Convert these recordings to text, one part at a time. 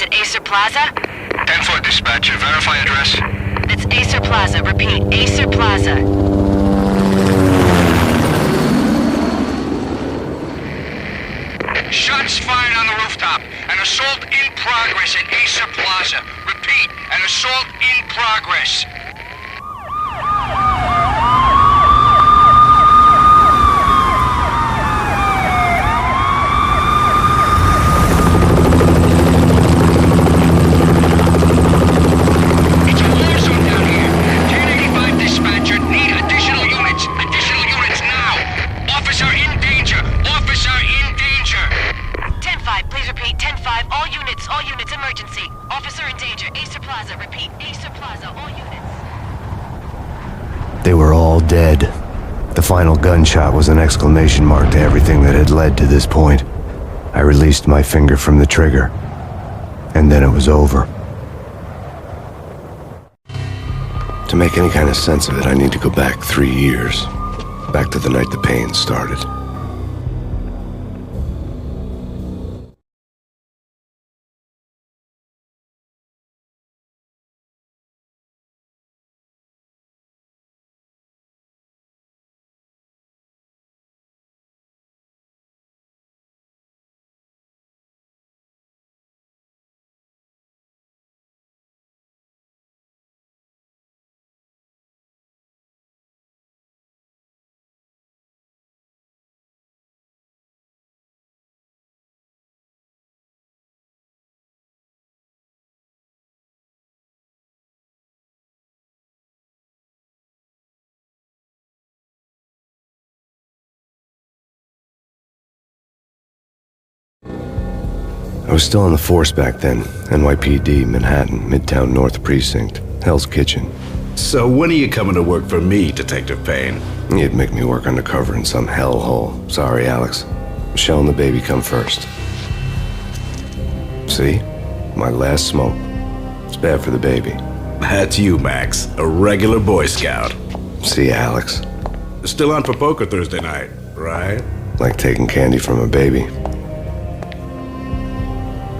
at Acer Plaza? 10-4 dispatcher. Verify address. It's Acer Plaza. Repeat, Acer Plaza. Shots fired on the rooftop. An assault in progress at Acer Plaza. Repeat, an assault in progress. It's a war zone down here. 1085 dispatcher. Need additional units. Additional units now. Officer in danger. Officer in danger. 10-5, please repeat. 10-5, all units, emergency. Officer in danger, Acer Plaza. Repeat, Acer Plaza, all units. They were all dead. The final gunshot was an exclamation mark to everything that had led to this point. I released my finger from the trigger, and then it was over. To make any kind of sense of it, I need to go back 3 years. Back to the night the Payne started. I was still on the force back then. NYPD, Manhattan, Midtown North Precinct, Hell's Kitchen. So when are you coming to work for me, Detective Payne? You'd make me work undercover in some hellhole. Sorry, Alex. Michelle and the baby come first. See? My last smoke. It's bad for the baby. That's you, Max. A regular Boy Scout. See, Alex. Still on for poker Thursday night, right? Like taking candy from a baby.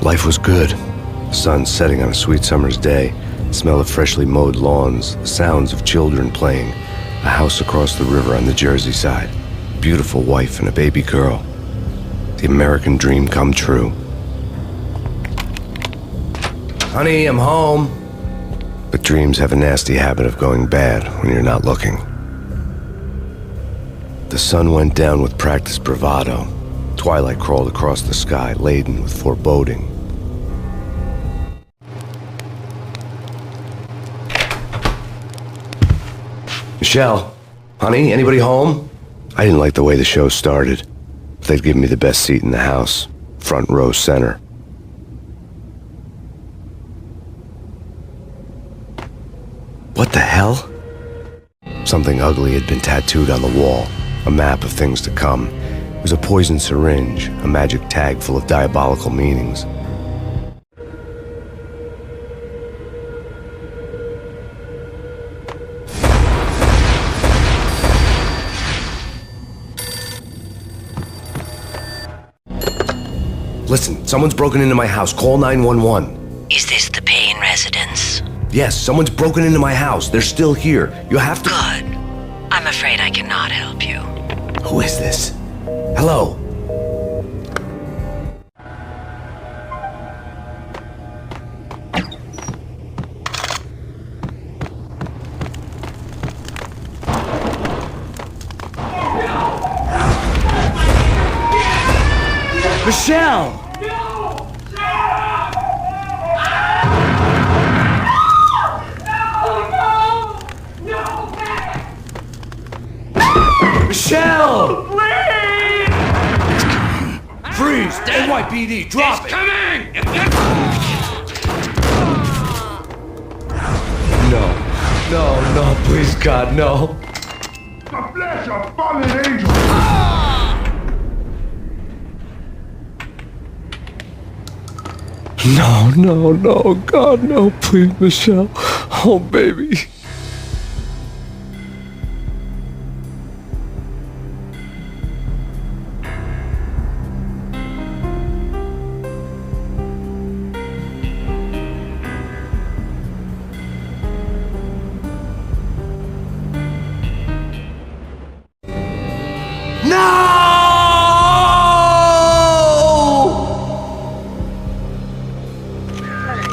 Life was good. The sun setting on a sweet summer's day, the smell of freshly mowed lawns, the sounds of children playing, a house across the river on the Jersey side, a beautiful wife and a baby girl. The American dream come true. Honey, I'm home. But dreams have a nasty habit of going bad when you're not looking. The sun went down with practiced bravado. Twilight crawled across the sky, laden with foreboding. Michelle, honey, anybody home? I didn't like the way the show started. They'd given me the best seat in the house, front row center. What the hell? Something ugly had been tattooed on the wall, a map of things to come. It was a poison syringe, a magic tag full of diabolical meanings. Listen, someone's broken into my house. Call 911. Is this the Payne residence? Yes, someone's broken into my house. They're still here. You have to... Good. I'm afraid I cannot help you. Who is this? Hello? Michelle! Michelle! Please! Freeze! NYPD, drop it! Coming! No, please, God, no. The flesh of fallen angels! No, God, no, please, Michelle. Oh, baby.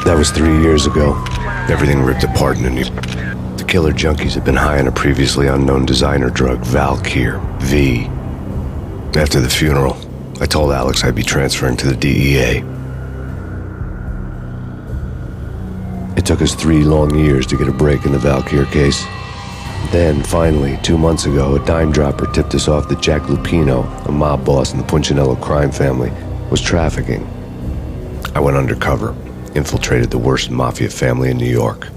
That was 3 years ago. Everything ripped apart in a new... The killer junkies had been high on a previously unknown designer drug, Valkyr, V. After the funeral, I told Alex I'd be transferring to the DEA. It took us 3 long years to get a break in the Valkyr case. Then, finally, 2 months ago, a dime dropper tipped us off that Jack Lupino, a mob boss in the Punchinello crime family, was trafficking. I went undercover, infiltrated the worst mafia family in New York.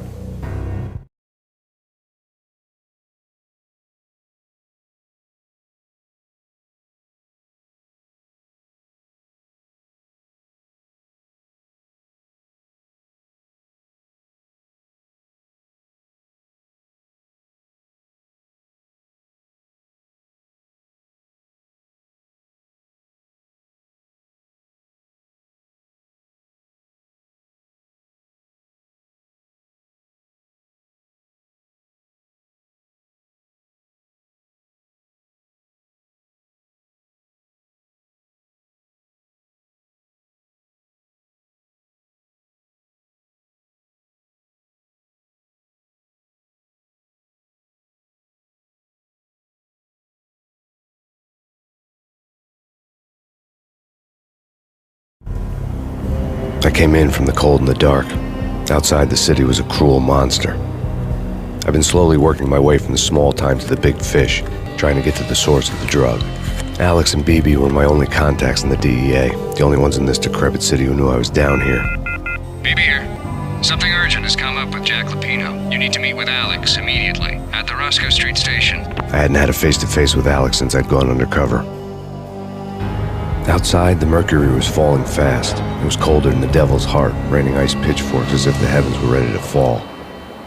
I came in from the cold and the dark. Outside the city was a cruel monster. I've been slowly working my way from the small time to the big fish, trying to get to the source of the drug. Alex and BB were my only contacts in the DEA, the only ones in this decrepit city who knew I was down here. BB here. Something urgent has come up with Jack Lupino. You need to meet with Alex immediately at the Roscoe Street station. I hadn't had a face-to-face with Alex since I'd gone undercover. Outside, the mercury was falling fast. It was colder than the devil's heart, raining ice pitchforks as if the heavens were ready to fall.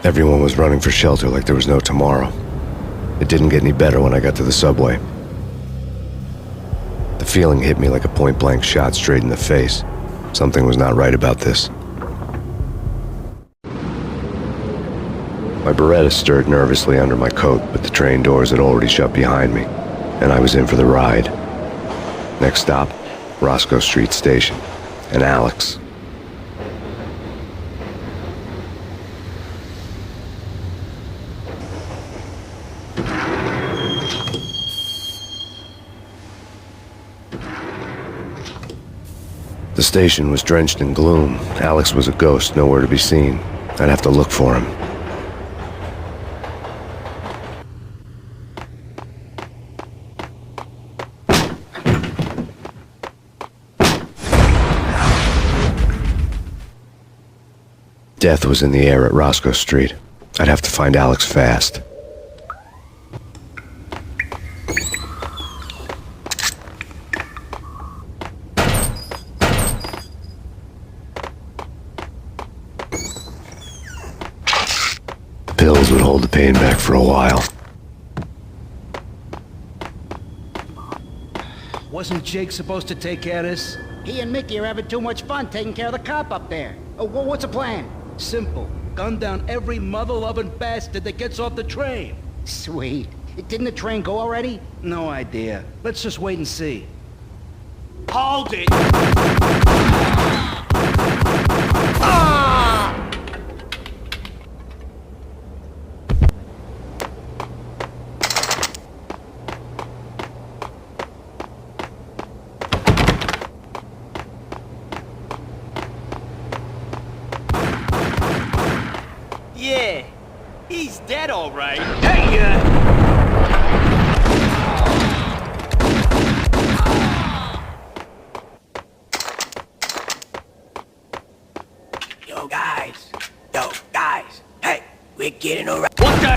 Everyone was running for shelter like there was no tomorrow. It didn't get any better when I got to the subway. The feeling hit me like a point-blank shot straight in the face. Something was not right about this. My Beretta stirred nervously under my coat, but the train doors had already shut behind me, and I was in for the ride. Next stop, Roscoe Street Station, and Alex. The station was drenched in gloom. Alex was a ghost, nowhere to be seen. I'd have to look for him. Death was in the air at Roscoe Street. I'd have to find Alex fast. The pills would hold the pain back for a while. Wasn't Jake supposed to take care of this? He and Mickey are having too much fun taking care of the cop up there. Oh, what's the plan? Simple. Gun down every mother-loving bastard that gets off the train. Sweet. Didn't the train go already? No idea. Let's just wait and see. Hold it! Yeah, he's dead all right. Hey, Yo, guys, hey, we're getting around. What the?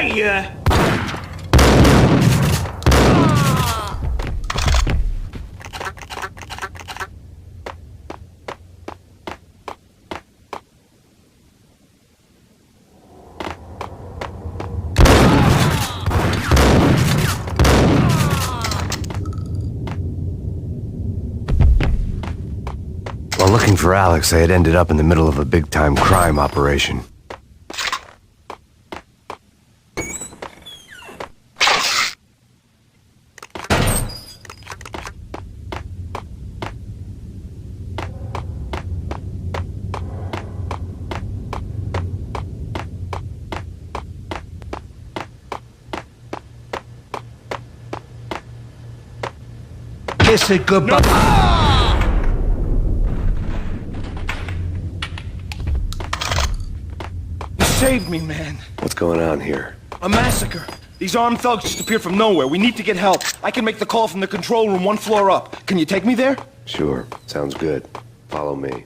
ya! While looking for Alex, I had ended up in the middle of a big-time crime operation. Kiss it goodbye. You saved me, man. What's going on here? A massacre. These armed thugs just appeared from nowhere. We need to get help. I can make the call from the control room 1 floor up. Can you take me there? Sure, sounds good. Follow me.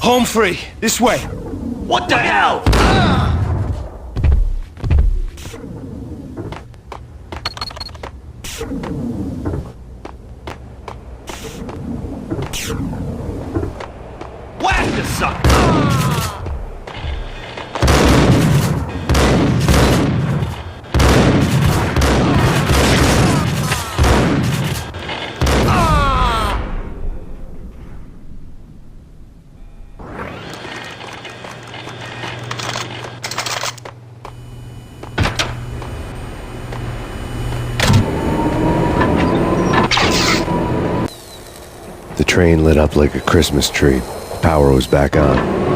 Home free. This way. What the hell? Whack the sucker! The train lit up like a Christmas tree. Power was back on.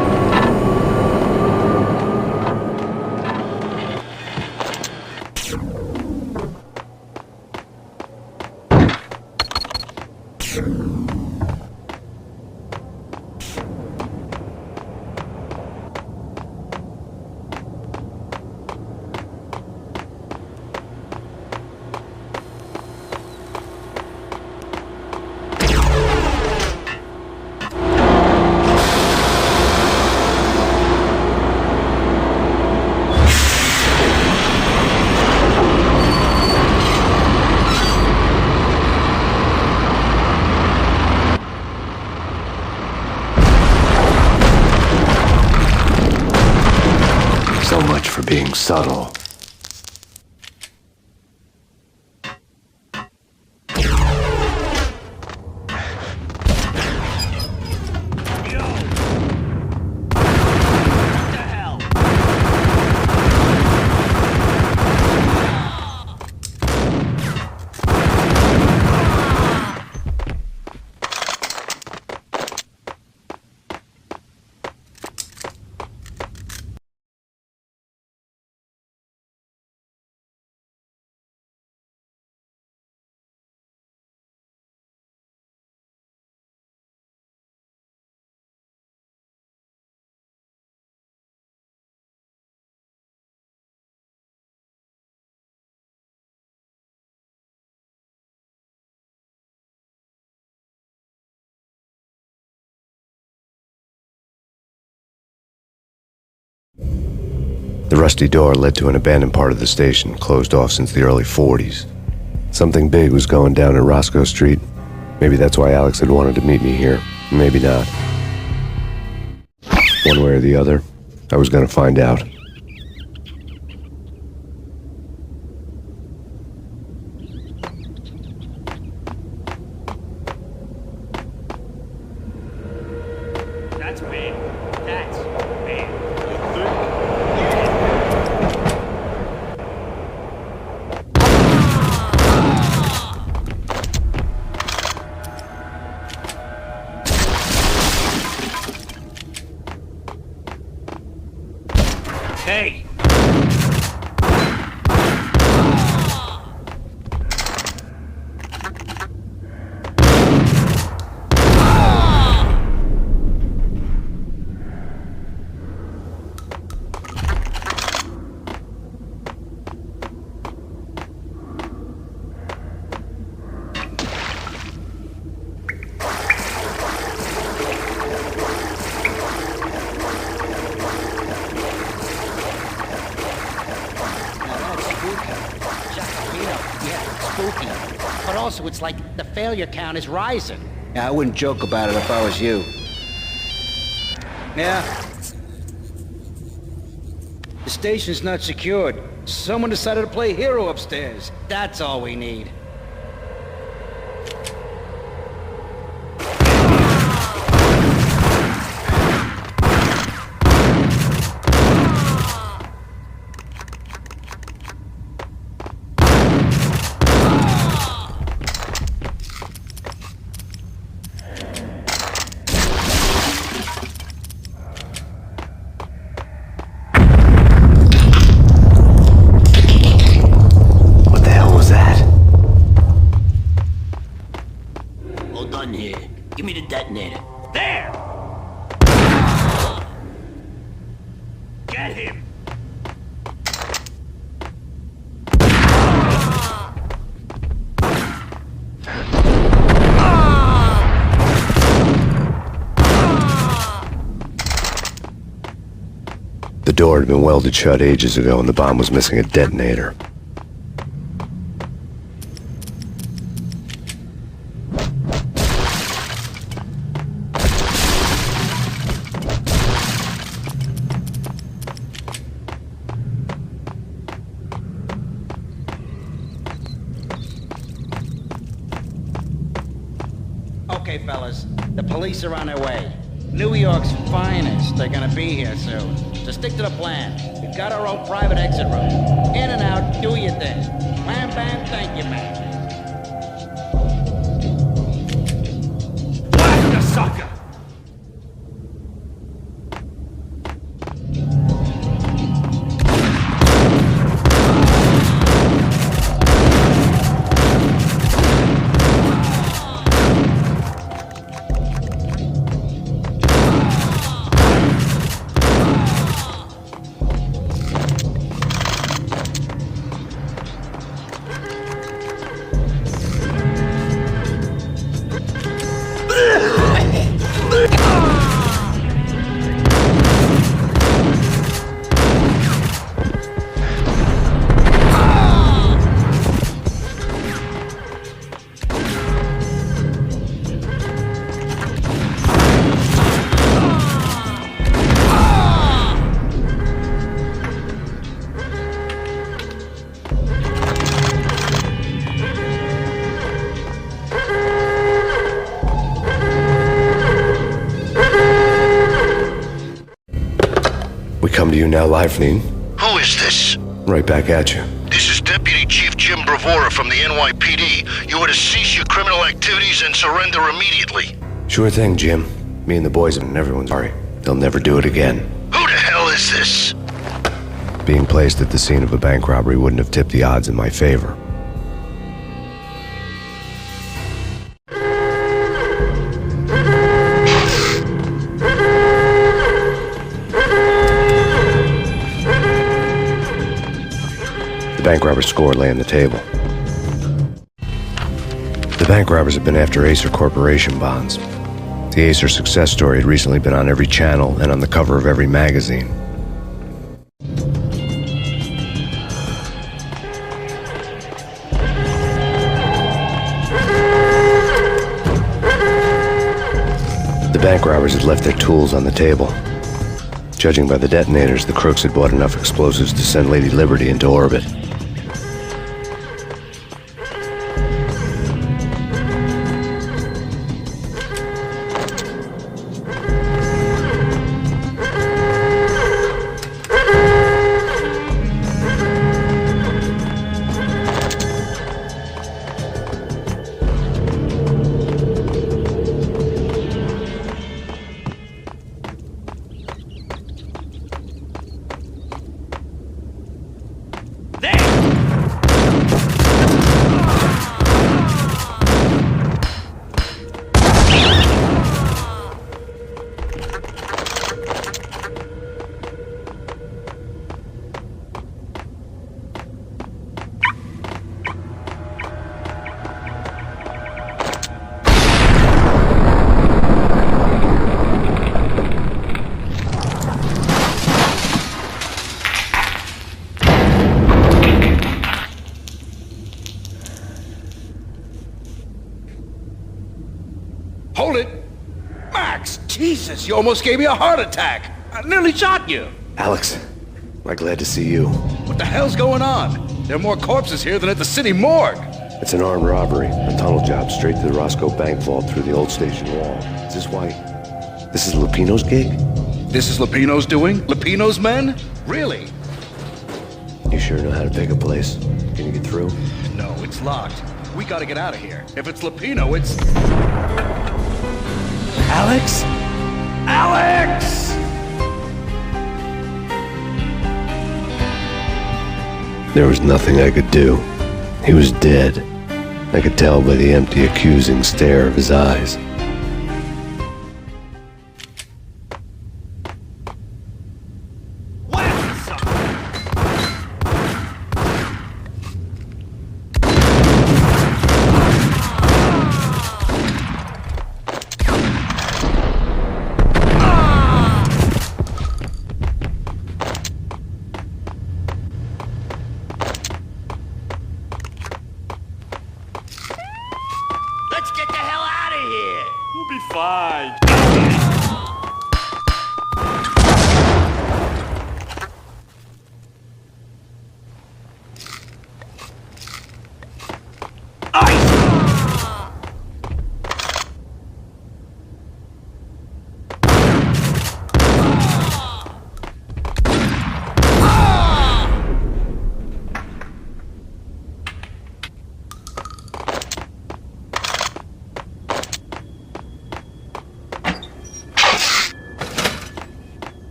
So much for being subtle. The rusty door led to an abandoned part of the station, closed off since the early 40s. Something big was going down at Roscoe Street. Maybe that's why Alex had wanted to meet me here. Maybe not. One way or the other, I was gonna find out. That's Payne. That's Payne. Hey! But also, it's like the failure count is rising. Yeah, I wouldn't joke about it if I was you. Yeah. The station's not secured. Someone decided to play hero upstairs. That's all we need. What the hell was that? Hold on here. Give me the detonator. There! Get him! The door had been welded shut ages ago and the bomb was missing a detonator. Okay, fellas. The police are on their way. New York's finest are gonna be here soon. So stick to the plan. We've got our own private exit room. In and out, do your thing. Wham bam, thank you, man. Blast the sucker! We come to you now live from the... Who is this? Right back at you. This is Deputy Chief Jim Bravura from the NYPD. You are to cease your criminal activities and surrender immediately. Sure thing, Jim. Me and the boys and everyone's sorry. They'll never do it again. Who the hell is this? Being placed at the scene of a bank robbery wouldn't have tipped the odds in my favor. The bank robber's score lay on the table. The bank robbers had been after Acer Corporation bonds. The Acer success story had recently been on every channel and on the cover of every magazine. The bank robbers had left their tools on the table. Judging by the detonators, the crooks had bought enough explosives to send Lady Liberty into orbit. Max, Jesus, you almost gave me a heart attack. I nearly shot you. Alex, I'm glad to see you. What the hell's going on? There are more corpses here than at the city morgue. It's an armed robbery, a tunnel job straight to the Roscoe Bank vault through the old station wall. Is this why? This is Lupino's gig? This is Lupino's doing? Lupino's men? Really? You sure know how to pick a place? Can you get through? No, it's locked. We gotta get out of here. If it's Lupino, it's... Alex? Alex! There was nothing I could do. He was dead. I could tell by the empty, accusing stare of his eyes. Let's get the hell out of here. We'll be fine.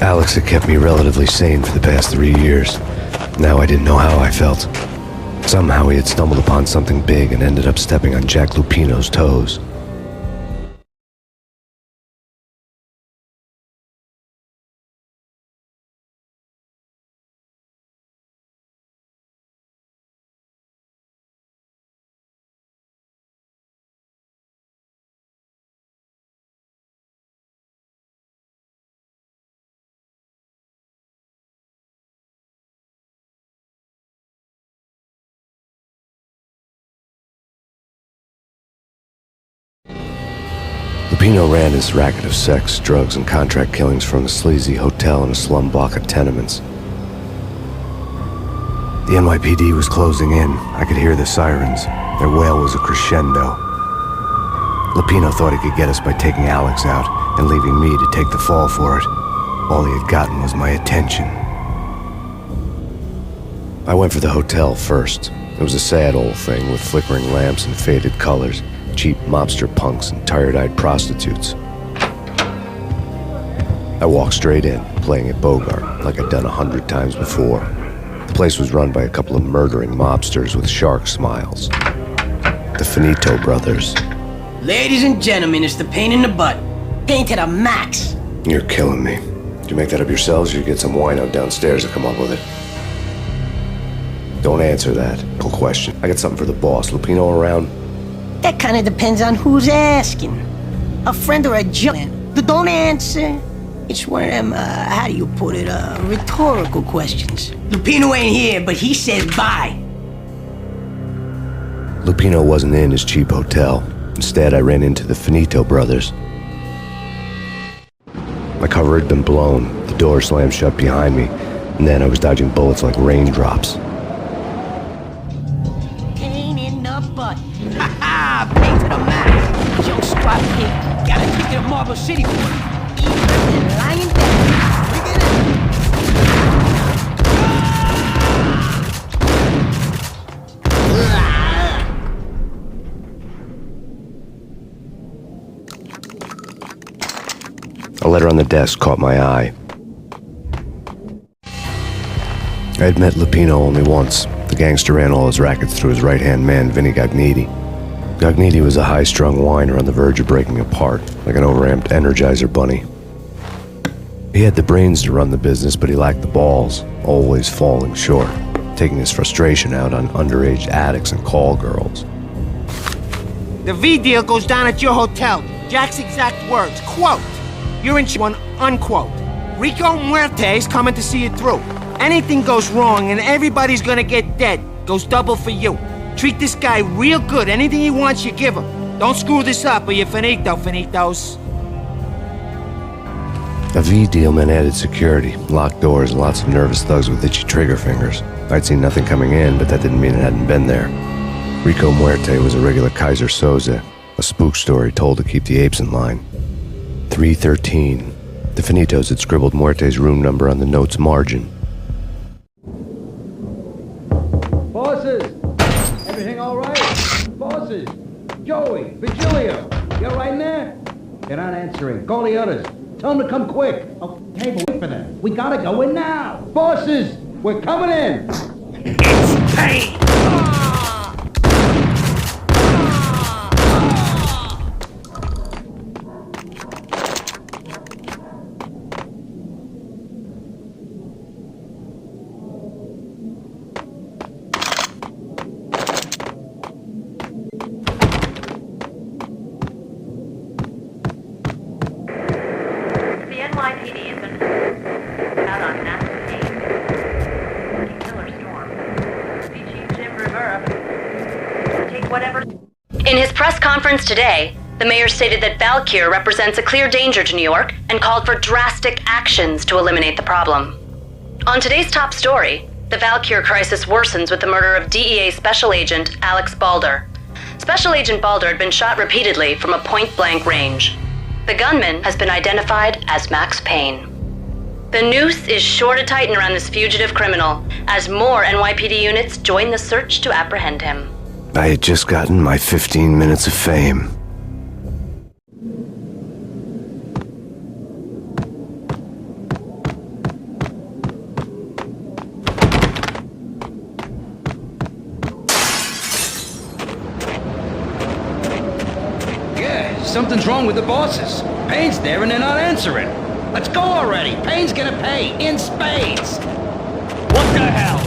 Alex had kept me relatively sane for the past 3 years. Now I didn't know how I felt. Somehow he had stumbled upon something big and ended up stepping on Jack Lupino's toes. Lupino ran his racket of sex, drugs, and contract killings from a sleazy hotel in a slum block of tenements. The NYPD was closing in. I could hear the sirens. Their wail was a crescendo. Lupino thought he could get us by taking Alex out and leaving me to take the fall for it. All he had gotten was my attention. I went for the hotel first. It was a sad old thing with flickering lamps and faded colors. Cheap mobster punks and tired-eyed prostitutes. I walked straight in, playing at Bogart, like I'd done 100 times before. The place was run by a couple of murdering mobsters with shark smiles. The Finito brothers. Ladies and gentlemen, it's the pain in the butt. Pain to the max. You're killing me. Did you make that up yourselves, or you get some wino downstairs to come up with it? Don't answer that. No question. I got something for the boss. Lupino around? That kind of depends on who's asking. A friend or a giant. Don't answer. It's one of them, how do you put it, rhetorical questions. Lupino ain't here, but he says bye. Lupino wasn't in his cheap hotel. Instead, I ran into the Finito brothers. My cover had been blown. The door slammed shut behind me, and then I was dodging bullets like raindrops. Pain in the butt. Ha ha! Pain to the max. Young strap kid. Gotta take it to Marble City for it. Eager and lying down. Bring it in. A letter on the desk caught my eye. I had met Lupino only once. The gangster ran all his rackets through his right-hand man, Vinny Gagniti. Gagniti was a high-strung whiner on the verge of breaking apart, like an overamped Energizer bunny. He had the brains to run the business, but he lacked the balls, always falling short, taking his frustration out on underage addicts and call girls. The V deal goes down at your hotel. Jack's exact words, quote, You're in one, unquote. Rico Muerte's coming to see it through. Anything goes wrong and everybody's gonna get dead. Goes double for you. Treat this guy real good. Anything he wants, you give him. Don't screw this up or you're finito, finitos. A V deal meant added security, locked doors, and lots of nervous thugs with itchy trigger fingers. I'd seen nothing coming in, but that didn't mean it hadn't been there. Rico Muerte was a regular Kaiser Soze, a spook story told to keep the apes in line. 313. The Finitos had scribbled Muerte's room number on the note's margin. Bosses! Everything all right? Bosses! Joey! Vigilio! You all right in there? They're not answering. Call the others. Tell them to come quick. Okay, but wait for them. We gotta go in now. Bosses! We're coming in! It's Payne! NYPD has been out on massive Payne. Killer storm. Chief Jim Rivera. Take whatever. In his press conference today, the mayor stated that Valkyr represents a clear danger to New York and called for drastic actions to eliminate the problem. On today's top story, the Valkyr crisis worsens with the murder of DEA Special Agent Alex Balder. Special Agent Balder had been shot repeatedly from a point-blank range. The gunman has been identified as Max Payne. The noose is sure to tighten around this fugitive criminal as more NYPD units join the search to apprehend him. I had just gotten my 15 minutes of fame. Something's wrong with the bosses. Payne's there and they're not answering. Let's go already. Payne's gonna pay in spades. What the hell?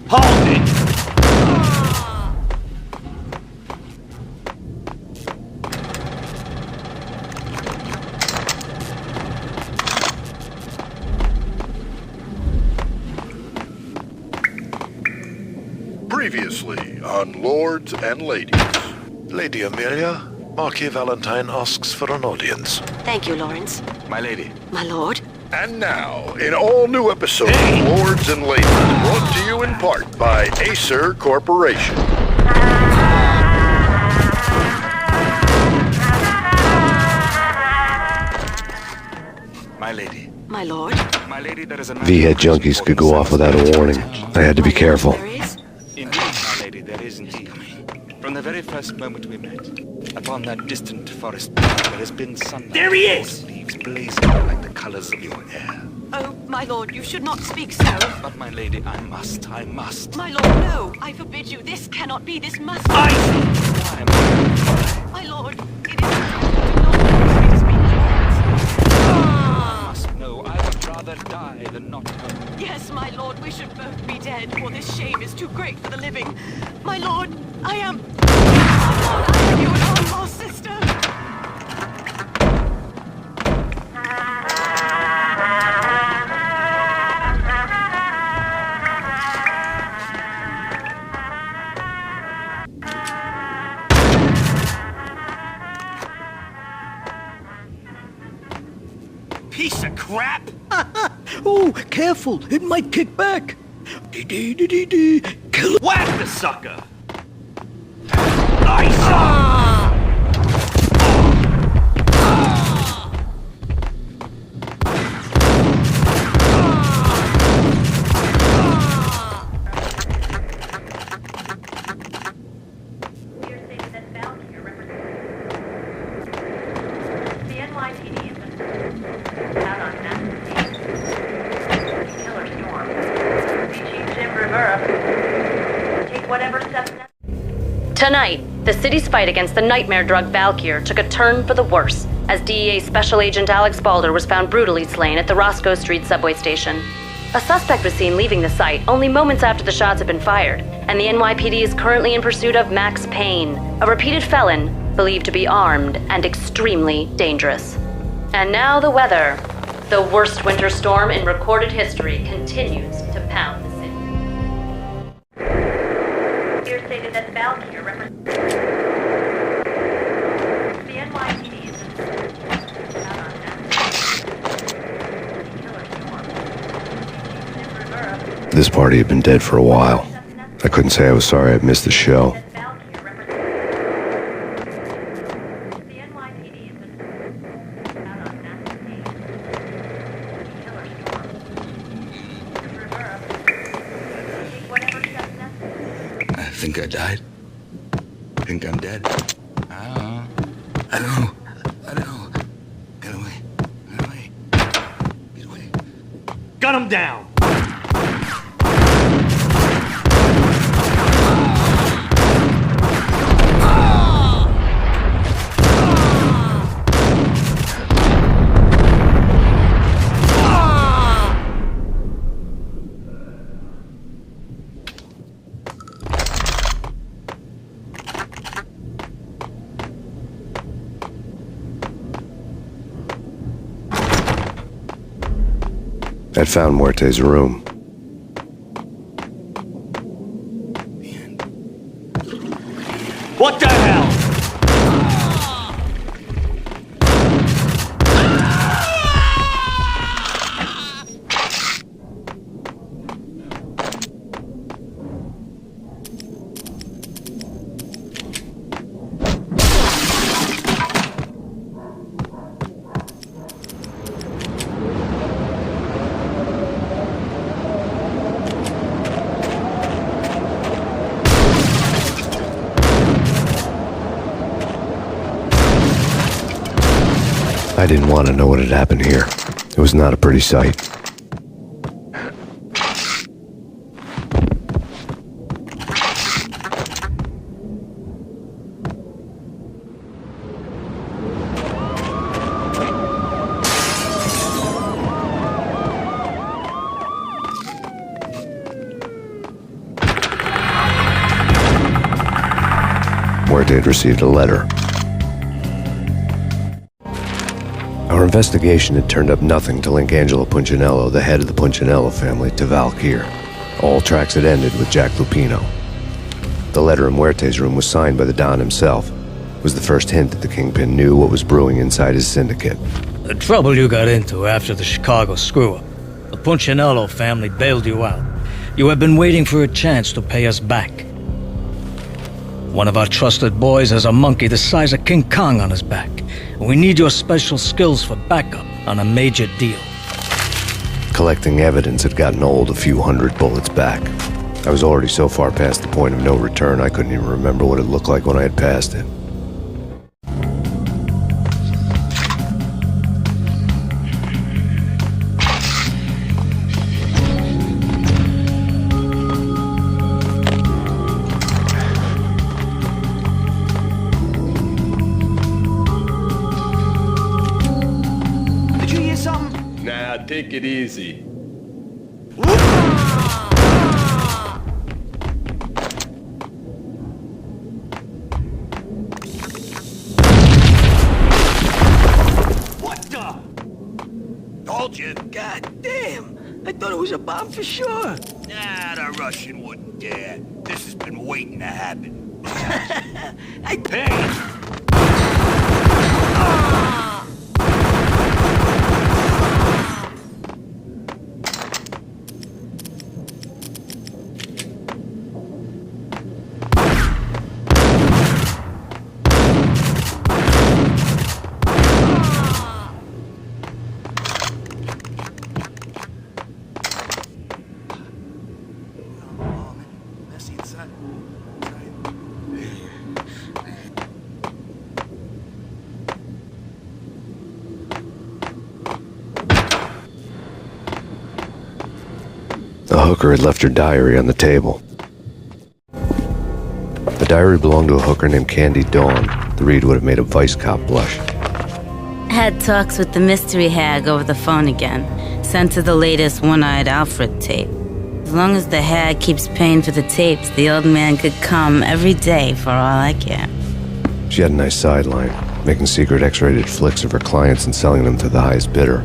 Hold it! Previously on Lords and Ladies. Lady Amelia, Marquis Valentine asks for an audience. Thank you, Lawrence. My lady. My lord. And now, an all-new episode of Lords and Ladies, brought to you in part by Acer Corporation. My lady. My lord. My lady, there is a... V-head junkies could go off without a warning. I had to be careful. There is? Indeed, my lady, there is indeed. From the very first moment we met, upon that distant forest path, there has been sunlight. There he is! Leaves blazing like the colors of your hair. Oh, my lord, you should not speak so. But my lady, I must. My lord, no. I forbid you. This cannot be. This must I... Why, my... My lord, it is... Do not let me speak. I must know. I would rather die than not know. Yes, my lord, we should both be dead, for this shame is too great for the living. My lord, I am... My lord, I am your long-lost sister. Piece of crap! Oh, careful. It might kick back. Kill it. Whack the sucker! Nice! The NYPD has been out on massive Tonight, the city's fight against the nightmare drug Valkyr took a turn for the worse, as DEA Special Agent Alex Balder was found brutally slain at the Roscoe Street subway station. A suspect was seen leaving the site only moments after the shots had been fired, and the NYPD is currently in pursuit of Max Payne, a repeated felon believed to be armed and extremely dangerous. And now the weather. The worst winter storm in recorded history continues to pound the city. Here stated that Valkyr represents the NYPD is out on that. This party had been dead for a while. I couldn't say I was sorry I'd missed the show. I think I died. I think I'm dead. I don't know. Get away. Get away. Get away. Gun him down! I'd found Muerte's room. What the hell? I didn't want to know what had happened here. It was not a pretty sight. Muerte had received a letter. Our investigation had turned up nothing to link Angelo Punchinello, the head of the Punchinello family, to Valkyr. All tracks had ended with Jack Lupino. The letter in Muerte's room was signed by the Don himself. It was the first hint that the Kingpin knew what was brewing inside his syndicate. The trouble you got into after the Chicago screw-up. The Punchinello family bailed you out. You have been waiting for a chance to pay us back. One of our trusted boys has a monkey the size of King Kong on his back. We need your special skills for backup on a major deal. Collecting evidence had gotten old a few hundred bullets back. I was already so far past the point of no return I couldn't even remember what it looked like when I had passed it. Take it easy. What the? Told you. God damn! I thought it was a bomb for sure. Nah, the Russian wouldn't dare. This has been waiting to happen. Payne! The hooker had left her diary on the table. The diary belonged to a hooker named Candy Dawn. The read would have made a vice cop blush. Had talks with the mystery hag over the phone again. Sent to the latest One-Eyed Alfred tape. As long as the hag keeps paying for the tapes, the old man could come every day for all I care. She had a nice sideline, making secret X-rated flicks of her clients and selling them to the highest bidder.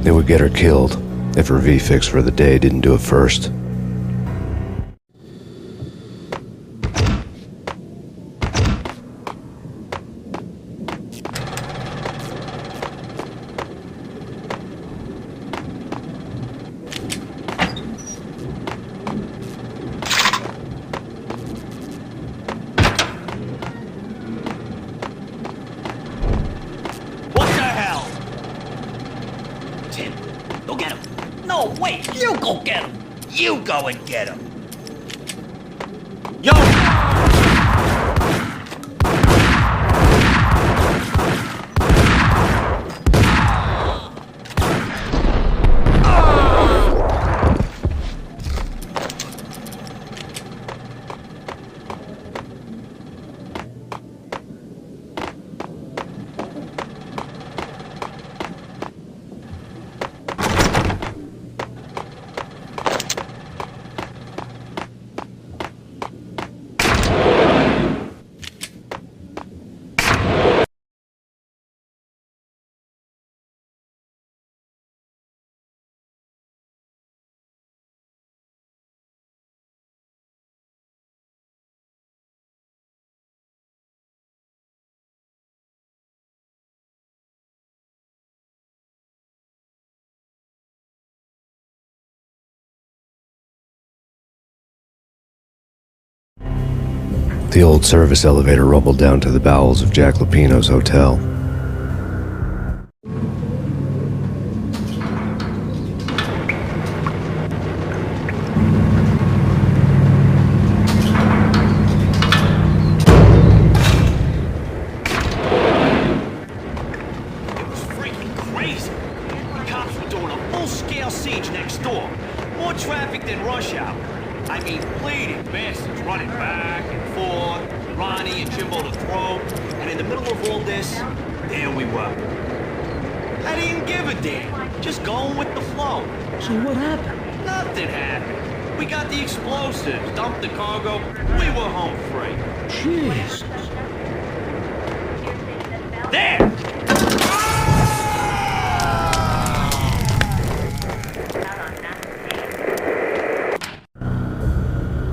It would get her killed if her V-fix for the day didn't do it first. No, wait, you go get him. You go and get him. Yo! The old service elevator rumbled down to the bowels of Jack Lupino's hotel.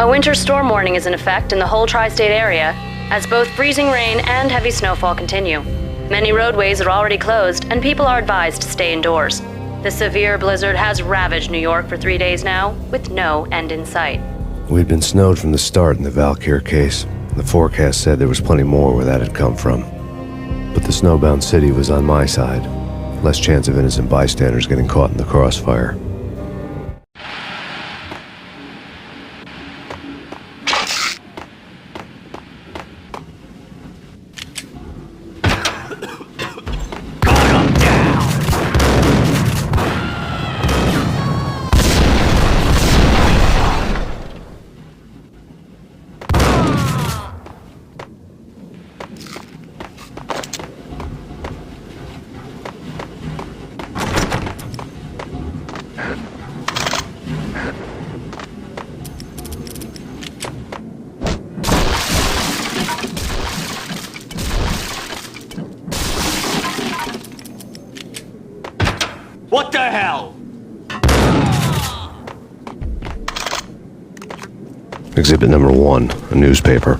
A winter storm warning is in effect in the whole tri-state area, as both freezing rain and heavy snowfall continue. Many roadways are already closed, and people are advised to stay indoors. The severe blizzard has ravaged New York for 3 days now, with no end in sight. We'd been snowed from the start in the Valkyr case. The forecast said there was plenty more where that had come from. But the snowbound city was on my side. Less chance of innocent bystanders getting caught in the crossfire. What the hell? Exhibit number 1, a newspaper.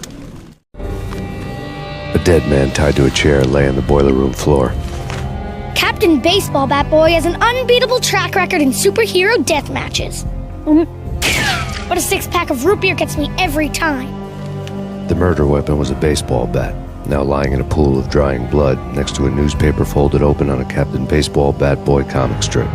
A dead man tied to a chair lay on the boiler room floor. Captain Baseball Bat Boy has an unbeatable track record in superhero death matches. But a 6-pack of root beer gets me every time. The murder weapon was a baseball bat, now lying in a pool of drying blood next to a newspaper folded open on a Captain Baseball Bat Boy comic strip.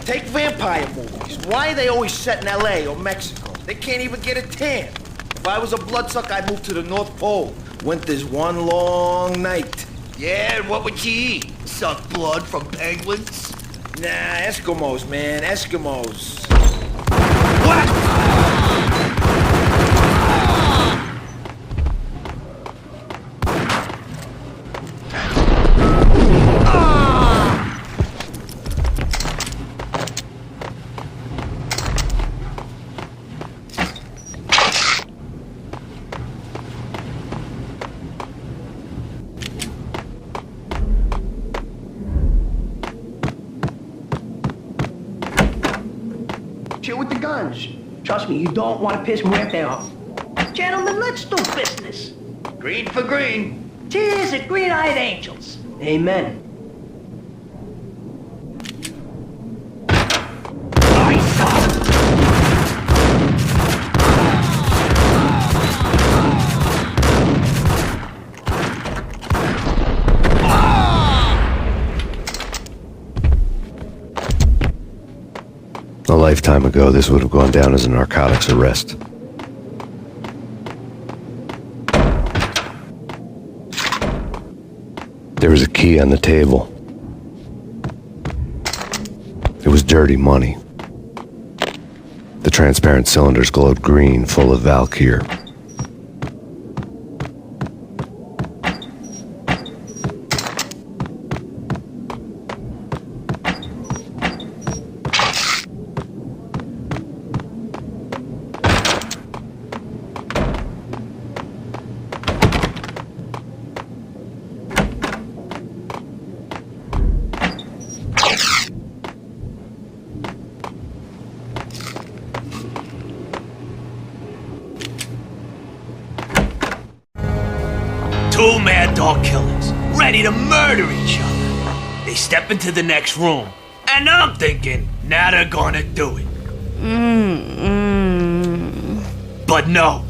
Take vampire movies. Why are they always set in L.A. or Mexico? They can't even get a tan. If I was a bloodsucker, I'd move to the North Pole. Winter's one long night. Yeah, and what would you eat? Suck blood from penguins? Nah, Eskimos, man, Eskimos. Chill with the guns. Trust me, you don't want to piss Muerte off. Gentlemen, let's do business. Green for green. Cheers at green-eyed angels. Amen. A lifetime ago, this would have gone down as a narcotics arrest. There was a key on the table. It was dirty money. The transparent cylinders glowed green, full of Valkyr. Two mad dog killers, ready to murder each other. They step into the next room, and I'm thinking, now they're gonna do it. But no.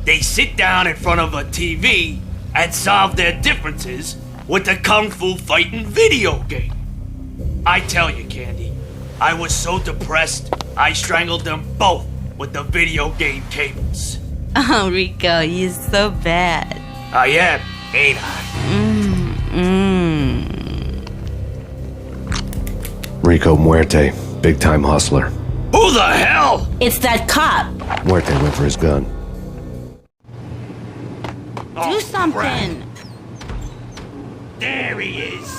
They sit down in front of a TV and solve their differences with the Kung Fu fighting video game. I tell you, Candy, I was so depressed, I strangled them both with the video game cables. Oh, Rico, you're so bad. I am, ain't I? Rico Muerte, big-time hustler. Who the hell? It's that cop. Muerte went for his gun. Do something. There he is.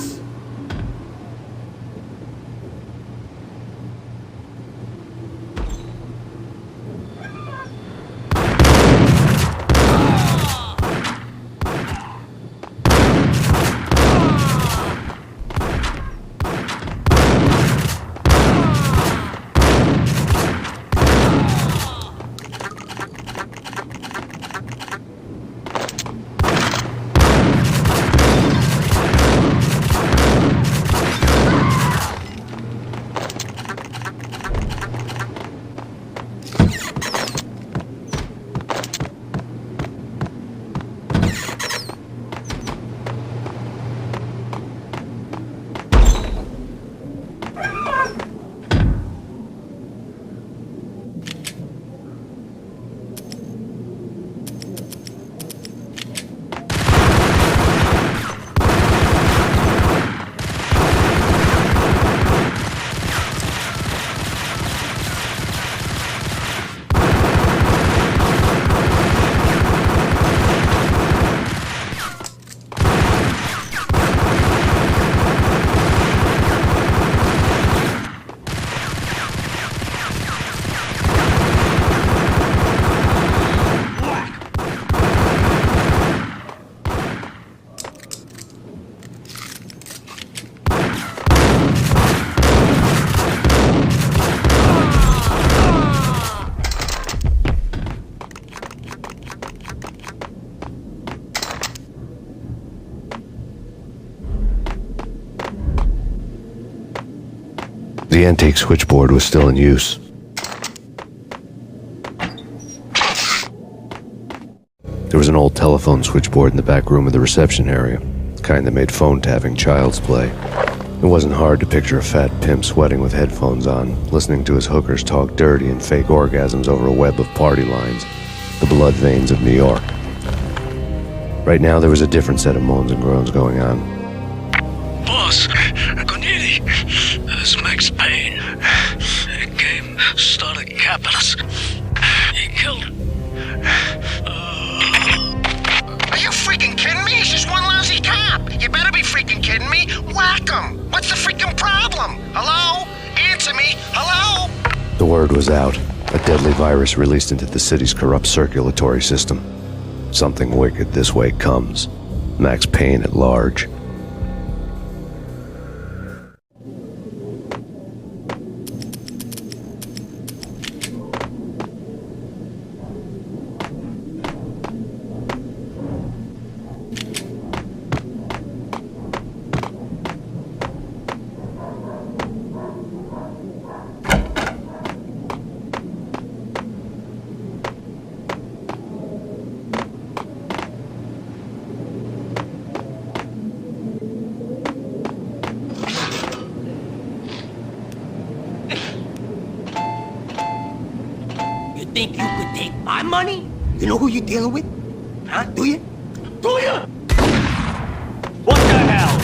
The antique switchboard was still in use. There was an old telephone switchboard in the back room of the reception area, the kind that made phone tapping child's play. It wasn't hard to picture a fat pimp sweating with headphones on, listening to his hookers talk dirty and fake orgasms over a web of party lines. the blood veins of New York. Right now, there was a different set of moans and groans going on. Boss, Cornelia, it's Max Payne. He came, started capping us. He killed her. Are you freaking kidding me? He's just one lousy cop. You better be freaking kidding me. Whack him. What's the freaking problem? Hello? Answer me. Hello? The word was out. A deadly virus released into the city's corrupt circulatory system. Something wicked this way comes. Max Payne at large. Think you could take my money? You know who you're dealing with? Huh? Do you? Do you? What the hell?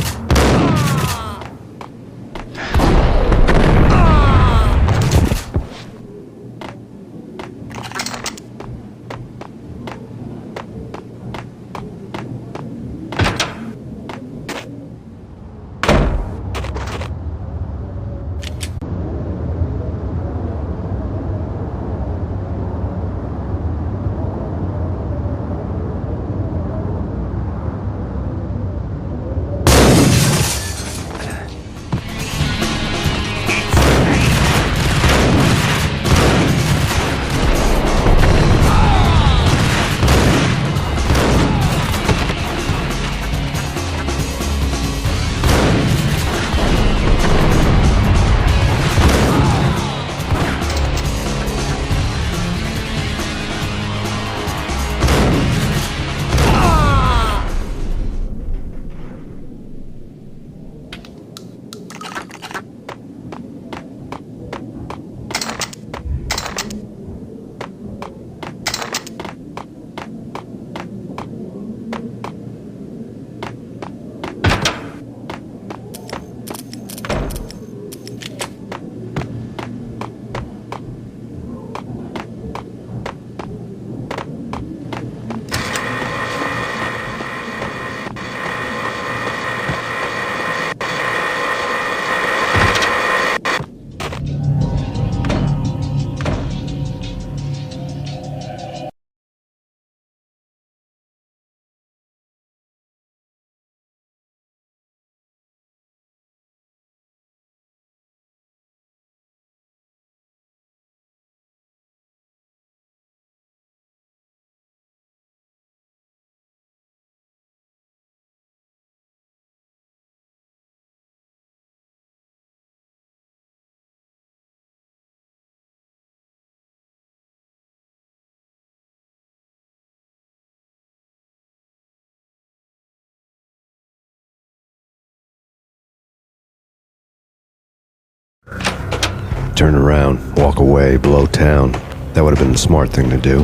Turn around, walk away, blow town. That would have been the smart thing to do.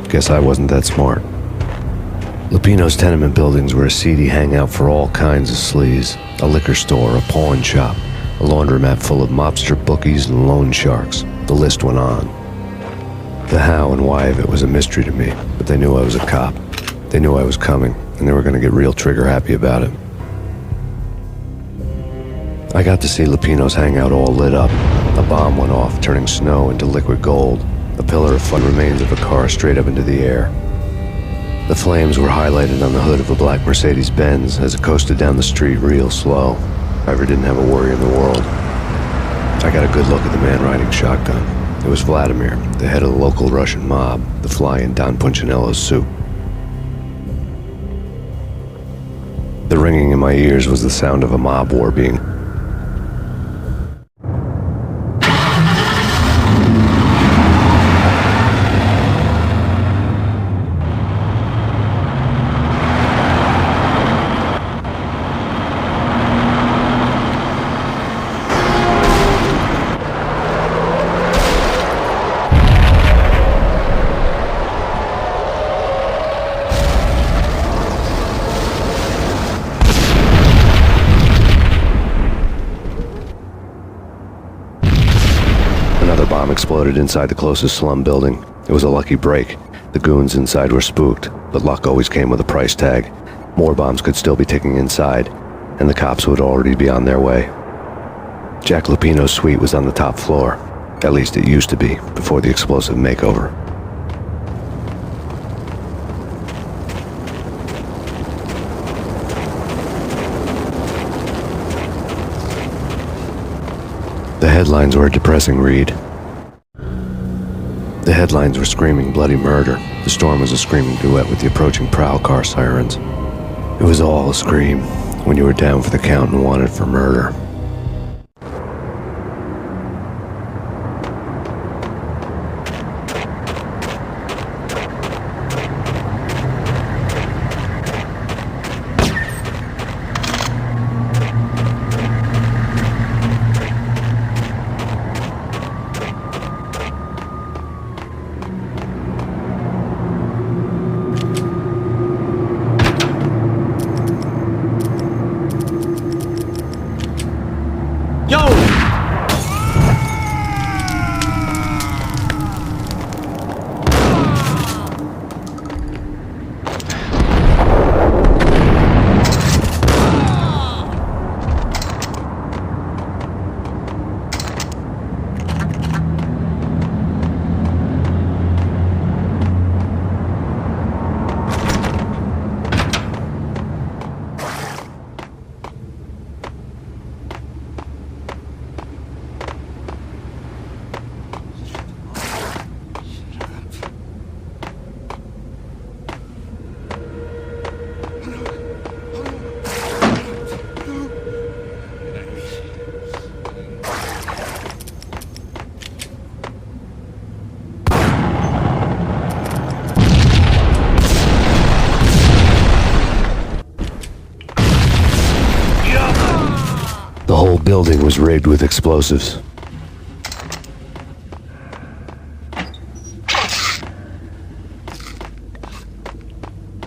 Guess I wasn't that smart. Lupino's tenement buildings were a seedy hangout for all kinds of sleaze. A liquor store, a pawn shop, a laundromat full of mobster bookies and loan sharks. The list went on. The how and why of it was a mystery to me, but they knew I was a cop. They knew I was coming, and they were going to get real trigger-happy about it. I got to see Lupino's hangout all lit up. A bomb went off, turning snow into liquid gold. A pillar of fun remains of a car straight up into the air. The flames were highlighted on the hood of a black Mercedes-Benz as it coasted down the street real slow. Ivor didn't have a worry in the world. I got a good look at the man riding shotgun. It was Vladimir, the head of the local Russian mob, the fly in Don Punchinello's soup. The ringing in my ears was the sound of a mob war being Another bomb exploded inside the closest slum building. It was a lucky break. The goons inside were spooked, but luck always came with a price tag. More bombs could still be ticking inside, and the cops would already be on their way. Jack Lupino's suite was on the top floor. At least it used to be, before the explosive makeover. The headlines were a depressing read. The headlines were screaming bloody murder. The storm was a screaming duet with the approaching prowl car sirens. It was all a scream when you were down for the count and wanted for murder. The whole building was rigged with explosives.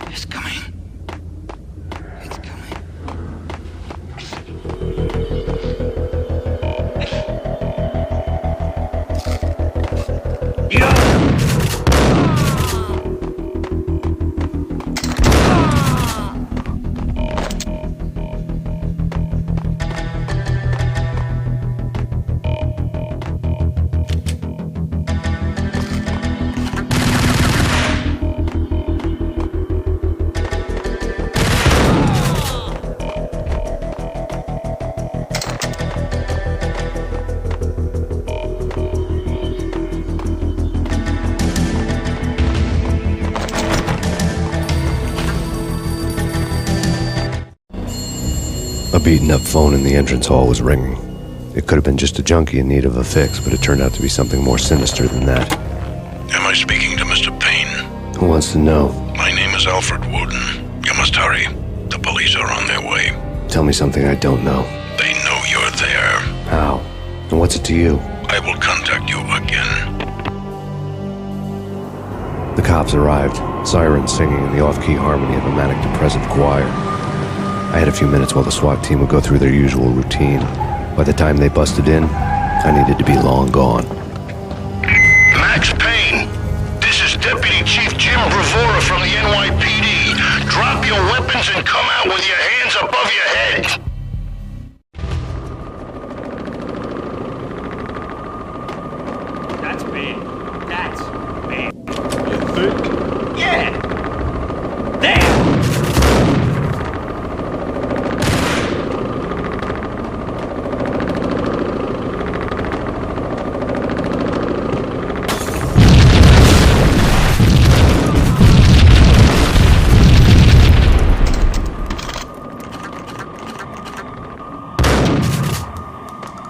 It's coming. It's coming. A beaten-up phone in the entrance hall was ringing. It could have been just a junkie in need of a fix, but it turned out to be something more sinister than that. Am I speaking to Mr. Payne? Who wants to know? My name is Alfred Woden. You must hurry. The police are on their way. Tell me something I don't know. They know you're there. How? And what's it to you? I will contact you again. The cops arrived, sirens singing in the off-key harmony of a manic-depressive choir. I had a few minutes while the SWAT team would go through their usual routine. By the time they busted in, I needed to be long gone. Max Payne, this is Deputy Chief Jim Bravura from the NYPD. Drop your weapons and come out with your hands above your head. That's big. That's big. You think? Yeah. There!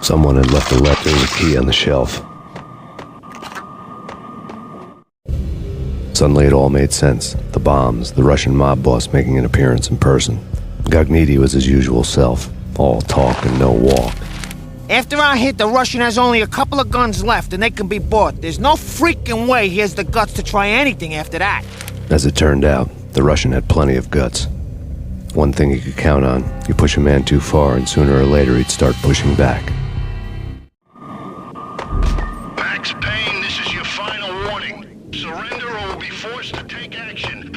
Someone had left a letter with a key on the shelf. Suddenly it all made sense. The bombs, the Russian mob boss making an appearance in person. Gagniti was his usual self, all talk and no walk. After our hit, the Russian has only a couple of guns left, and they can be bought. There's no freaking way he has the guts to try anything after that. As it turned out, the Russian had plenty of guts. One thing you could count on, you push a man too far and sooner or later he'd start pushing back. Max Payne, this is your final warning. Surrender or we'll be forced to take action.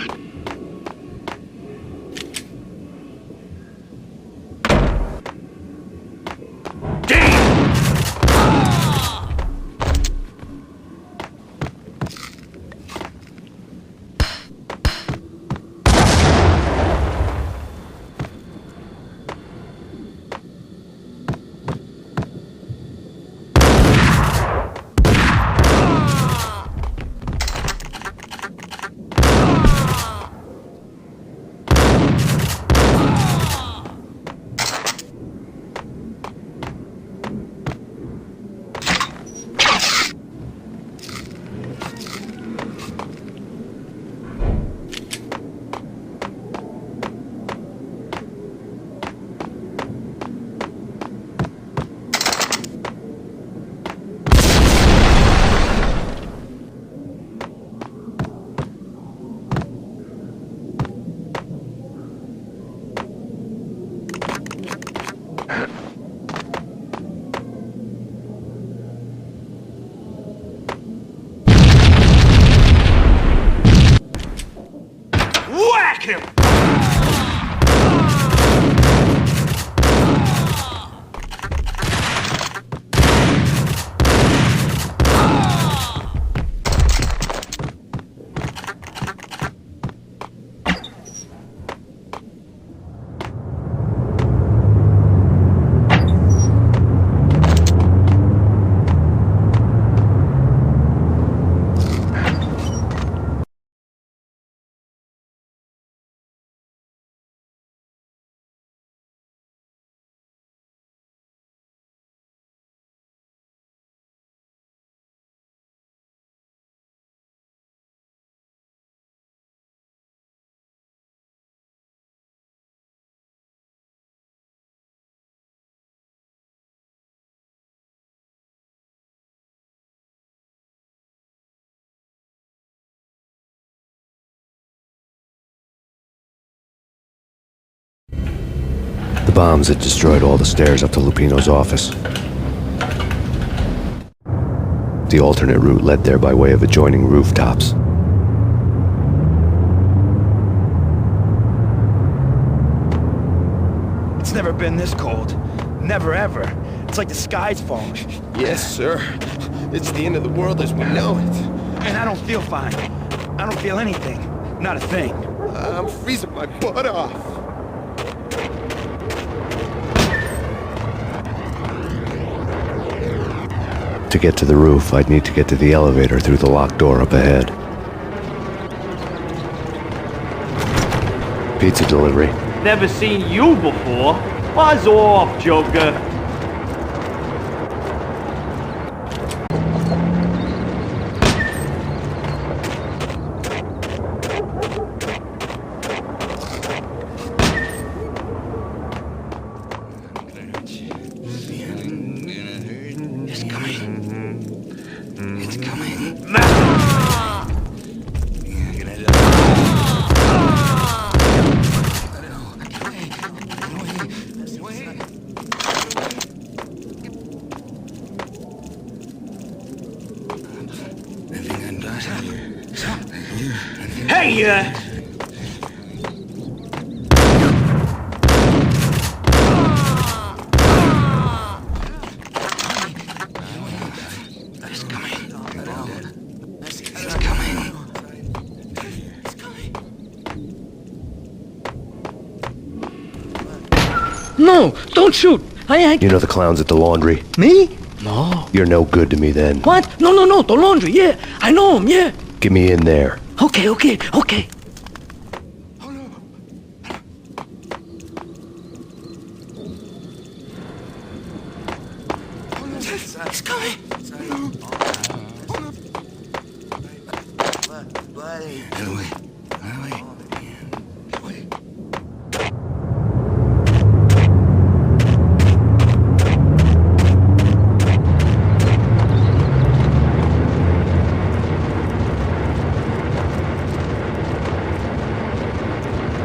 Whack him! The bombs had destroyed all the stairs up to Lupino's office. The alternate route led there by way of adjoining rooftops. It's never been this cold. Never ever. It's like the sky's falling. Yes, sir. It's the end of the world as we know it. And I don't feel fine. I don't feel anything. Not a thing. I'm freezing my butt off. To get to the roof, I'd need to get to the elevator through the locked door up ahead. Pizza delivery. Never seen you before. Buzz off, Joker. Hey, No, don't shoot. I ain't. You know the clowns at the laundry? Me? No. You're no good to me then. What? No, the laundry, yeah. I know him, yeah. Get me in there. Okay. he's coming.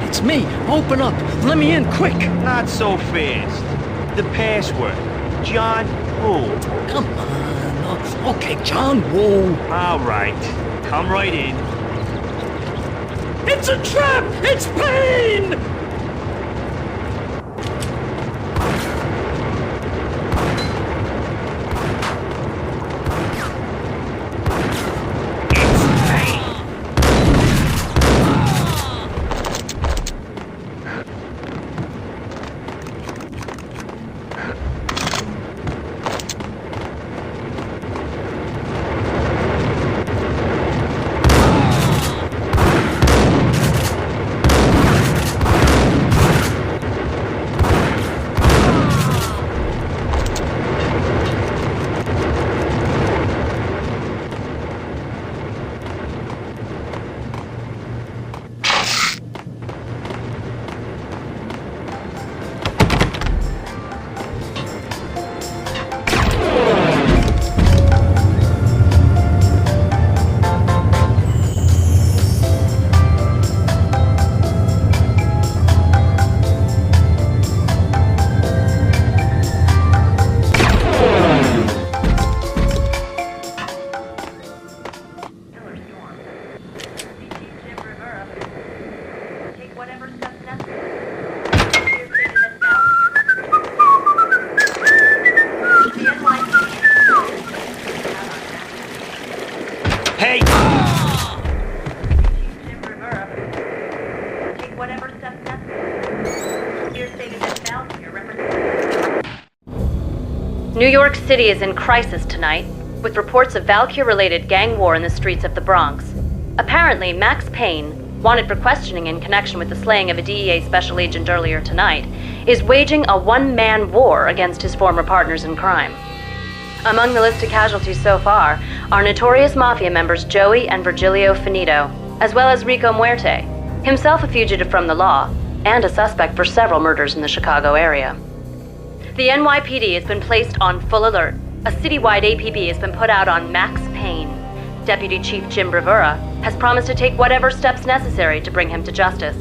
It's me. Open up. Let me in, quick. Not so fast. The password. John who? Come on. Okay, John, whoa. All right. Come right in. It's a trap! It's Payne! Hey! New York City is in crisis tonight, with reports of Valkyr-related gang war in the streets of the Bronx. Apparently, Max Payne, wanted for questioning in connection with the slaying of a DEA special agent earlier tonight, is waging a one-man war against his former partners in crime. Among the list of casualties so far are notorious mafia members Joey and Virgilio Finito, as well as Rico Muerte, himself a fugitive from the law, and a suspect for several murders in the Chicago area. The NYPD has been placed on full alert. A citywide APB has been put out on Max Payne. Deputy Chief Jim Bravura has promised to take whatever steps necessary to bring him to justice.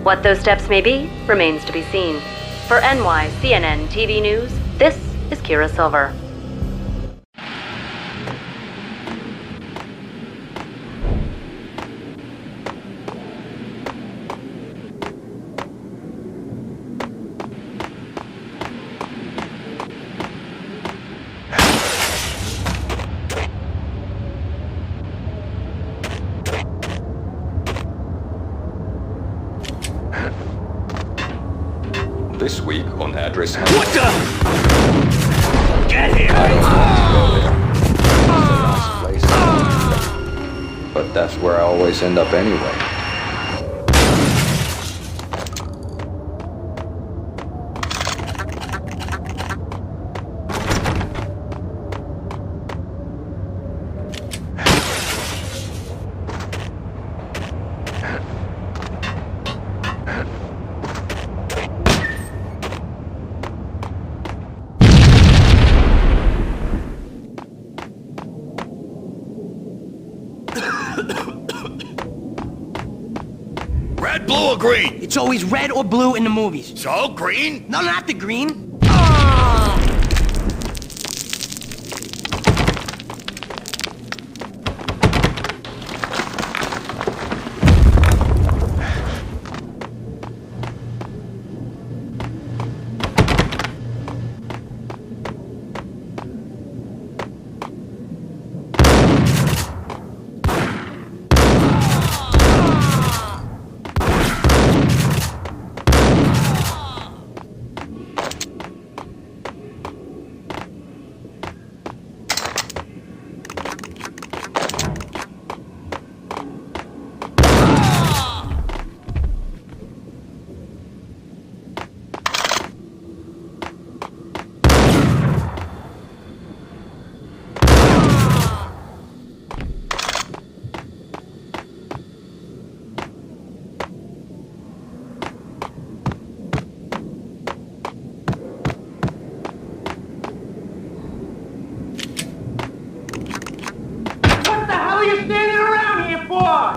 What those steps may be remains to be seen. For NYCNN TV News, this is Kira Silver. This week on Address... What the? Get here! I don't want to go there. It's a nice place. But that's where I always end up anyway. Red, blue, or green? It's always red or blue in the movies. So, green? No, not the green.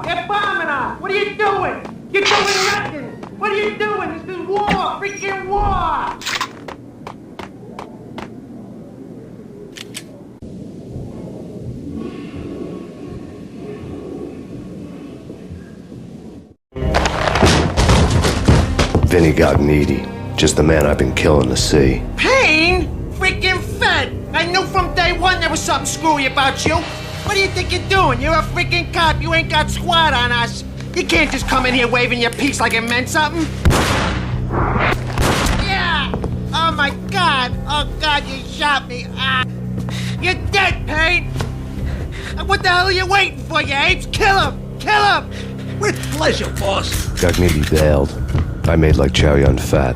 You're bombing us! What are you doing? You're doing nothing! What are you doing? This is war! Freaking war! Vinny Gognitti, just the man I've been killing to see. Payne? Freaking fat! I knew from day one there was something screwy about you. What do you think you're doing? You're a freaking cop. You ain't got squat on us. You can't just come in here waving your piece like it meant something. Yeah! Oh my God! Oh God, you shot me! Ah! You're dead, Payne! What the hell are you waiting for, you apes? Kill him! Kill him! With pleasure, boss. Gognitti bailed. I made like Chow Yun Fat.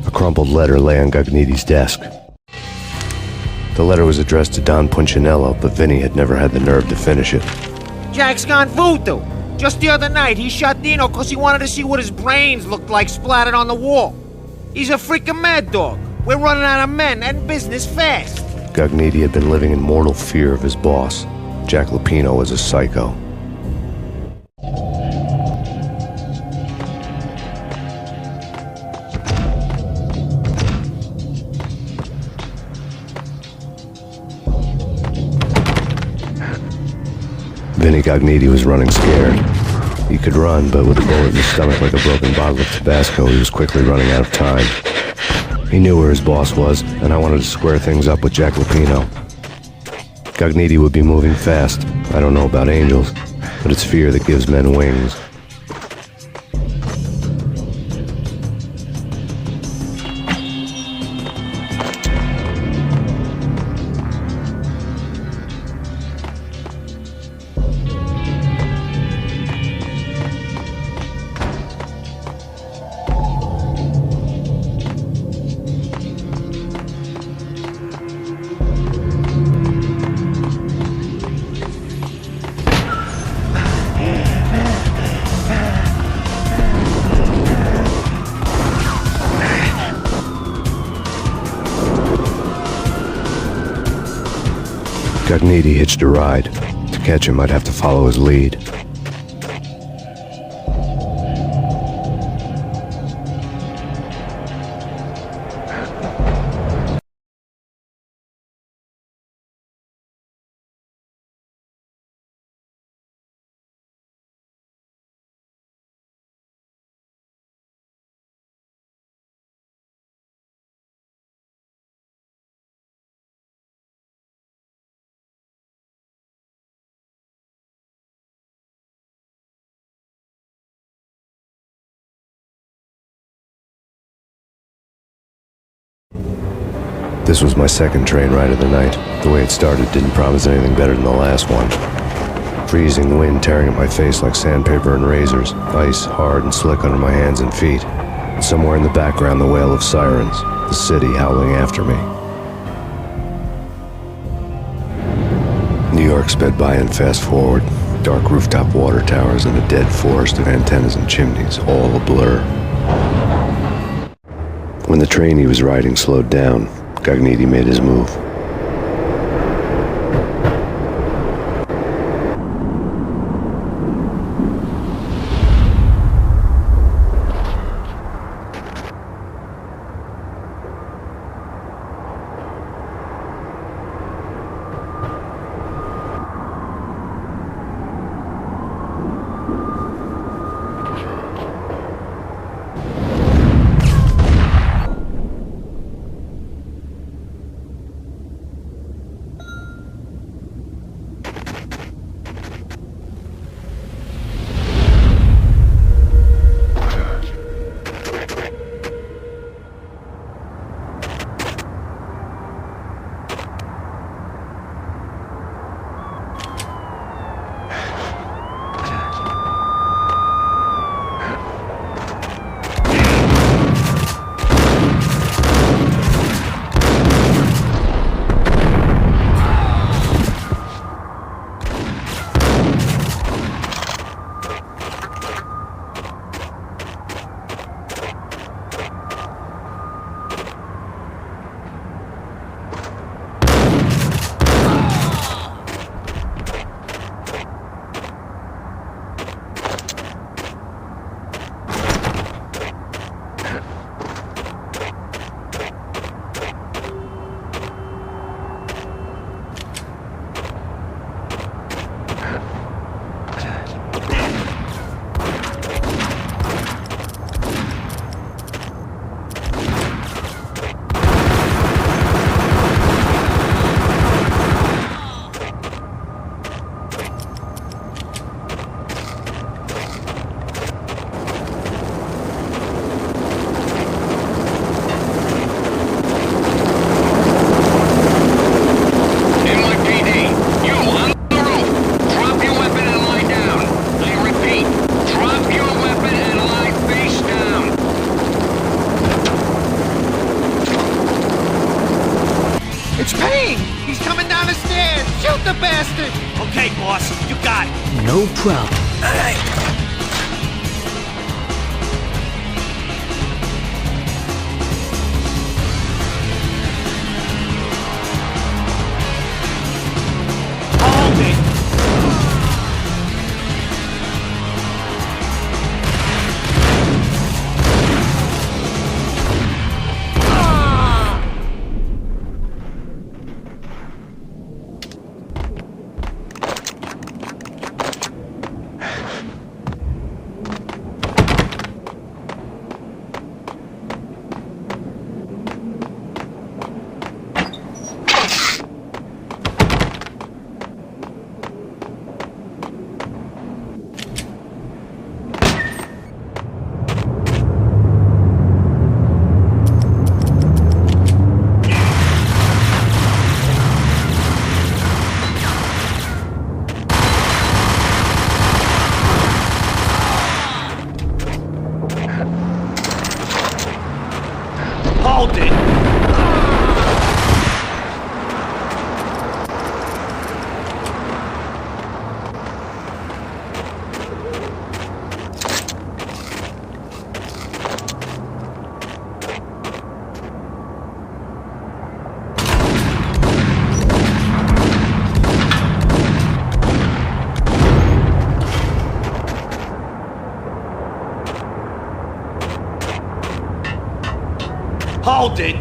A crumpled letter lay on Gognitti's desk. The letter was addressed to Don Punchinello, but Vinny had never had the nerve to finish it. Jack's gone voodoo. Just the other night, he shot Dino because he wanted to see what his brains looked like splattered on the wall. He's a freaking mad dog. We're running out of men and business fast. Gognitti had been living in mortal fear of his boss. Jack Lupino was a psycho. Vinny Gognitti was running scared. He could run, but with a bullet in his stomach like a broken bottle of Tabasco, he was quickly running out of time. He knew where his boss was, and I wanted to square things up with Jack Lupino. Gognitti would be moving fast. I don't know about angels, but it's fear that gives men wings. Gognitti hitched a ride. To catch him, I'd have to follow his lead. This was my second train ride of the night. The way it started didn't promise anything better than the last one. Freezing wind tearing at my face like sandpaper and razors, ice hard and slick under my hands and feet. And somewhere in the background, the wail of sirens, the city howling after me. New York sped by in fast forward. Dark rooftop water towers and a dead forest of antennas and chimneys, all a blur. When the train he was riding slowed down, Gognitti made his move. It's Payne! He's coming down the stairs! Shoot the bastard! Okay, boss, you got it. No problem. Hold it. Hold it! Hold it!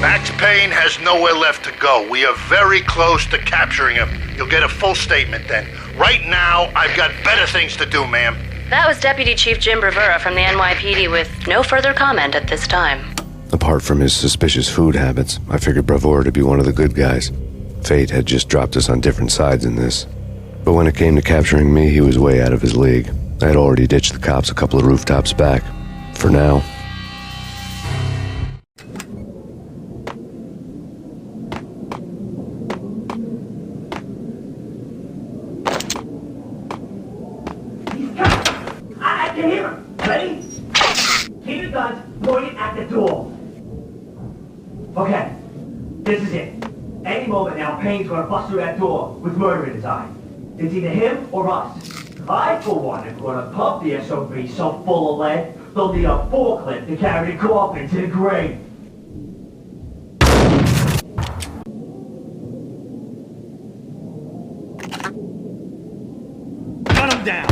Max Payne has nowhere left to go. We are very close to capturing him. You'll get a full statement then. Right now, I've got better things to do, ma'am. That was Deputy Chief Jim Rivera from the NYPD with no further comment at this time. Apart from his suspicious food habits, I figured Bravura to be one of the good guys. Fate had just dropped us on different sides in this. But when it came to capturing me, he was way out of his league. I had already ditched the cops a couple of rooftops back. For now. I can hear him. Ready? Keep your guns pointed at the door. Okay, this is it. Any moment now, Payne's gonna bust through that door with murder in his eye. It's either him or us. I, for one, am gonna pump the SOB so full of lead, they'll need a forklift to carry the coffin into the grave. Gun him down!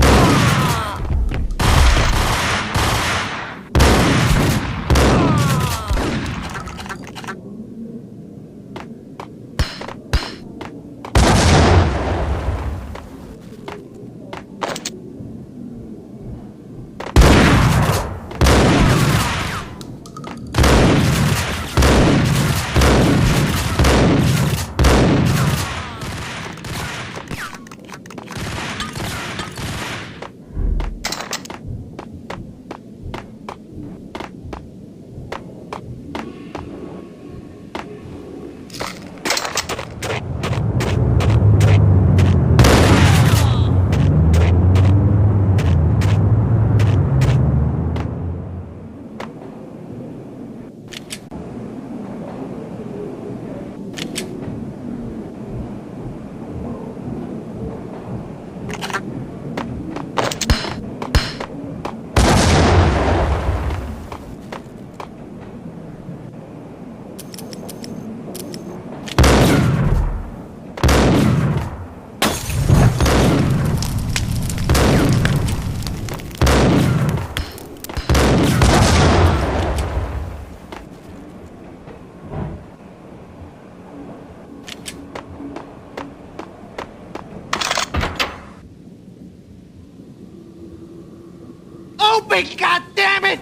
Open, goddammit!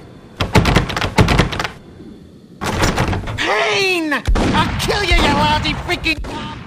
Payne! I'll kill you, you lousy freaking cop!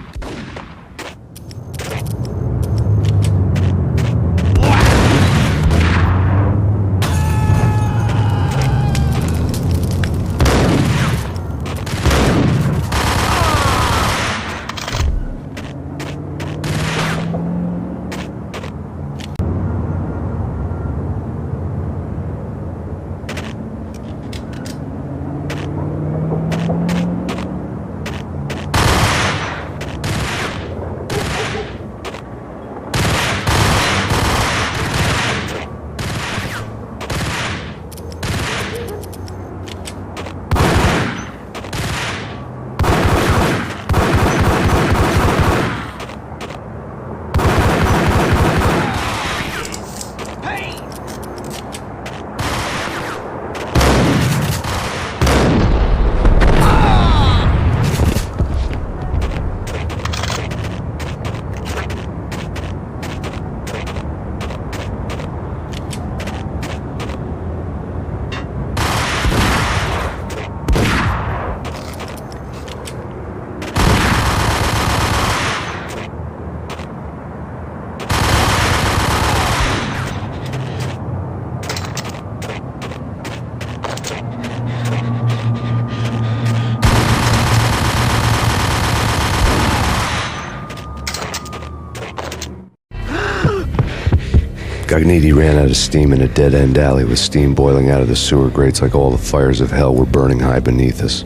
Gagniti ran out of steam in a dead-end alley with steam boiling out of the sewer grates like all the fires of hell were burning high beneath us.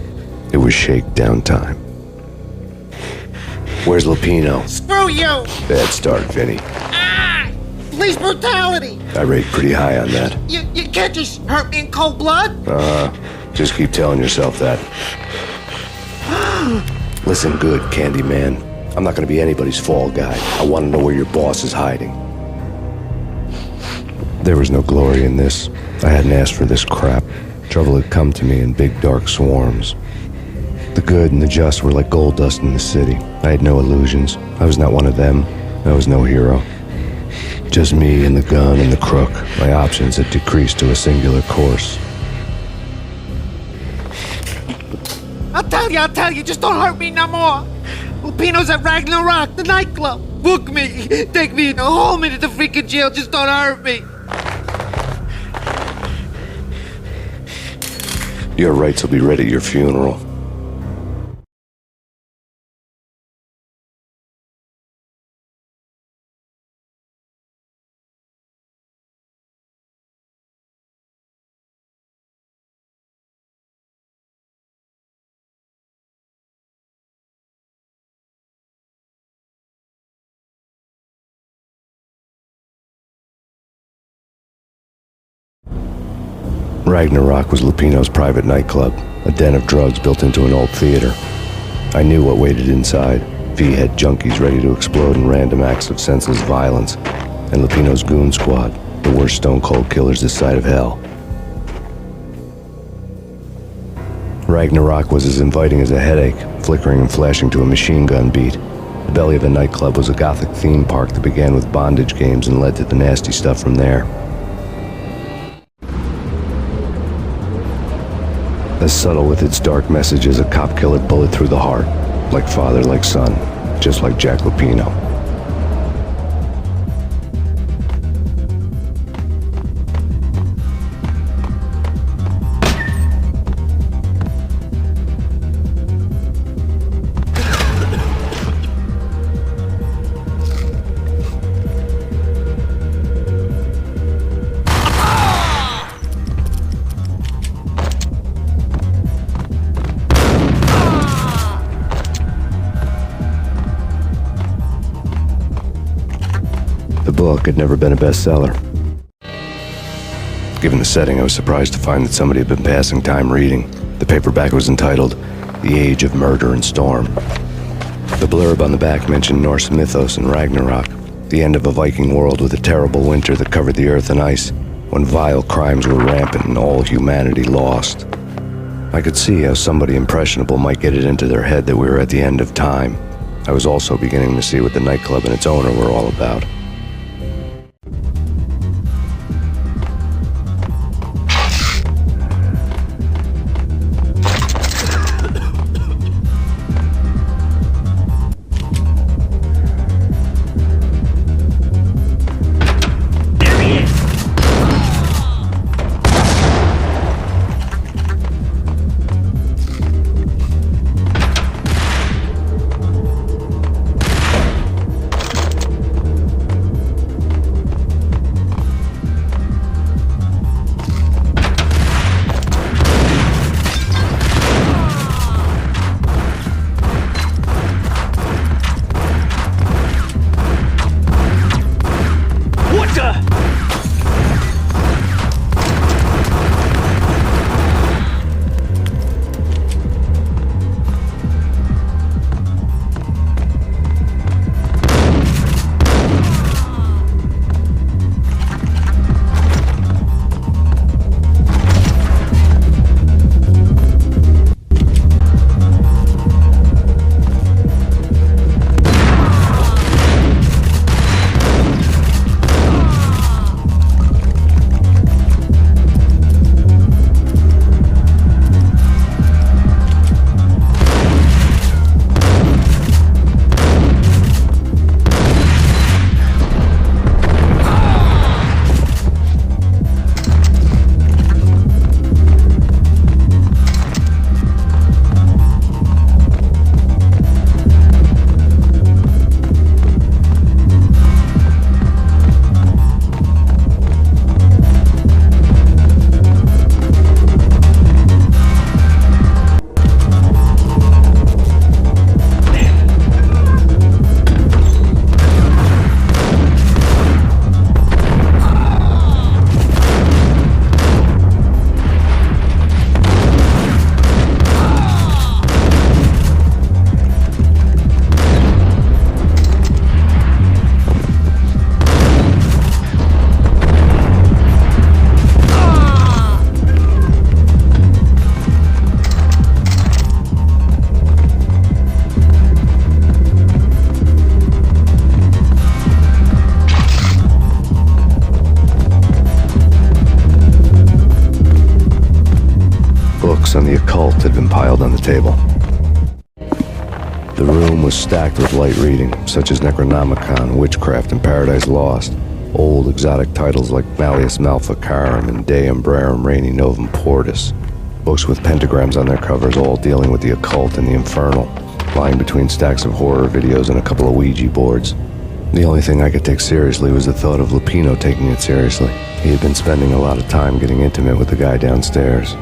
It was shakedown time. Where's Lupino? Screw you! Bad start, Vinny. Ah! Police brutality! I rate pretty high on that. You can't just hurt me in cold blood? Just keep telling yourself that. Listen good, Candyman. I'm not gonna be anybody's fall guy. I want to know where your boss is hiding. There was no glory in this. I hadn't asked for this crap. Trouble had come to me in big dark swarms. The good and the just were like gold dust in the city. I had no illusions. I was not one of them. I was no hero. Just me and the gun and the crook. My options had decreased to a singular course. I'll tell you, just don't hurt me no more. Lupino's at Ragnarok, the nightclub. Book me, take me, hold me to the freaking jail, just don't hurt me. Your rights will be read at your funeral. Ragnarok was Lupino's private nightclub, a den of drugs built into an old theater. I knew what waited inside. V-head junkies ready to explode in random acts of senseless violence, and Lupino's goon squad, the worst stone-cold killers this side of hell. Ragnarok was as inviting as a headache, flickering and flashing to a machine gun beat. The belly of the nightclub was a gothic theme park that began with bondage games and led to the nasty stuff from there. As subtle with its dark message as a cop killer bullet through the heart. Like father, like son. Just like Jack Lupino. The book had never been a bestseller. Given the setting, I was surprised to find that somebody had been passing time reading. The paperback was entitled The Age of Murder and Storm. The blurb on the back mentioned Norse mythos and Ragnarok, the end of a Viking world with a terrible winter that covered the earth in ice, when vile crimes were rampant and all humanity lost. I could see how somebody impressionable might get it into their head that we were at the end of time. I was also beginning to see what the nightclub and its owner were all about. Books on the occult had been piled on the table. The room was stacked with light reading, such as Necronomicon, Witchcraft, and Paradise Lost. Old exotic titles like Malleus Maleficarum and De Umbrarum Reini Novum Portus. Books with pentagrams on their covers, all dealing with the occult and the infernal, lying between stacks of horror videos and a couple of Ouija boards. The only thing I could take seriously was the thought of Lupino taking it seriously. He had been spending a lot of time getting intimate with the guy downstairs.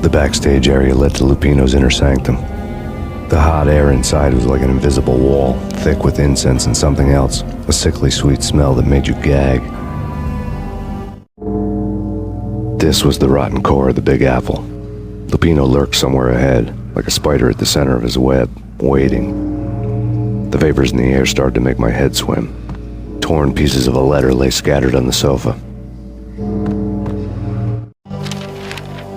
The backstage area led to Lupino's inner sanctum. The hot air inside was like an invisible wall, thick with incense and something else, a sickly sweet smell that made you gag. This was the rotten core of the Big Apple. Lupino lurked somewhere ahead, like a spider at the center of his web, waiting. The vapors in the air started to make my head swim. Torn pieces of a letter lay scattered on the sofa.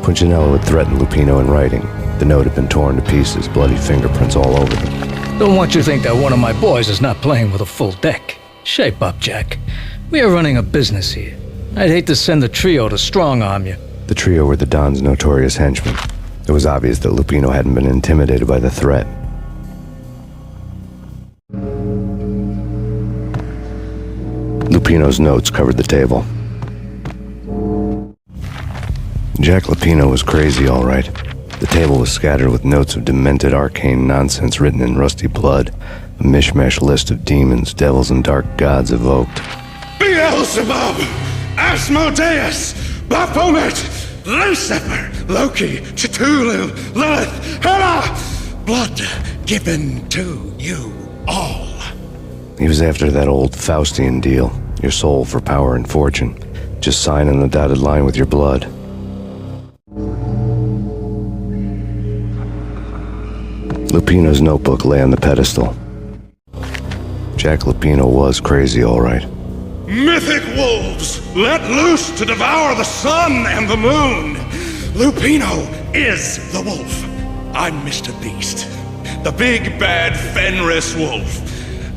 Punchinello had threatened Lupino in writing. The note had been torn to pieces, bloody fingerprints all over them. Don't want you to think that one of my boys is not playing with a full deck. Shape up, Jack. We are running a business here. I'd hate to send the trio to strong-arm you. The trio were the Don's notorious henchmen. It was obvious that Lupino hadn't been intimidated by the threat. Lupino's notes covered the table. Jack Lupino was crazy, all right. The table was scattered with notes of demented arcane nonsense written in rusty blood, a mishmash list of demons, devils, and dark gods evoked. Beelzebub, Asmodeus, Baphomet, Lucifer, Loki, Cthulhu, Lilith, Hela, blood given to you all. He was after that old Faustian deal, your soul for power and fortune. Just sign on the dotted line with your blood. Lupino's notebook lay on the pedestal. Jack Lupino was crazy, all right. Mythic wolves, let loose to devour the sun and the moon. Lupino is the wolf. I'm Mr. Beast, the big bad Fenris wolf.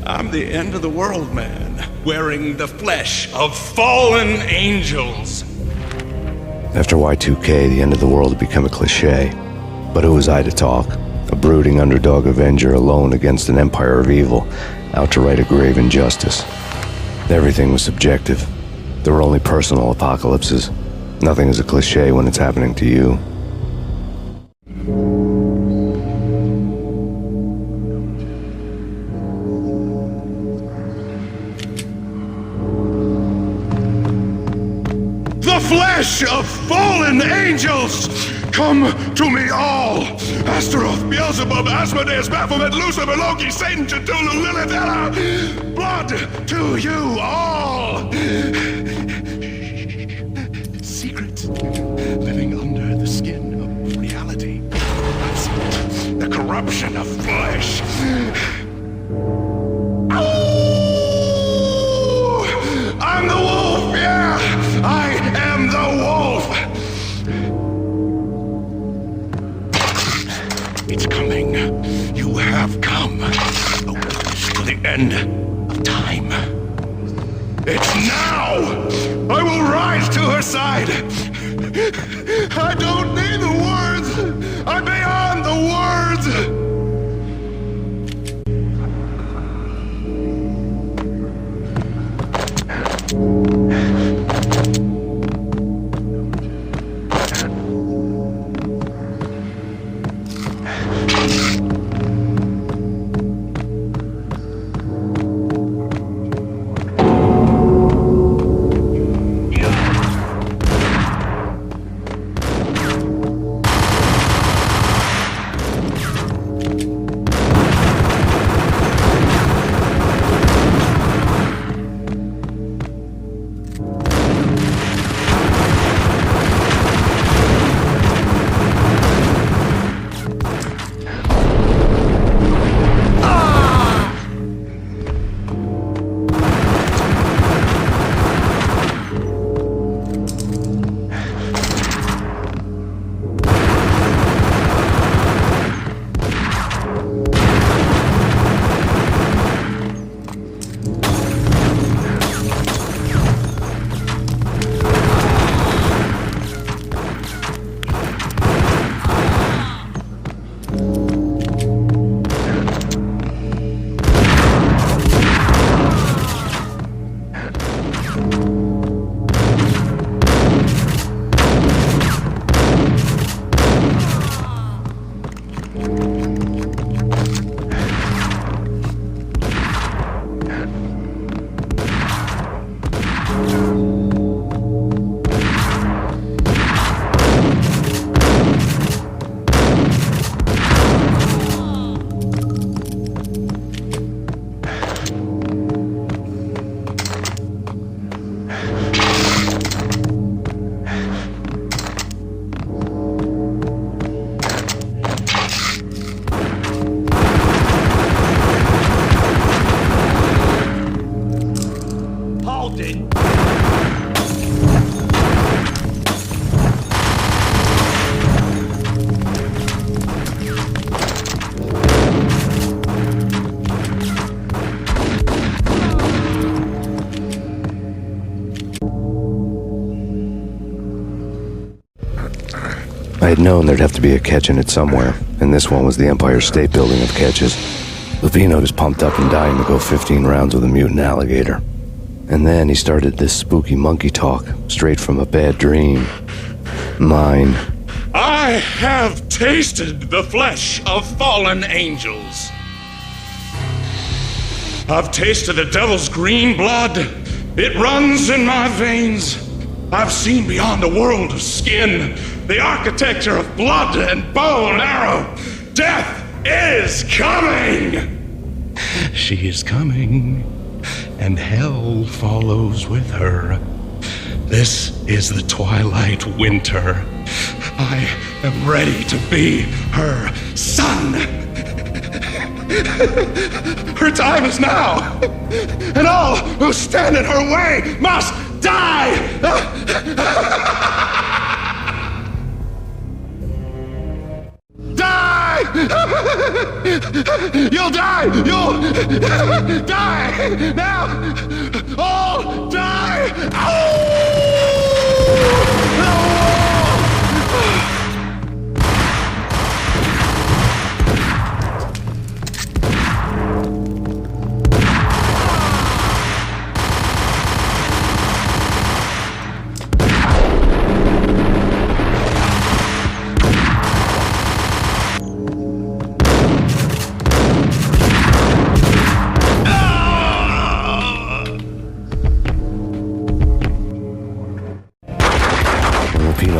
I'm the end of the world man, wearing the flesh of fallen angels. After Y2K, the end of the world had become a cliché. But who was I to talk? A brooding underdog avenger alone against an empire of evil, out to right a grave injustice. Everything was subjective. There were only personal apocalypses. Nothing is a cliché when it's happening to you. The flesh of fallen angels! Come to me all! Astaroth, Beelzebub, Asmodeus, Baphomet, Lucifer, Loki, Satan, Cthulhu, Lilith, Hela! Blood to you all! Secrets living under the skin of reality. That's it. The corruption of flesh. Ow! I'm the wolf, yeah! I am the wolf! It's coming. You have come. To the end of time. It's now! I will rise to her side! I don't need the words! I'm beyond the words! I had known there'd have to be a catch in it somewhere, and this one was the Empire State Building of catches. Lupino was pumped up and dying to go 15 rounds with a mutant alligator. And then he started this spooky monkey talk, straight from a bad dream. Mine. I have tasted the flesh of fallen angels. I've tasted the devil's green blood. It runs in my veins. I've seen beyond a world of skin, the architecture of blood and bow and arrow. Death is coming! She is coming, and hell follows with her. This is the twilight winter. I am ready to be her son. Her time is now, and all who stand in her way must die! Die! You'll die! You'll die! Now! All die!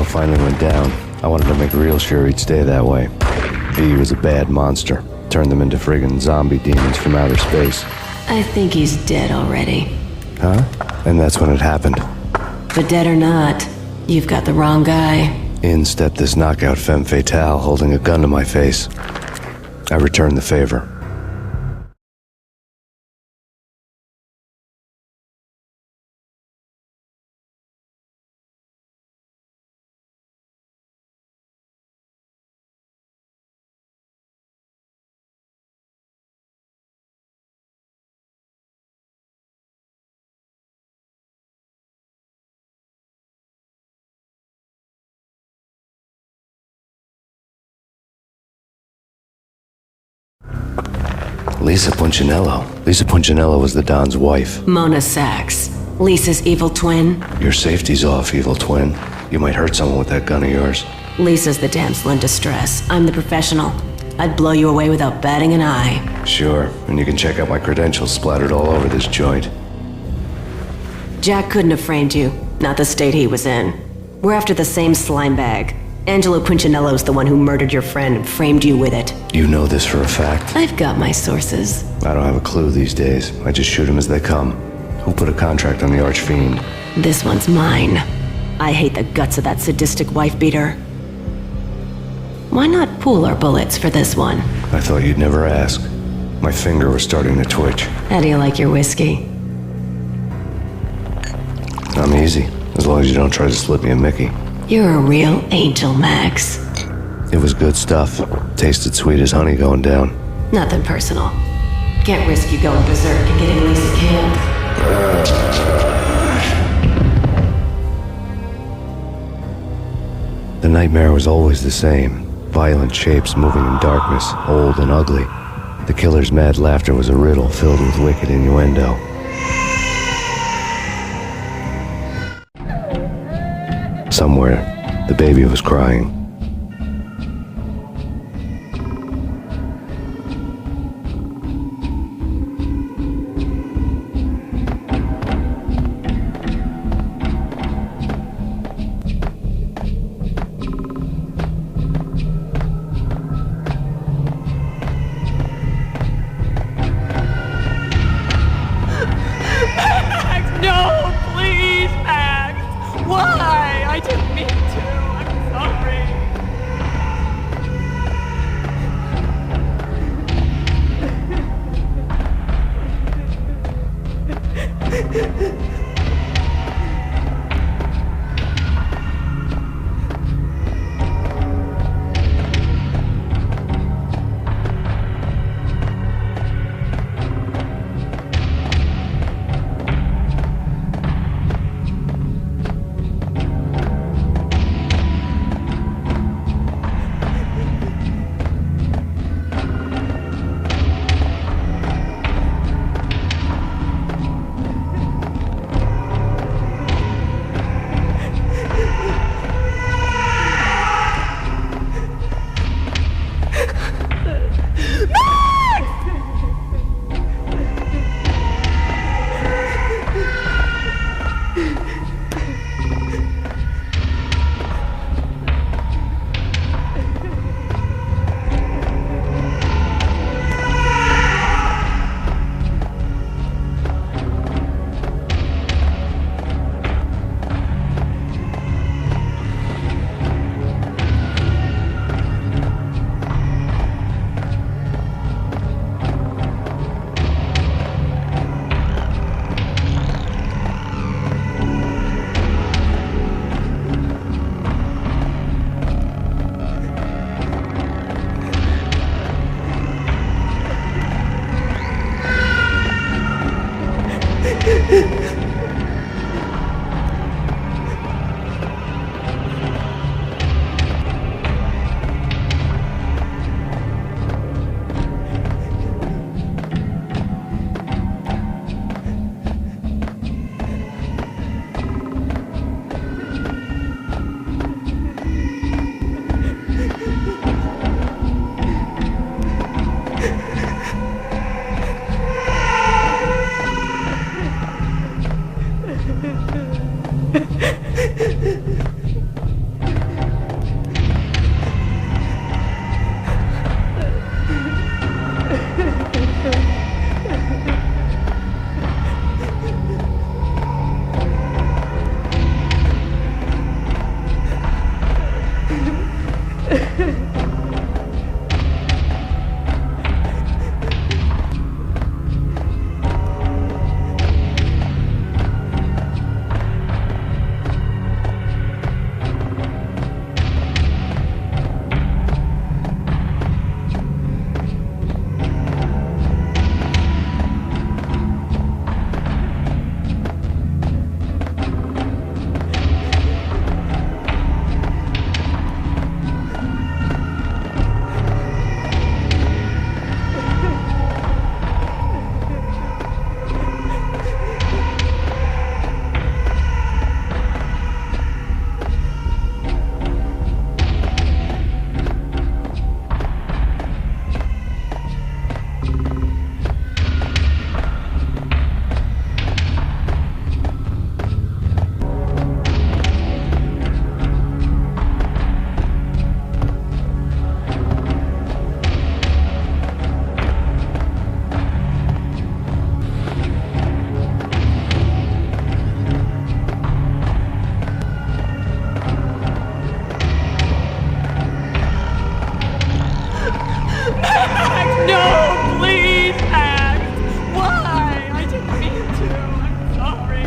Finally went down. I wanted to make real sure he'd stay that way. V was a bad monster. Turned them into friggin' zombie demons from outer space. I think he's dead already. Huh? And that's when it happened. But dead or not, you've got the wrong guy. In stepped this knockout femme fatale holding a gun to my face. I returned the favor. Lisa Punchinello. Lisa Punchinello was the Don's wife. Mona Sachs. Lisa's evil twin. Your safety's off, evil twin. You might hurt someone with that gun of yours. Lisa's the damsel in distress. I'm the professional. I'd blow you away without batting an eye. Sure, and you can check out my credentials splattered all over this joint. Jack couldn't have framed you. Not the state he was in. We're after the same slime bag. Angelo Punchinello's the one who murdered your friend and framed you with it. You know this for a fact? I've got my sources. I don't have a clue these days. I just shoot them as they come. Who put a contract on the Archfiend? This one's mine. I hate the guts of that sadistic wife-beater. Why not pool our bullets for this one? I thought you'd never ask. My finger was starting to twitch. How do you like your whiskey? I'm easy, as long as you don't try to slip me a Mickey. You're a real angel, Max. It was good stuff. Tasted sweet as honey going down. Nothing personal. Can't risk you going berserk and getting Lisa killed. The nightmare was always the same. Violent shapes moving in darkness, old and ugly. The killer's mad laughter was a riddle filled with wicked innuendo. Somewhere, the baby was crying. Max, no, please, Max. Why? I didn't mean to. I'm sorry. No, please act. Why? I didn't mean to. I'm sorry.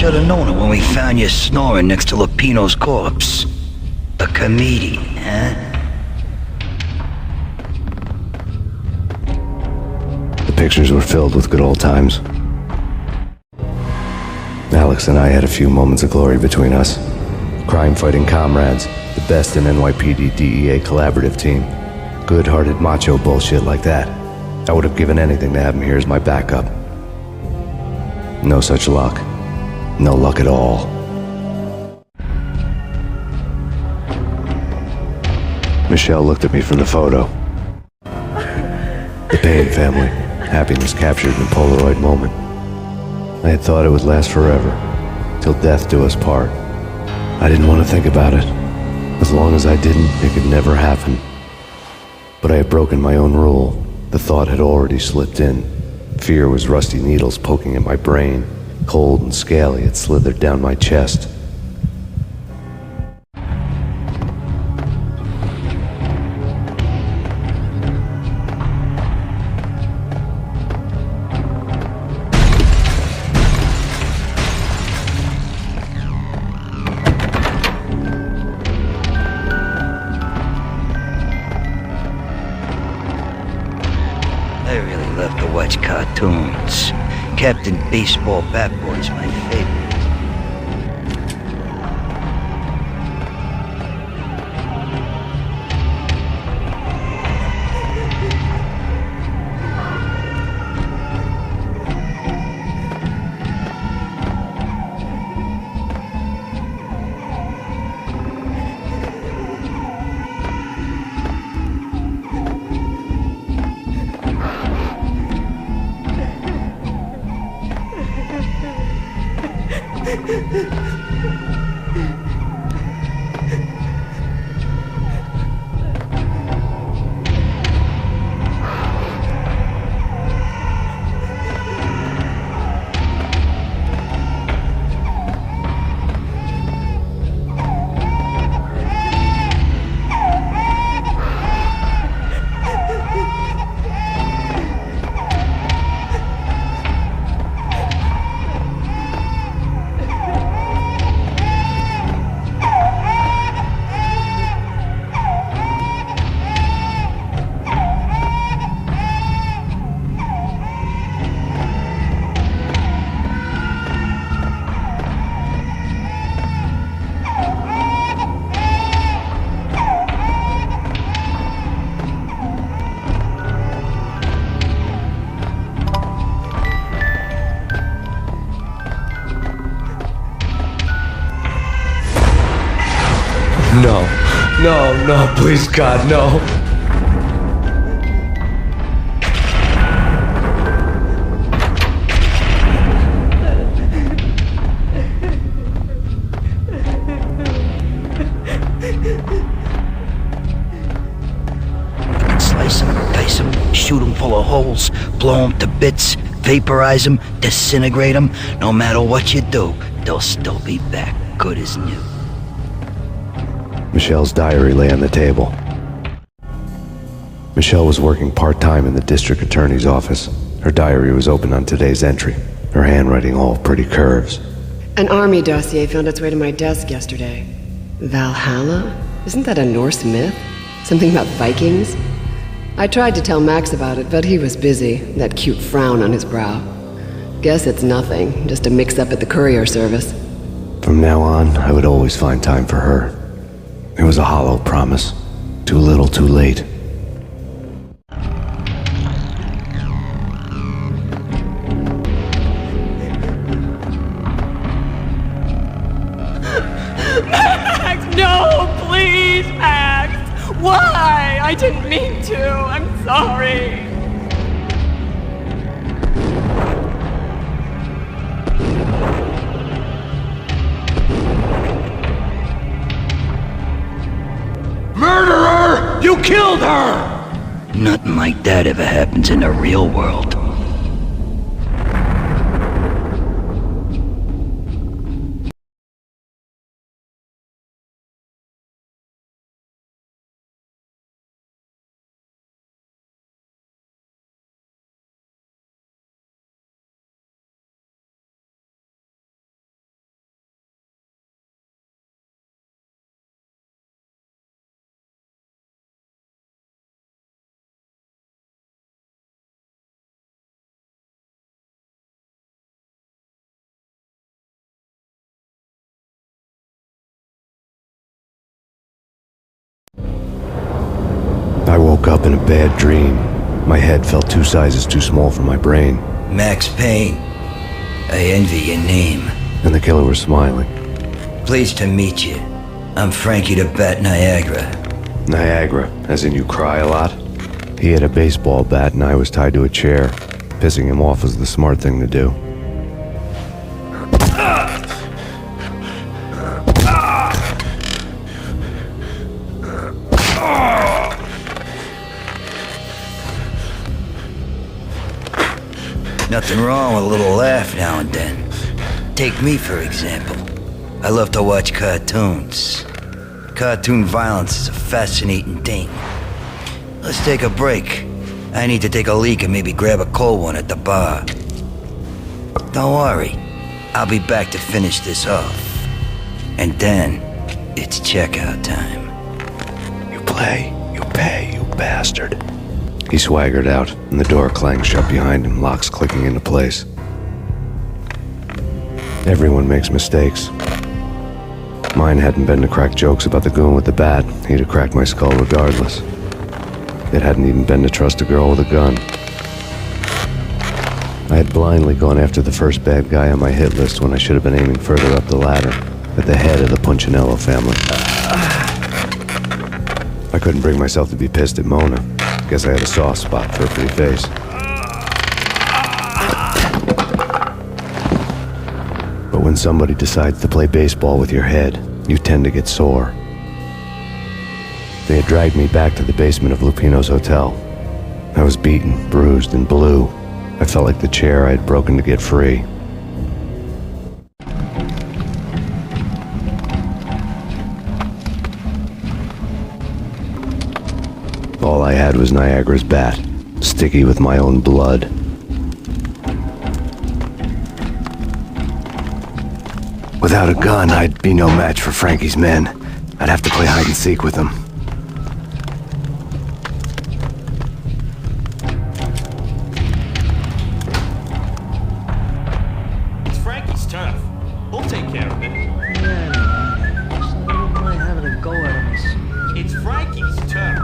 should have known it when we found you snoring next to Lupino's corpse. A comedian, huh? The pictures were filled with good old times. Alex and I had a few moments of glory between us. Crime-fighting comrades, the best in NYPD DEA collaborative team. Good-hearted macho bullshit like that. I would have given anything to have him here as my backup. No such luck. No luck at all. Michelle looked at me from the photo. The Payne family. Happiness captured in a Polaroid moment. I had thought it would last forever, till death do us part. I didn't want to think about it. As long as I didn't, it could never happen. But I had broken my own rule. The thought had already slipped in. Fear was rusty needles poking at my brain. Cold and scaly, it slithered down my chest. I really love to watch cartoons. Captain Baseball Bat Boy's my favorite. No. No, no, please, God, no. Slice them, dice them, shoot them full of holes, blow them to bits, vaporize them, disintegrate them. No matter what you do, they'll still be back, good as new. Michelle's diary lay on the table. Michelle was working part-time in the district attorney's office. Her diary was open on today's entry, her handwriting all pretty curves. An army dossier found its way to my desk yesterday. Valhalla? Isn't that a Norse myth? Something about Vikings? I tried to tell Max about it, but he was busy, that cute frown on his brow. Guess it's nothing, just a mix-up at the courier service. From now on, I would always find time for her. It was a hollow promise. Too little, too late. Max, no, please, Max. Why? I didn't mean to. I'm sorry. Murderer! You killed her! Nothing like that ever happens in the real world. been a bad dream. My head felt 2 sizes too small for my brain. Max Payne. I envy your name. And the killer was smiling. Pleased to meet you. I'm Frankie the Bat Niagara. Niagara, as in you cry a lot? He had a baseball bat and I was tied to a chair. Pissing him off was the smart thing to do. Nothing wrong with a little laugh now and then. Take me, for example. I love to watch cartoons. Cartoon violence is a fascinating thing. Let's take a break. I need to take a leak and maybe grab a cold one at the bar. Don't worry. I'll be back to finish this off. And then, it's checkout time. You play, you pay, you bastard. He swaggered out, and the door clanged shut behind him, locks clicking into place. Everyone makes mistakes. Mine hadn't been to crack jokes about the goon with the bat. He'd have cracked my skull regardless. It hadn't even been to trust a girl with a gun. I had blindly gone after the first bad guy on my hit list when I should have been aiming further up the ladder, at the head of the Punchinello family. I couldn't bring myself to be pissed at Mona. Guess I had a soft spot for her pretty face. But when somebody decides to play baseball with your head, you tend to get sore. They had dragged me back to the basement of Lupino's hotel. I was beaten, bruised, and blue. I felt like the chair I had broken to get free. All I had was Niagara's bat, sticky with my own blood. Without a gun, I'd be no match for Frankie's men. I'd have to play hide and seek with them. It's Frankie's turf. We'll take care of it. Really having a go at us. It's Frankie's turf.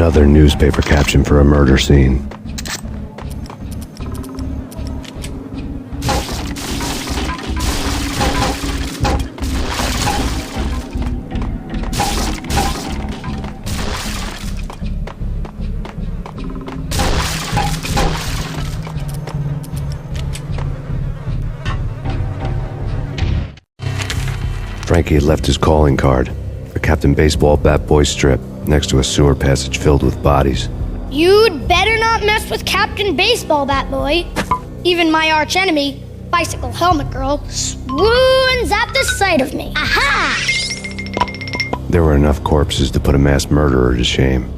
Another newspaper caption for a murder scene. Frankie had left his calling card, a Captain Baseball bat boy strip, next to a sewer passage filled with bodies. You'd better not mess with Captain Baseball Bat Boy. Even my arch enemy, Bicycle Helmet Girl, swoons at the sight of me. Aha! There were enough corpses to put a mass murderer to shame.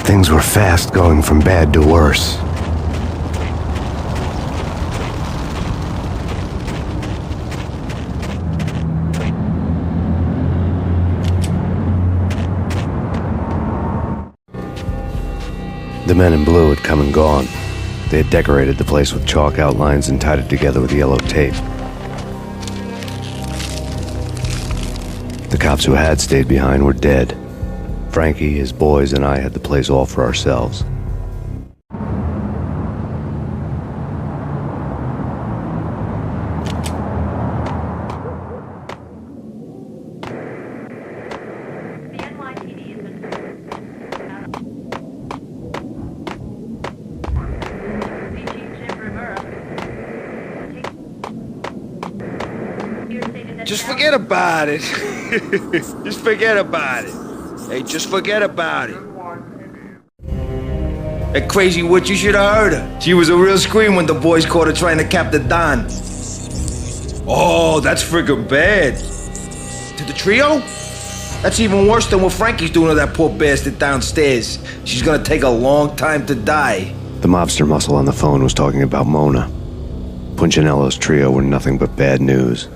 Things were fast going from bad to worse. The men in blue had come and gone. They had decorated the place with chalk outlines and tied it together with yellow tape. The cops who had stayed behind were dead. Frankie, his boys, and I had the place all for ourselves. Just forget about it. Just forget about it. Hey, just forget about it. That crazy witch, you should have heard her. She was a real scream when the boys caught her trying to cap the Don. Oh, that's friggin' bad. To the trio? That's even worse than what Frankie's doing to that poor bastard downstairs. She's gonna take a long time to die. The mobster muscle on the phone was talking about Mona. Punchinello's trio were nothing but bad news.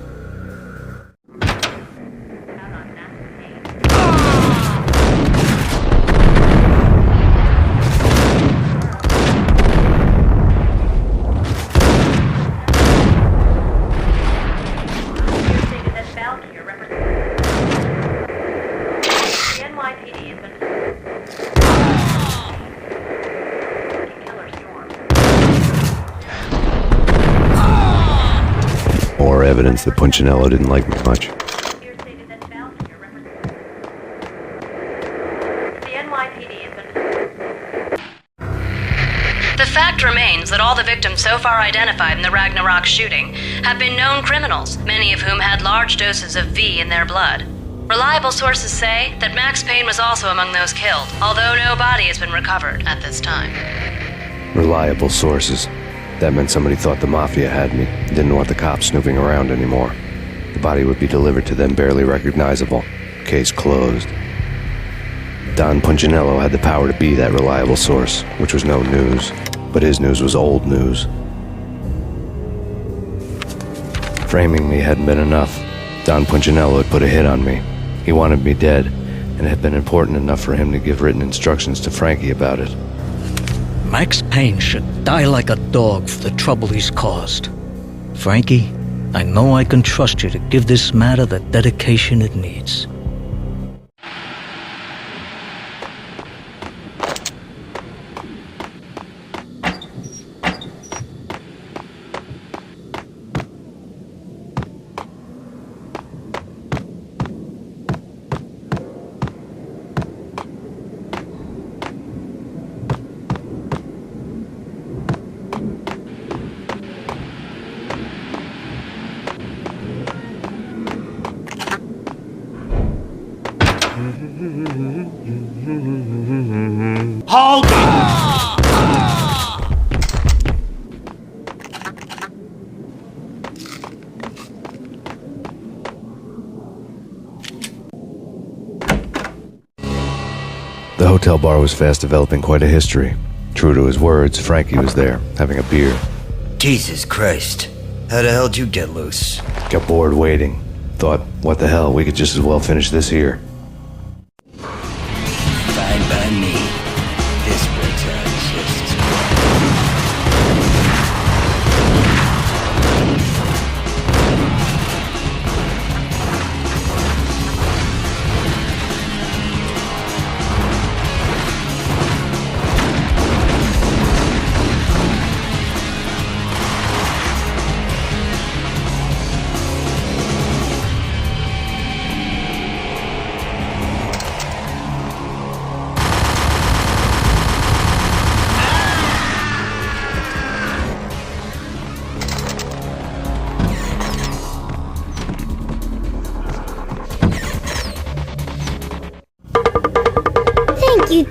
evidence that Punchinello didn't like me much. The fact remains that all the victims so far identified in the Ragnarok shooting have been known criminals, many of whom had large doses of V in their blood. Reliable sources say that Max Payne was also among those killed, although no body has been recovered at this time. Reliable sources. That meant somebody thought the Mafia had me, didn't want the cops snooping around anymore. The body would be delivered to them barely recognizable. Case closed. Don Punchinello had the power to be that reliable source, which was no news. But his news was old news. Framing me hadn't been enough. Don Punchinello had put a hit on me. He wanted me dead, and it had been important enough for him to give written instructions to Frankie about it. Max Payne should die like a dog for the trouble he's caused. Frankie, I know I can trust you to give this matter the dedication it needs. Hold on! The hotel bar was fast developing quite a history. True to his words, Frankie was there, having a beer. Jesus Christ. How the hell did you get loose? Got bored waiting. Thought, what the hell, we could just as well finish this here. Fine by me. This breaks our existence.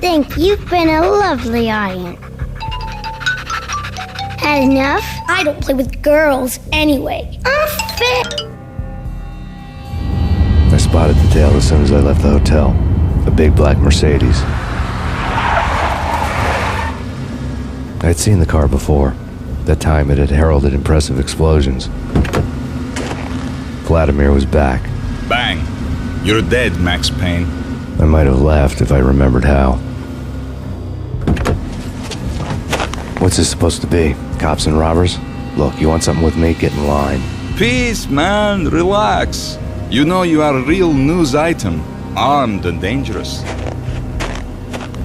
Thank you. You've been a lovely audience. Had enough? I don't play with girls anyway. I'm fit. I spotted the tail as soon as I left the hotel. A big black Mercedes. I had seen the car before. That time it had heralded impressive explosions. Vladimir was back. Bang! You're dead, Max Payne. I might have laughed if I remembered how. What's this supposed to be? Cops and robbers? Look, you want something with me? Get in line. Peace, man. Relax. You know you are a real news item. Armed and dangerous.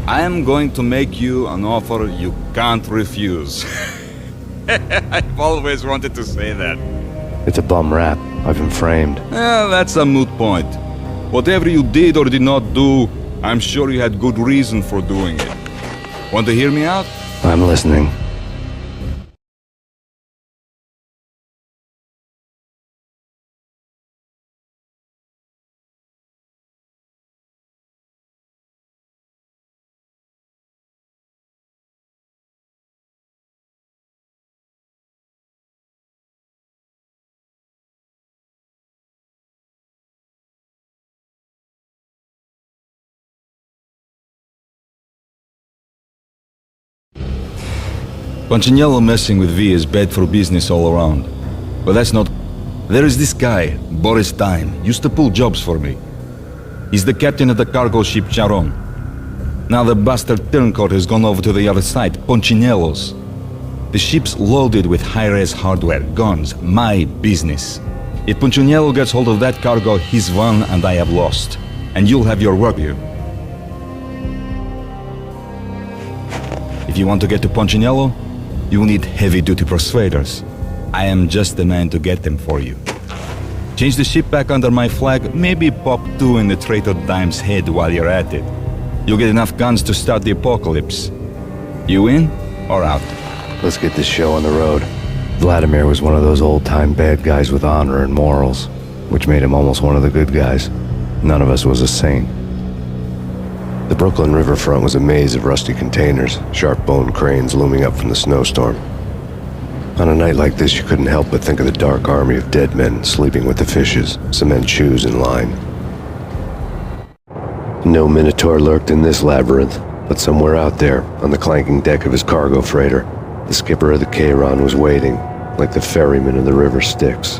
I am going to make you an offer you can't refuse. I've always wanted to say that. It's a bum rap. I've been framed. That's a moot point. Whatever you did or did not do, I'm sure you had good reason for doing it. Want to hear me out? I'm listening. Punchinello messing with V is bad for business all around. But that's not... There is this guy, Boris Time, used to pull jobs for me. He's the captain of the cargo ship Charon. Now the bastard turncoat has gone over to the other side, Punchinello's. The ship's loaded with high-res hardware, guns, my business. If Punchinello gets hold of that cargo, he's won and I have lost. And you'll have your work here. If you want to get to Punchinello, you will need heavy-duty persuaders. I am just the man to get them for you. Change the ship back under my flag, maybe pop 2 in the traitor Dime's head while you're at it. You'll get enough guns to start the apocalypse. You in or out? Let's get this show on the road. Vladimir was one of those old-time bad guys with honor and morals, which made him almost one of the good guys. None of us was a saint. The Brooklyn riverfront was a maze of rusty containers, sharp-boned cranes looming up from the snowstorm. On a night like this, you couldn't help but think of the dark army of dead men sleeping with the fishes, cement shoes in line. No Minotaur lurked in this labyrinth, but somewhere out there, on the clanking deck of his cargo freighter, the skipper of the Cheiron was waiting, like the ferryman of the river Styx.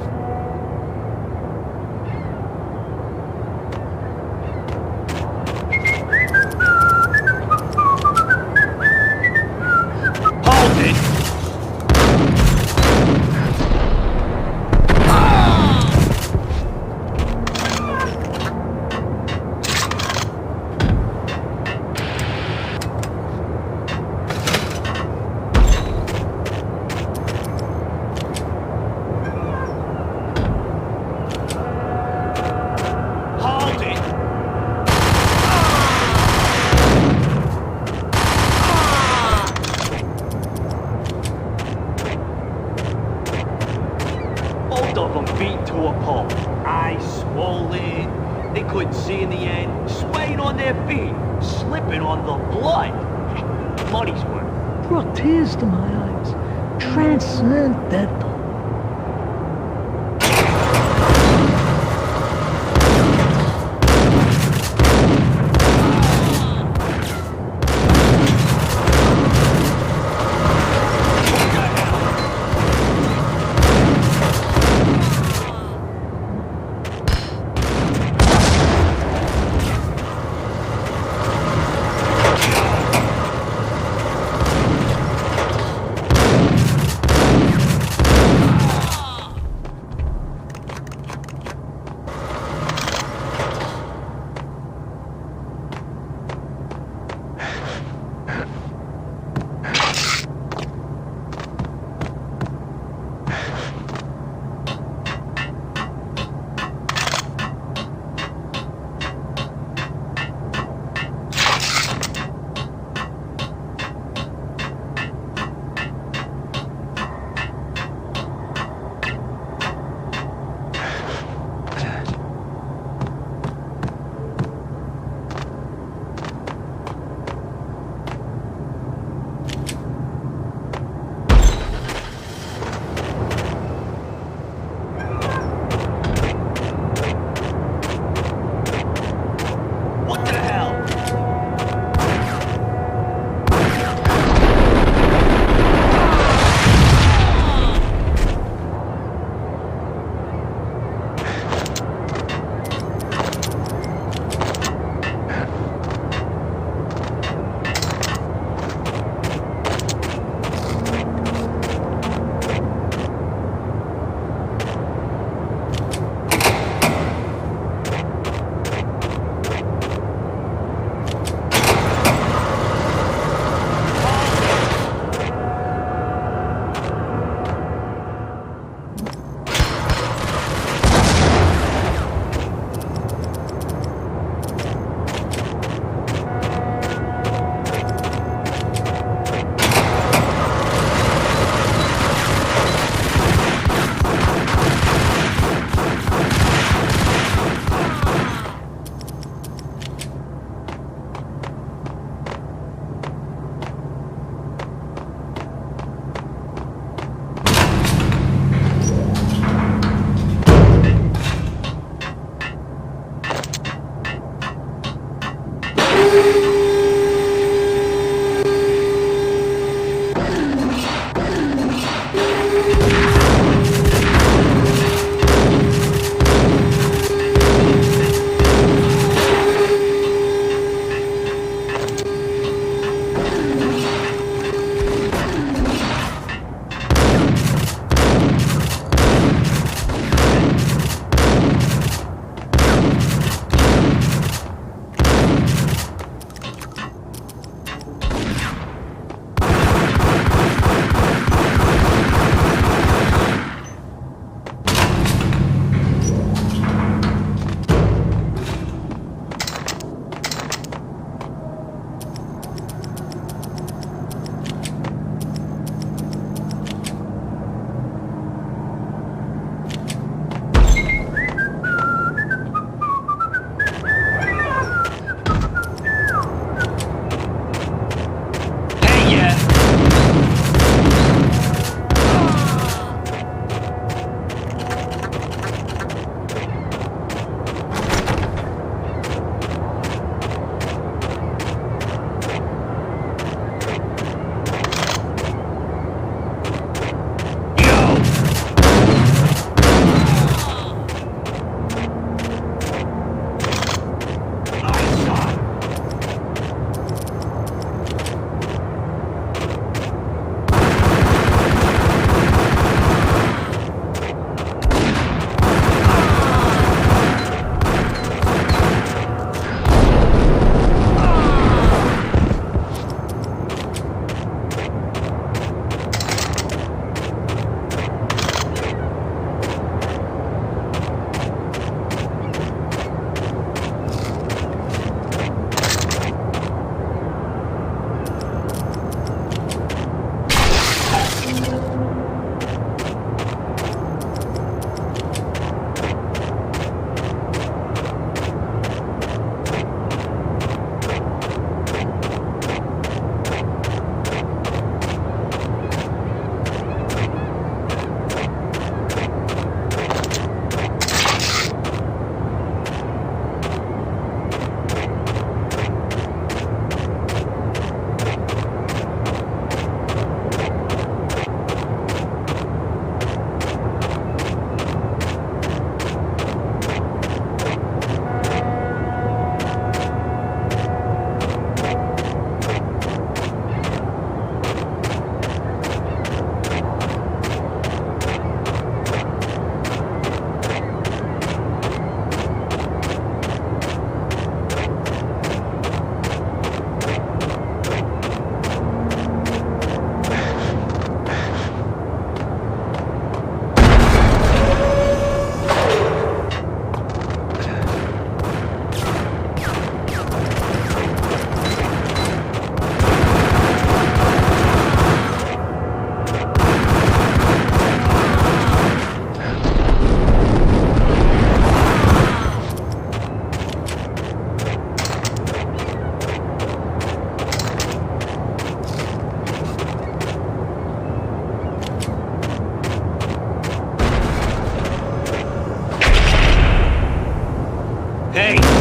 Hey!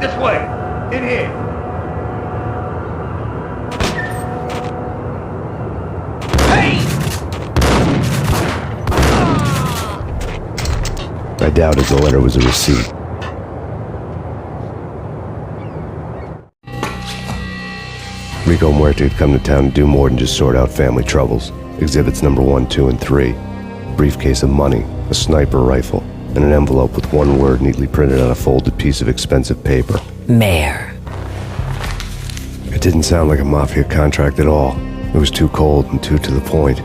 This way! In here! I doubted the letter was a receipt. Rico Muerte had come to town to do more than just sort out family troubles. Exhibits number 1, 2, and 3. A briefcase of money, a sniper rifle, and an envelope with one word neatly printed on a folded piece of expensive paper. Mayor. It didn't sound like a mafia contract at all. It was too cold and too to the point.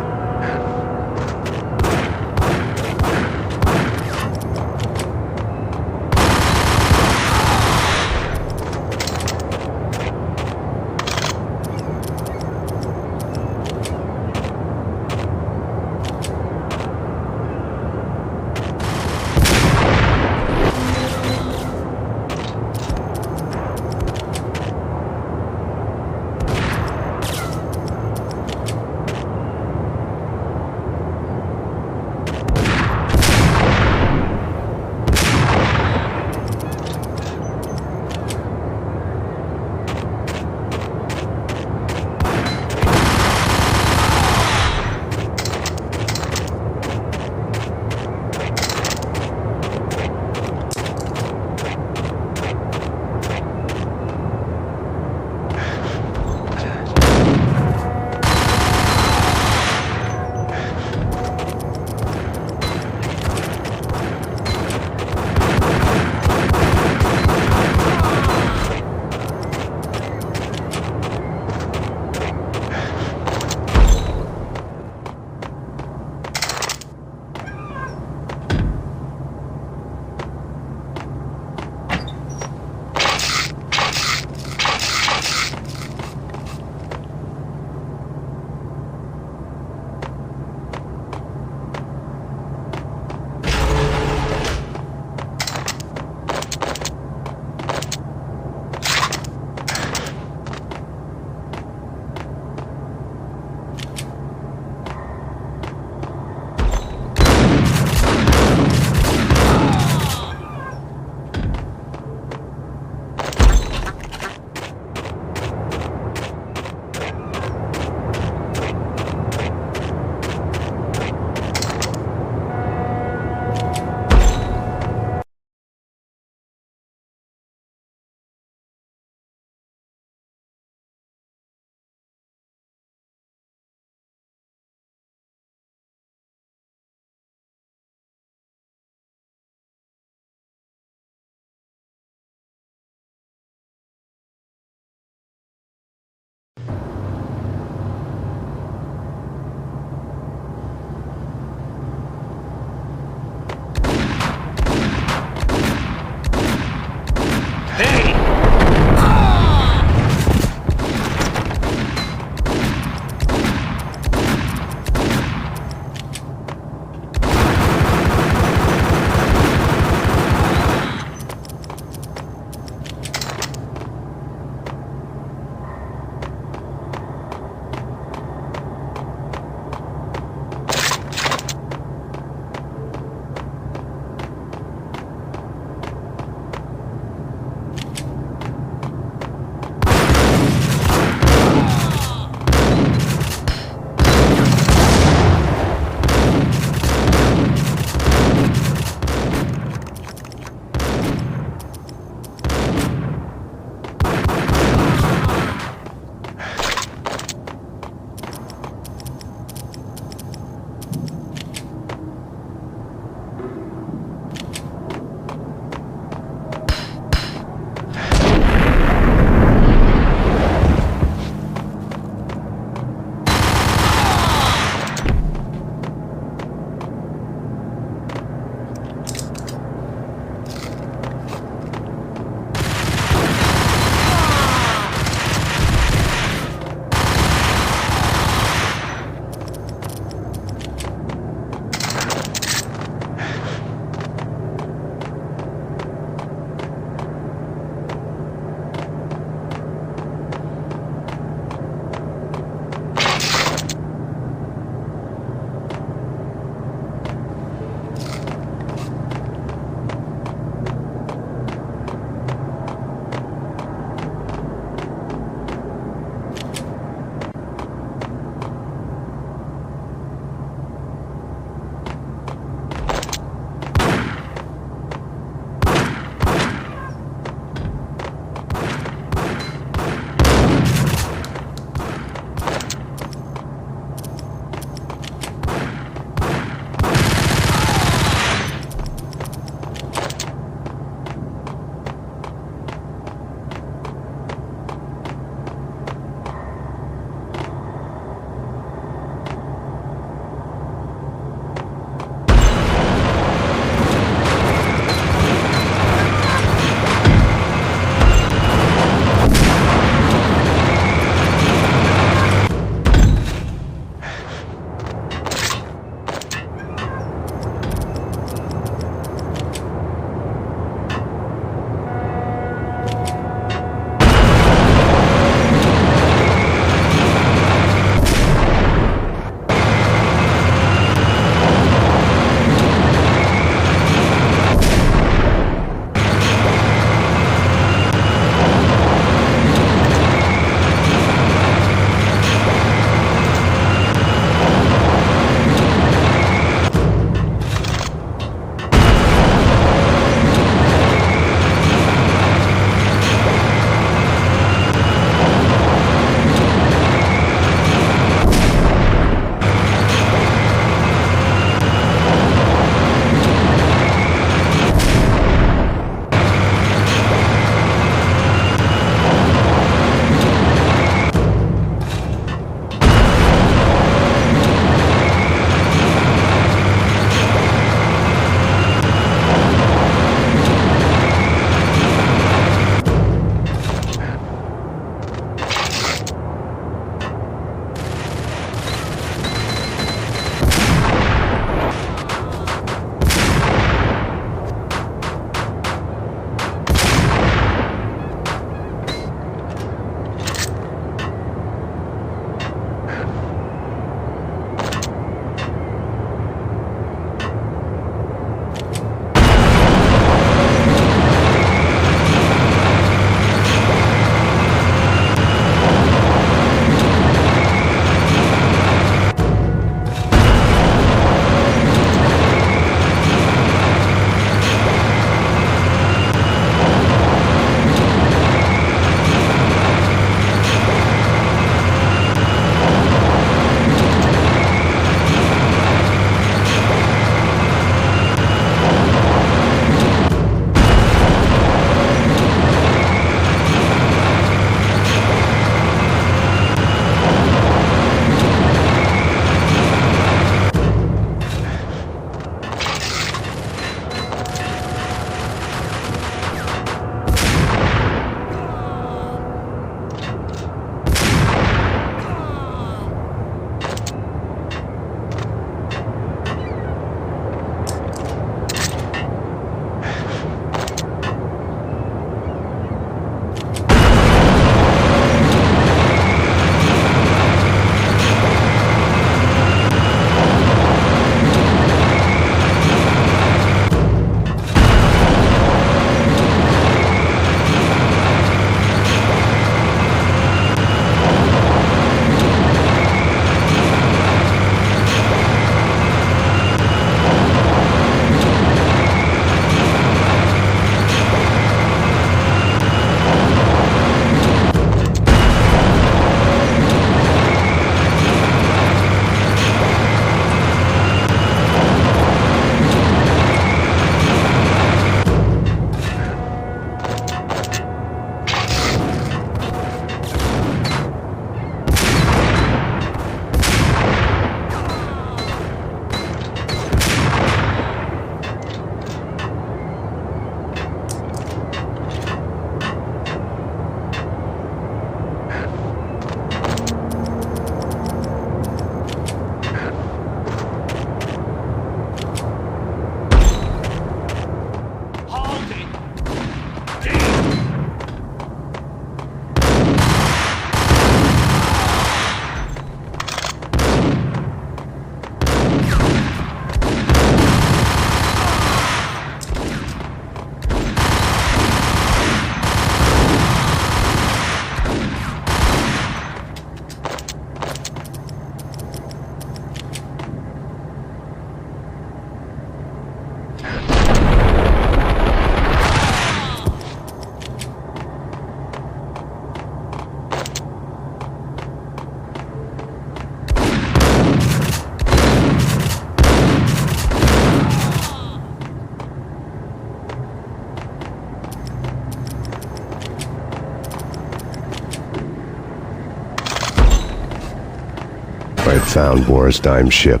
had found Boris Dime's ship.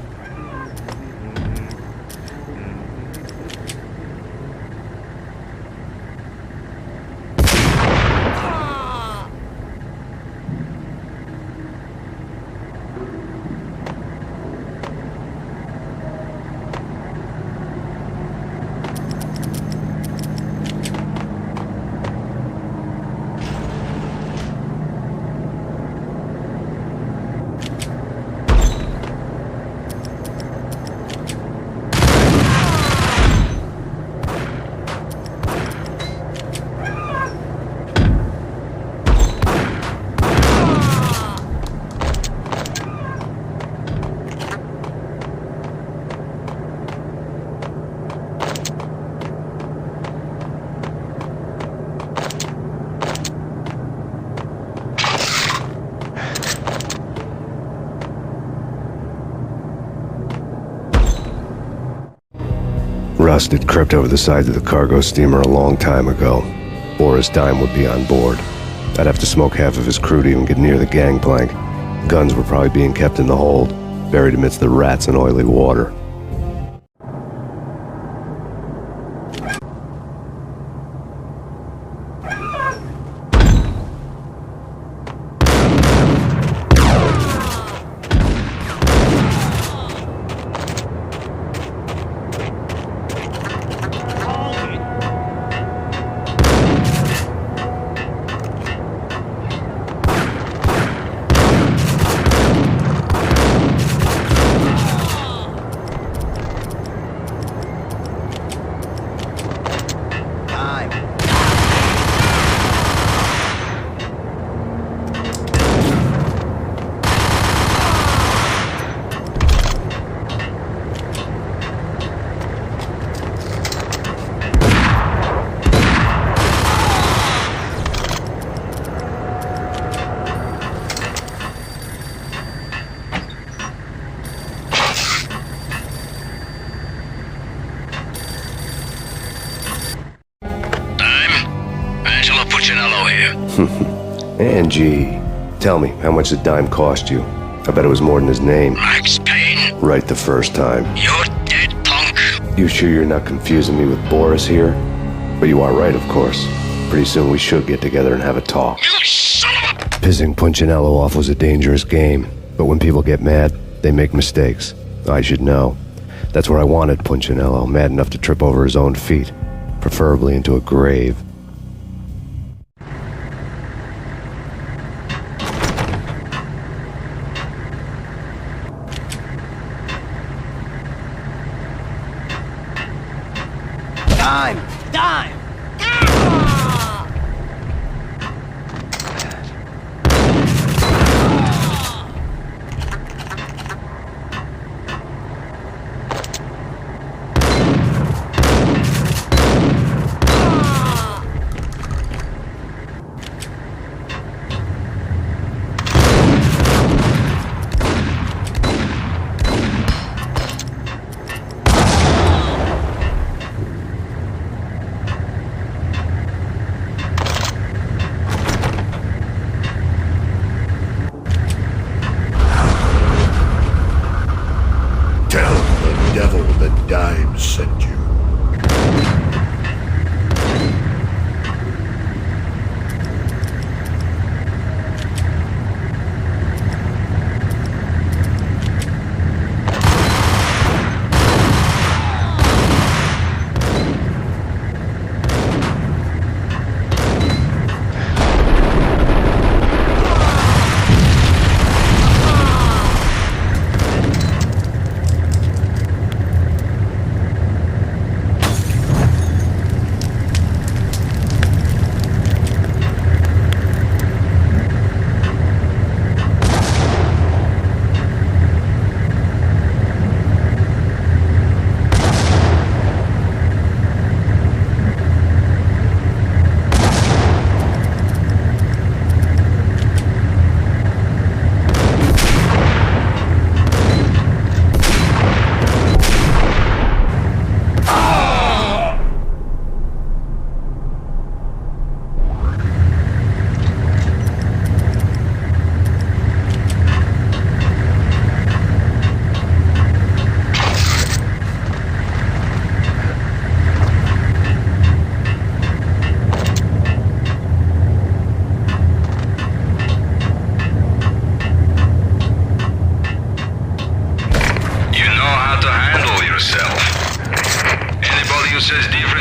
Rust had crept over the sides of the cargo steamer a long time ago. Boris Dime would be on board. I'd have to smoke half of his crew to even get near the gangplank. Guns were probably being kept in the hold, buried amidst the rats and oily water. Angie, tell me, how much did Dime cost you? I bet it was more than his name. Max Payne. Right the first time. You're dead, punk. You sure you're not confusing me with Boris here? But you are right, of course. Pretty soon we should get together and have a talk. You son of a... Pissing Punchinello off was a dangerous game, but when people get mad, they make mistakes. I should know. That's where I wanted Punchinello, mad enough to trip over his own feet, preferably into a grave. Dime!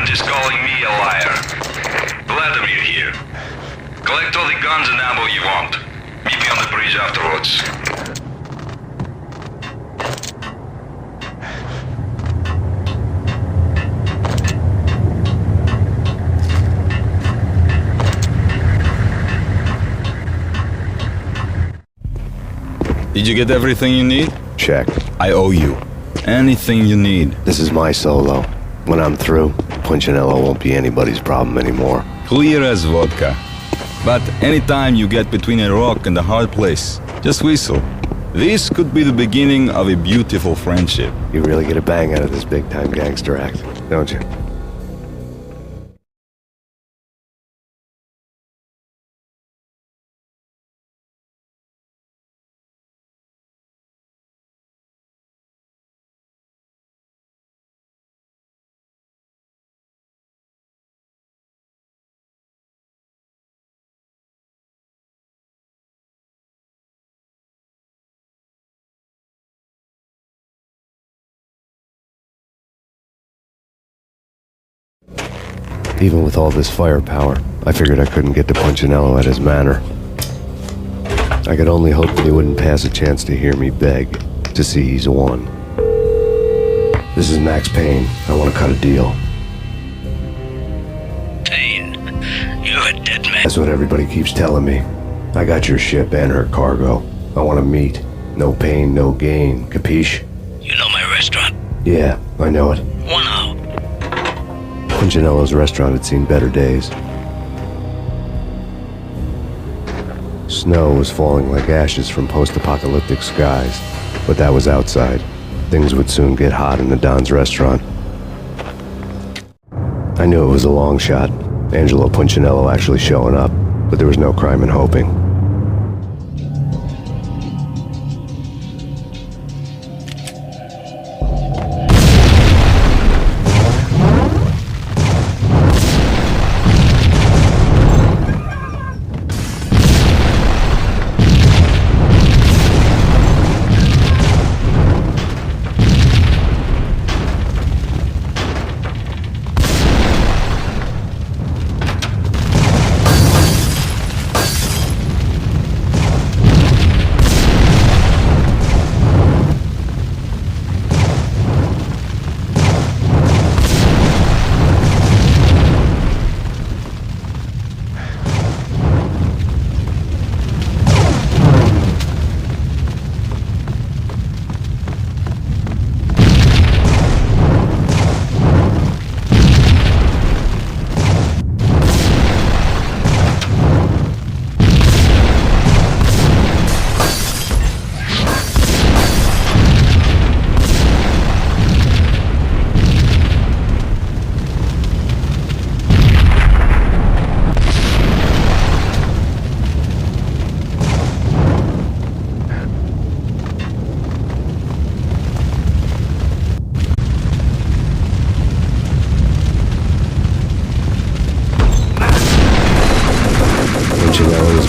Sarge is calling me a liar. Vladimir here. Collect all the guns and ammo you want. Meet me on the bridge afterwards. Did you get everything you need? Check. I owe you. Anything you need. This is my solo. When I'm through, Punchinello won't be anybody's problem anymore. Clear as vodka. But anytime you get between a rock and a hard place, just whistle. This could be the beginning of a beautiful friendship. You really get a bang out of this big-time gangster act, don't you? Even with all this firepower, I figured I couldn't get to Punchinello at his manor. I could only hope that he wouldn't pass a chance to hear me beg to see he's won. This is Max Payne. I want to cut a deal. Payne, you're a dead man. That's what everybody keeps telling me. I got your ship and her cargo. I want to meet. No pain, no gain. Capiche? You know my restaurant? Yeah, I know it. 1 hour. Punchinello's restaurant had seen better days. Snow was falling like ashes from post-apocalyptic skies, but that was outside. Things would soon get hot in the Don's restaurant. I knew it was a long shot, Angelo Punchinello actually showing up, but there was no crime in hoping.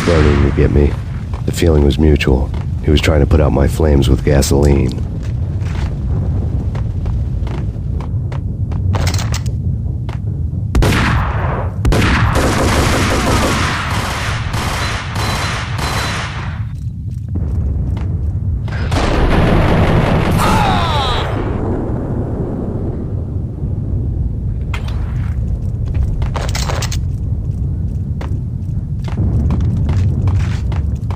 Burning to get me. The feeling was mutual. He was trying to put out my flames with gasoline.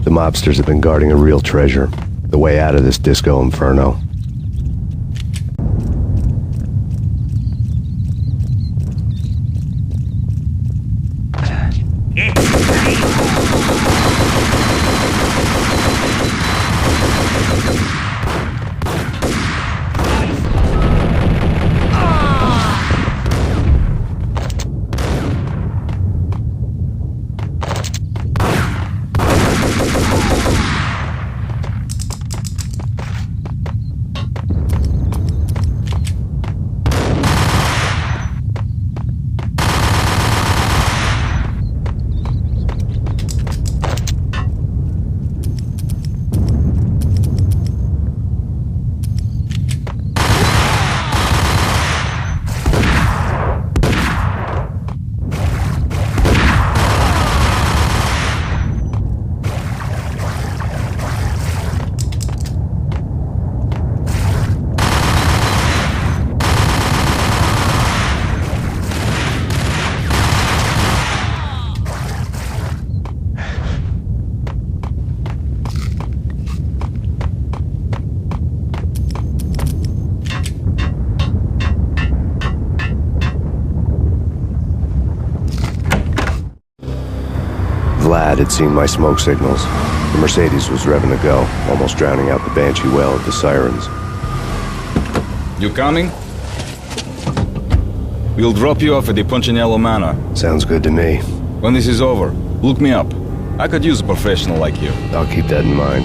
The mobsters have been guarding a real treasure, the way out of this disco inferno. lad had seen my smoke signals. The Mercedes was revving to go, almost drowning out the banshee wail of the sirens. You coming? We'll drop you off at the Punchinello Manor. Sounds good to me. When this is over, look me up. I could use a professional like you. I'll keep that in mind.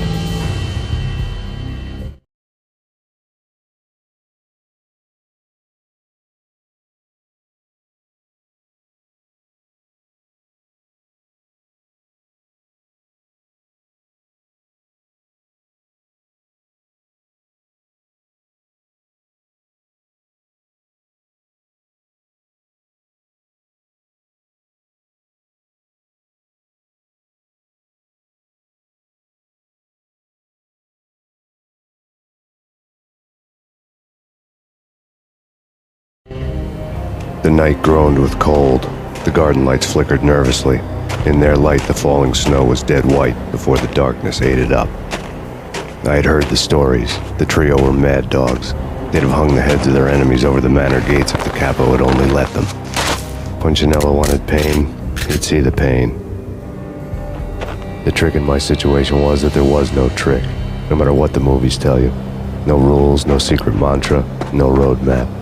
The night groaned with cold. The garden lights flickered nervously. In their light, the falling snow was dead white before the darkness ate it up. I had heard the stories. The trio were mad dogs. They'd have hung the heads of their enemies over the manor gates if the capo had only let them. Punchinello wanted Payne. He'd see the pain. The trick in my situation was that there was no trick, no matter what the movies tell you. No rules, no secret mantra, no roadmap.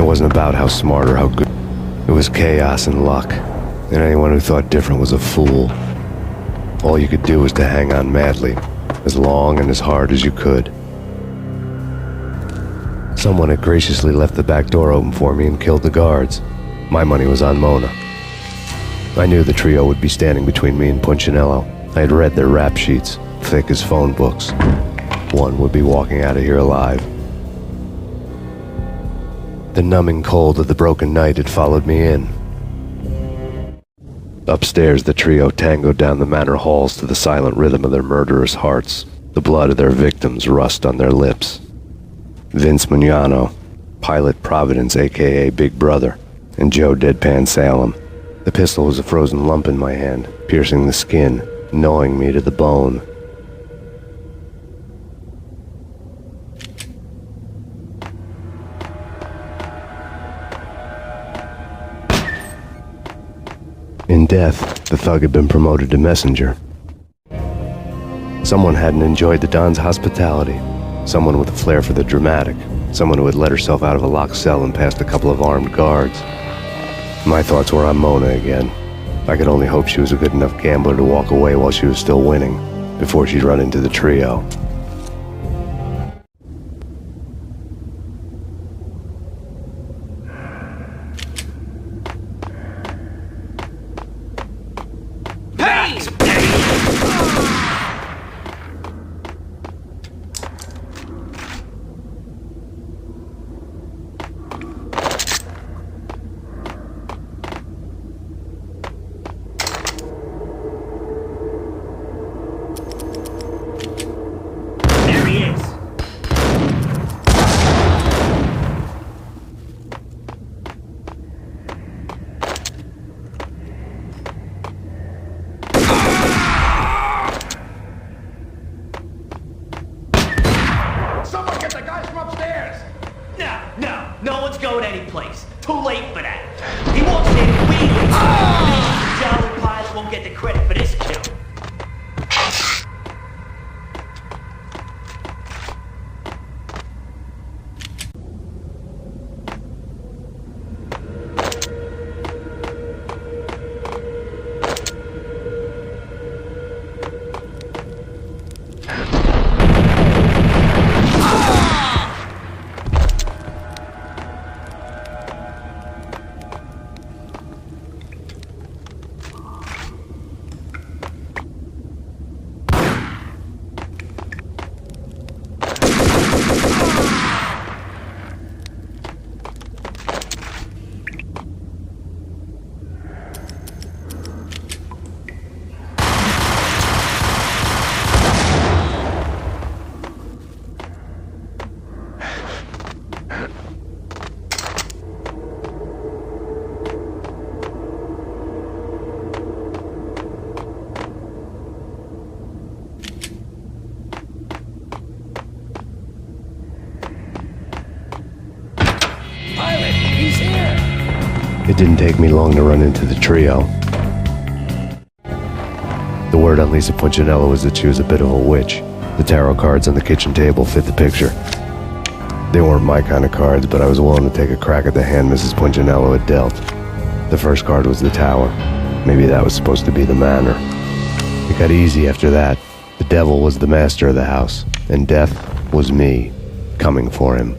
It wasn't about how smart or how good. It was chaos and luck, and anyone who thought different was a fool. All you could do was to hang on madly, as long and as hard as you could. Someone had graciously left the back door open for me and killed the guards. My money was on Mona. I knew the trio would be standing between me and Punchinello. I had read their rap sheets, thick as phone books. One would be walking out of here alive. The numbing cold of the broken night had followed me in. Upstairs, the trio tangoed down the manor halls to the silent rhythm of their murderous hearts, the blood of their victims rust on their lips. Vince Mugnano, Pilot Providence, a.k.a. Big Brother, and Joe Deadpan Salem. The pistol was a frozen lump in my hand, piercing the skin, gnawing me to the bone. In death, the thug had been promoted to messenger. Someone hadn't enjoyed the Don's hospitality. Someone with a flair for the dramatic. Someone who had let herself out of a locked cell and past a couple of armed guards. My thoughts were on Mona again. I could only hope she was a good enough gambler to walk away while she was still winning, before she'd run into the trio. No one's going anyplace. Too late for that. He won't stay waiting. Jolly Pilot won't get the credit for this kill. It didn't take me long to run into the trio. word on Lisa Punchinello was that she was a bit of a witch. The tarot cards on the kitchen table fit the picture. They weren't my kind of cards, but I was willing to take a crack at the hand Mrs. Punchinello had dealt. The first card was the Tower. Maybe that was supposed to be the Manor. It got easy after that. The devil was the master of the house, and death was me, coming for him.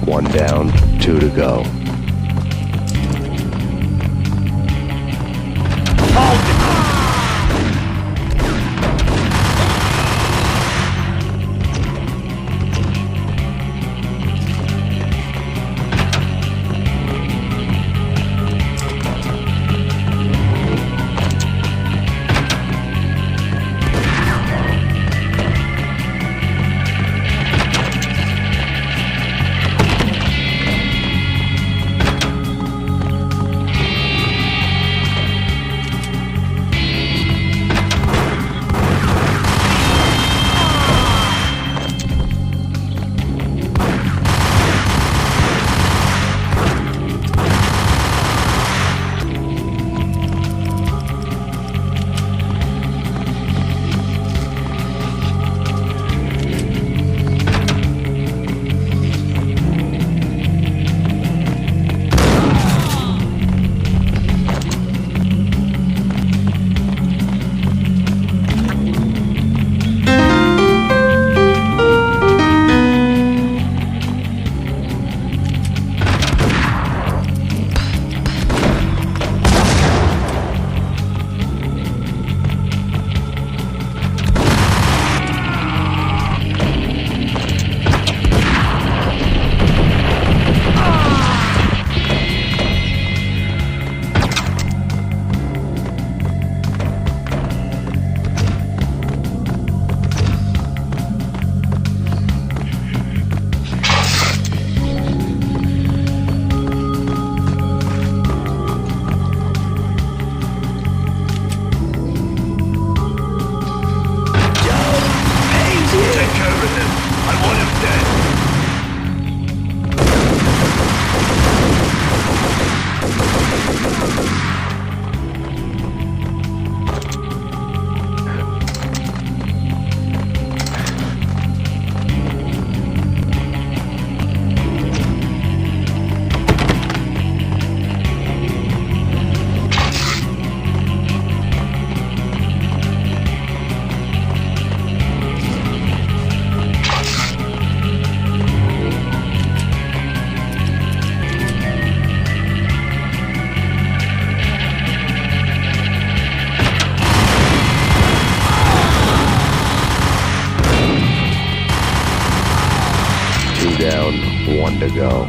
One down, 2 to go. Down, 1 to go.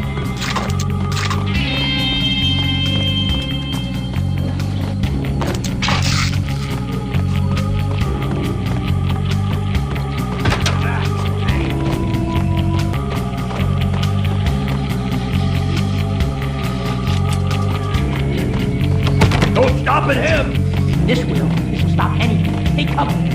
No stopping him! This will stop anything. Take cover.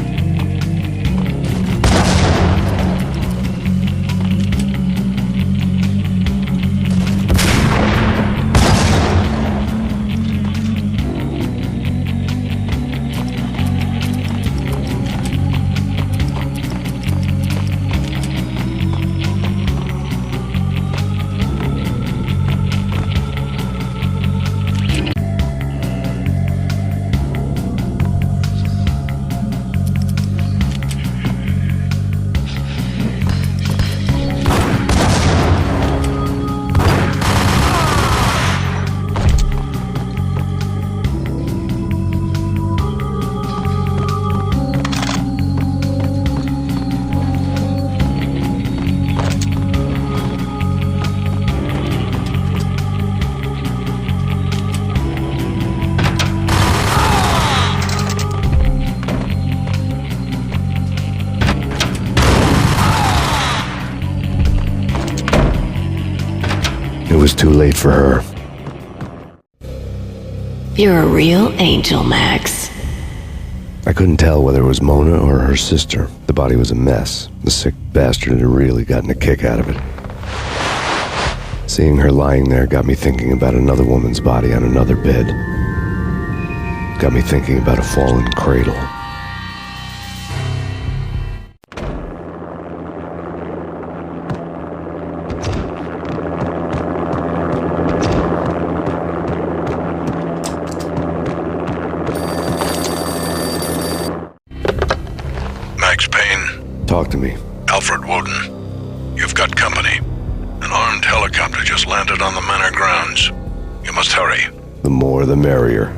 was too late for her. You're a real angel, Max. I couldn't tell whether it was Mona or her sister. The body was a mess. The sick bastard had really gotten a kick out of it. Seeing her lying there got me thinking about another woman's body on another bed. Got me thinking about a fallen cradle. Max Payne. Talk to me. Alfred Woden. You've got company. An armed helicopter just landed on the manor grounds. You must hurry. The more the merrier.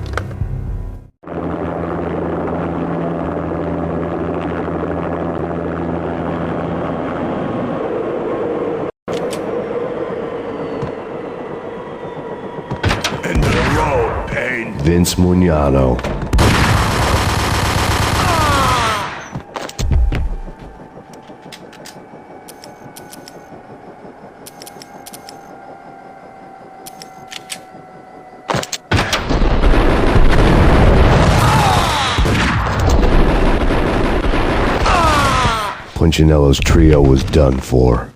Into the road, Payne. Vince Mugnano. Punchinello's trio was done for.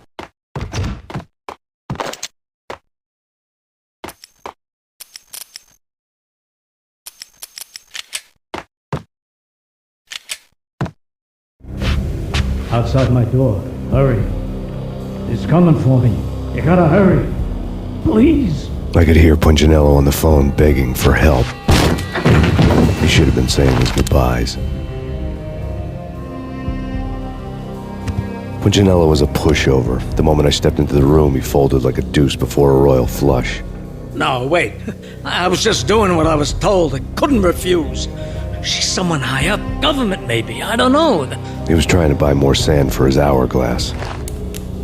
Outside my door. Hurry. It's coming for me. You gotta hurry. Please. I could hear Punchinello on the phone begging for help. He should have been saying his goodbyes. Punchinello was a pushover. The moment I stepped into the room, he folded like a deuce before a royal flush. No, wait. I was just doing what I was told. I couldn't refuse. She's someone high up. Government, maybe. I don't know. He was trying to buy more sand for his hourglass.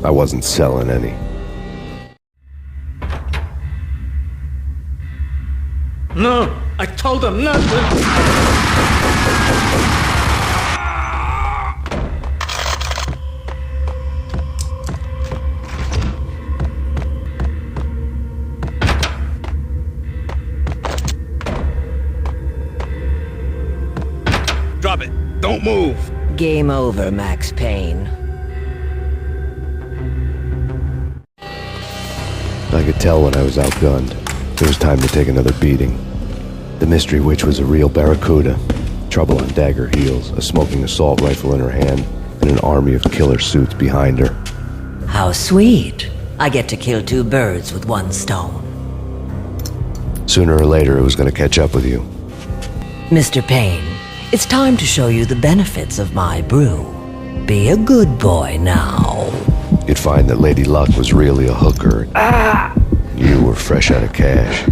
I wasn't selling any. No, I told him not to. Drop it. Don't move. Game over, Max Payne. I could tell when I was outgunned. It was time to take another beating. The mystery witch was a real barracuda. Trouble on dagger heels, a smoking assault rifle in her hand, and an army of killer suits behind her. How sweet. I get to kill two birds with one stone. Sooner or later, it was going to catch up with you. Mr. Payne, it's time to show you the benefits of my brew. Be a good boy now. You'd find that Lady Luck was really a hooker. You were fresh out of cash.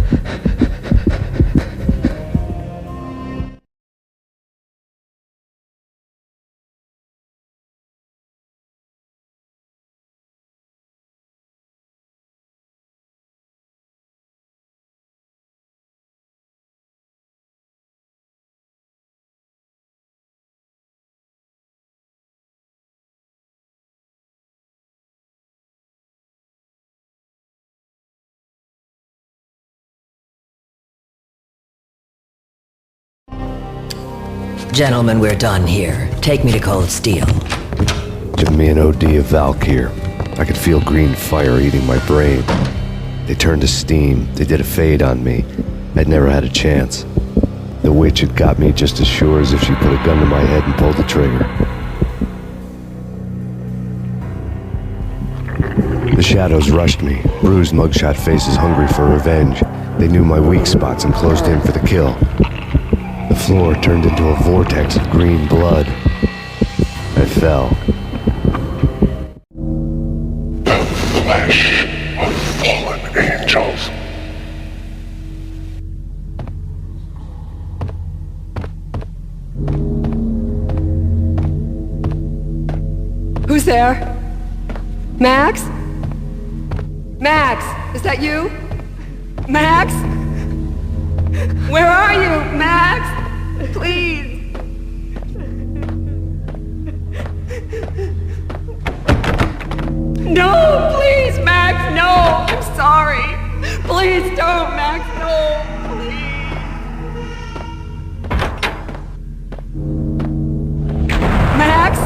Gentlemen, we're done here. Take me to Cold Steel. Give me an OD of Valkyr. I could feel green fire eating my brain. They turned to steam. They did a fade on me. I'd never had a chance. The witch had got me just as sure as if she put a gun to my head and pulled the trigger. The shadows rushed me. Bruised mugshot faces hungry for revenge. They knew my weak spots and closed in for the kill. The floor turned into a vortex of green blood. I fell. The flesh of fallen angels. Who's there? Max? Max, is that you? Max? Where are you, Max? Please. No, please, Max, no. I'm sorry. Please don't, Max. No, please. Max?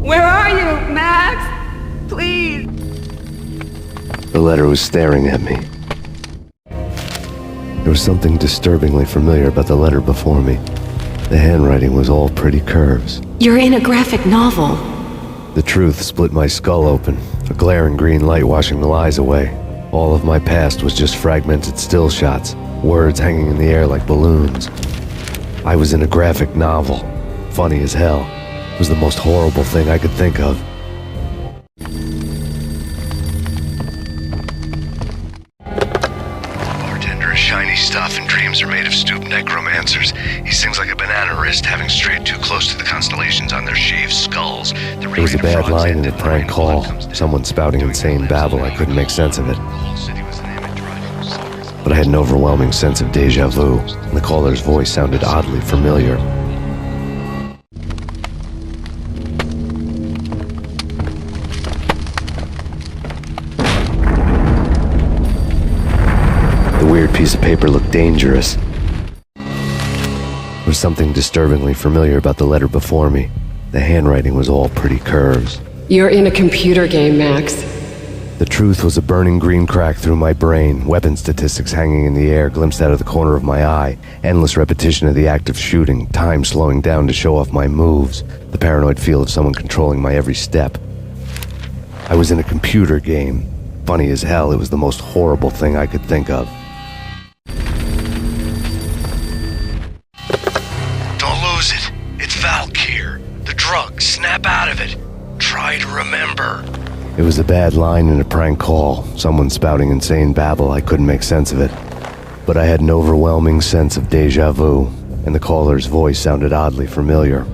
Where are you, Max? Please. The letter was staring at me. There was something disturbingly familiar about the letter before me. The handwriting was all pretty curves. You're in a graphic novel. The truth split my skull open, a glaring green light washing the lies away. All of my past was just fragmented still shots, words hanging in the air like balloons. I was in a graphic novel. Funny as hell. It was the most horrible thing I could think of. Bartender is shiny stuff and dreams are made of stooped necromancers. He sings like a banana wrist, having strayed too close to the constellations on their shaved skulls. There was a bad line in a prank call. Someone spouting insane babble. I couldn't make sense of it. But I had an overwhelming sense of deja vu, and the caller's voice sounded oddly familiar. The weird piece of paper looked dangerous. There was something disturbingly familiar about the letter before me. The handwriting was all pretty curves. You're in a computer game, Max. The truth was a burning green crack through my brain, weapon statistics hanging in the air, glimpsed out of the corner of my eye, endless repetition of the act of shooting, time slowing down to show off my moves, the paranoid feel of someone controlling my every step. I was in a computer game. Funny as hell, it was the most horrible thing I could think of. Don't lose it. It's Valkyr. The drug. Snap out of it. Try to remember. It was a bad line in a prank call, someone spouting insane babble. I couldn't make sense of it. But I had an overwhelming sense of deja vu, and the caller's voice sounded oddly familiar.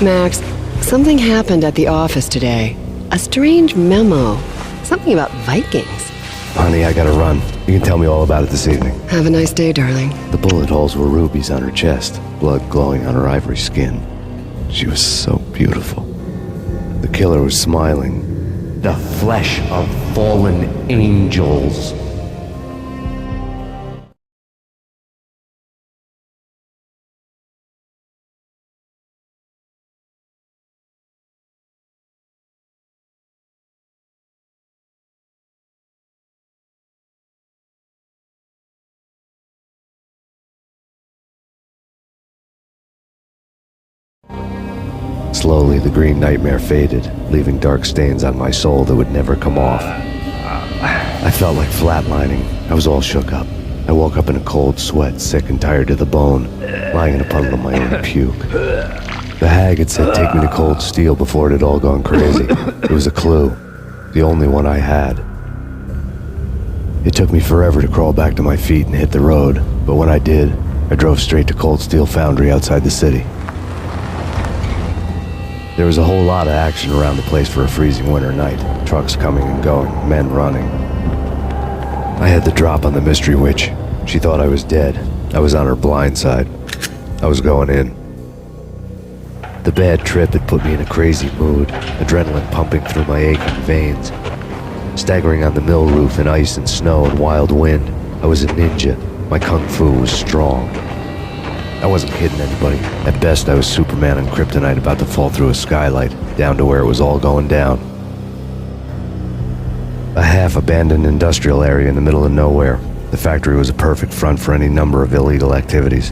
Max, something happened at the office today. A strange memo. Something about Vikings. Honey, I gotta run. You can tell me all about it this evening. Have a nice day, darling. The bullet holes were rubies on her chest, blood glowing on her ivory skin. She was so beautiful. The killer was smiling. The flesh of fallen angels. Slowly, the green nightmare faded, leaving dark stains on my soul that would never come off. I felt like flatlining. I was all shook up. I woke up in a cold sweat, sick and tired to the bone, lying in a puddle of my own puke. The hag had said take me to Cold Steel before it had all gone crazy. It was a clue, the only one I had. It took me forever to crawl back to my feet and hit the road, but when I did, I drove straight to Cold Steel Foundry outside the city. There was a whole lot of action around the place for a freezing winter night. Trucks coming and going, men running. I had the drop on the mystery witch. She thought I was dead. I was on her blind side. I was going in. The bad trip had put me in a crazy mood, adrenaline pumping through my aching veins. Staggering on the mill roof in ice and snow and wild wind, I was a ninja. My kung fu was strong. I wasn't kidding anybody. At best, I was Superman on Kryptonite about to fall through a skylight, down to where it was all going down. A half-abandoned industrial area in the middle of nowhere. The factory was a perfect front for any number of illegal activities.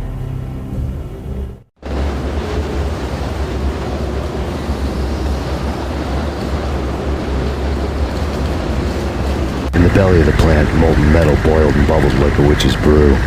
In the belly of the plant, molten metal boiled and bubbled like a witch's brew.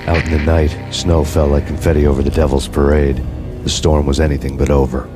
Out in the night, snow fell like confetti over the Devil's Parade. The storm was anything but over.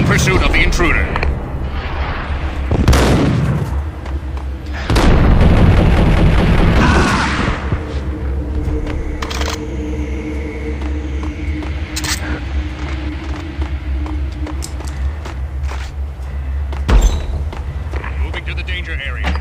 Pursuit of the intruder. Moving to the danger area.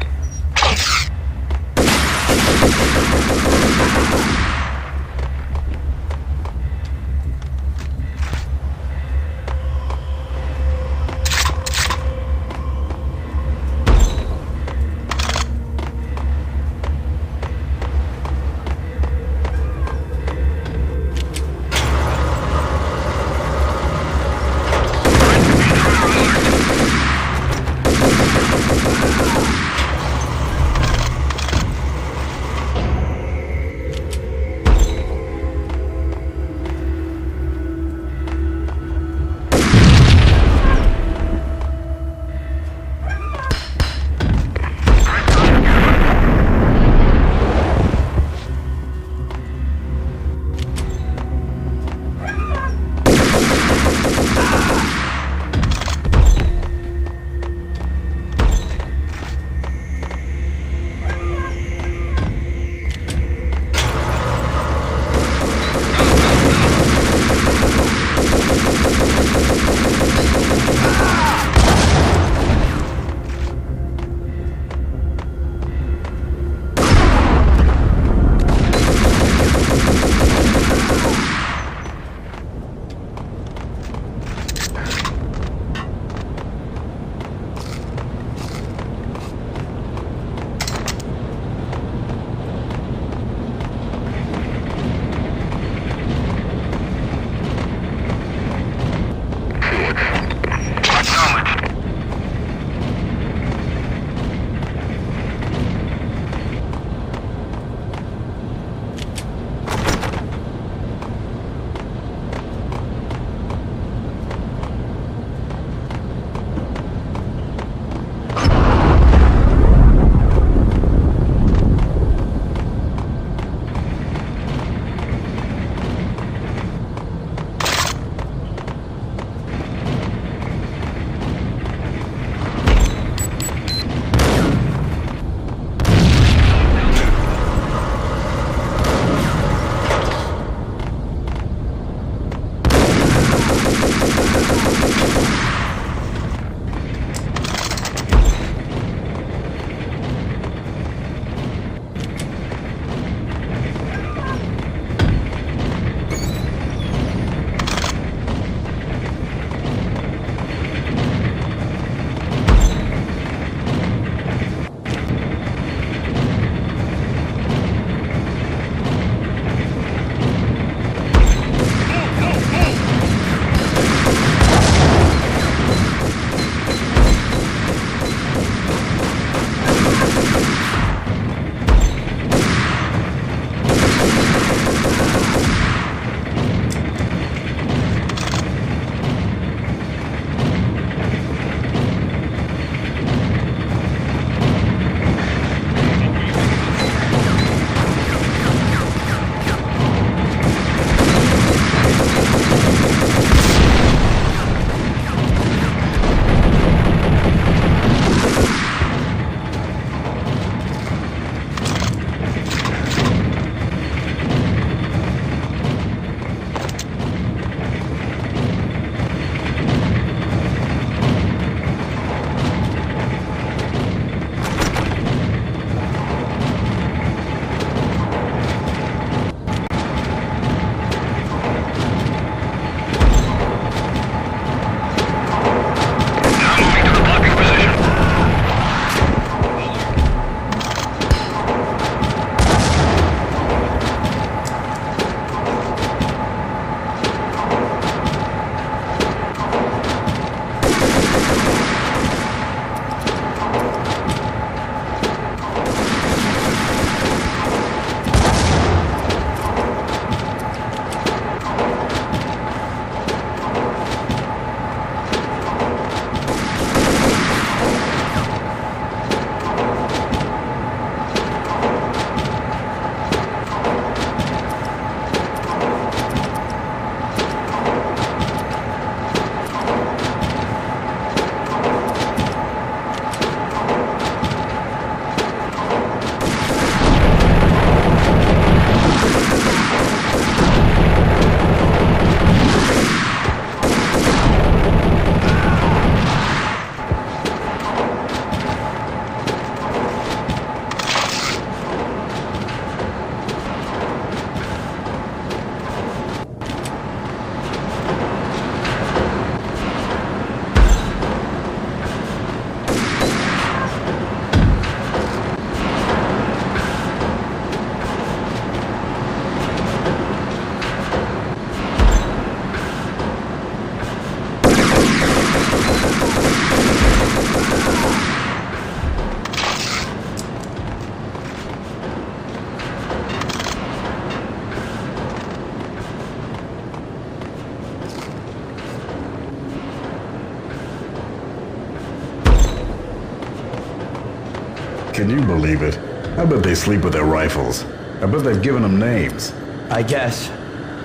Can you believe it? I bet they sleep with their rifles. I bet they've given them names. I guess.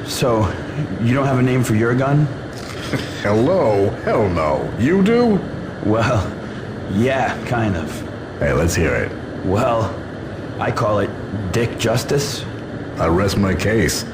So, you don't have a name for your gun? Hello? Hell no. You do? Well, yeah, kind of. Hey, let's hear it. Well, I call it Dick Justice. I rest my case.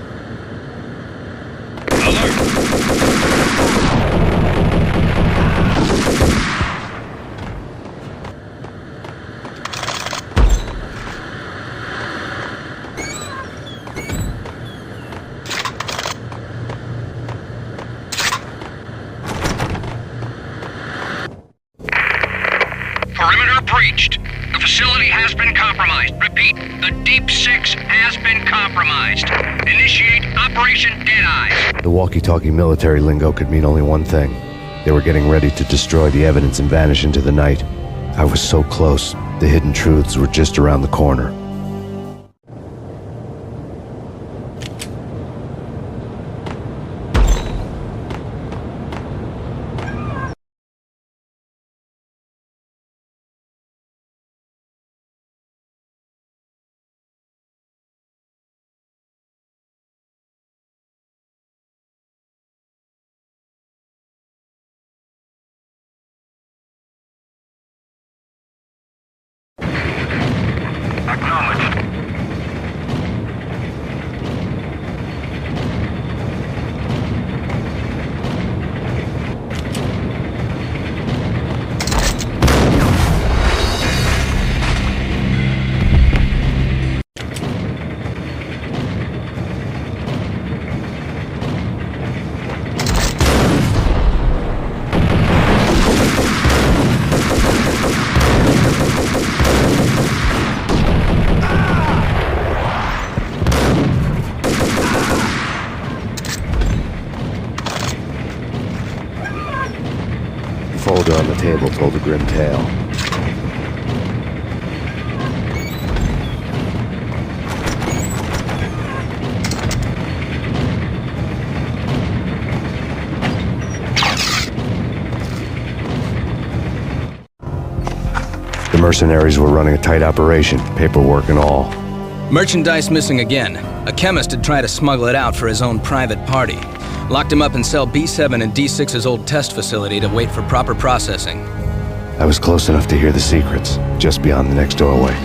Perimeter breached. The facility has been compromised. Repeat, the Deep Six has been compromised. Initiate Operation Deadeye. The walkie-talkie military lingo could mean only one thing. They were getting ready to destroy the evidence and vanish into the night. I was so close. The hidden truths were just around the corner. The folder on the table told a grim tale. The mercenaries were running a tight operation, paperwork and all. Merchandise missing again. A chemist had tried to smuggle it out for his own private party. Locked him up in cell B7 in D6's old test facility to wait for proper processing. I was close enough to hear the secrets, just beyond the next doorway.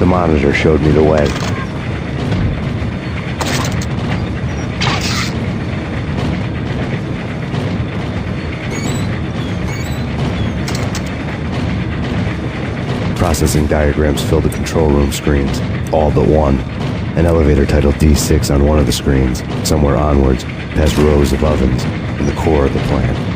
The monitor showed me the way. Processing diagrams filled the control room screens, all but one. An elevator titled D6 on one of the screens, somewhere onwards, past rows of ovens, in the core of the plant.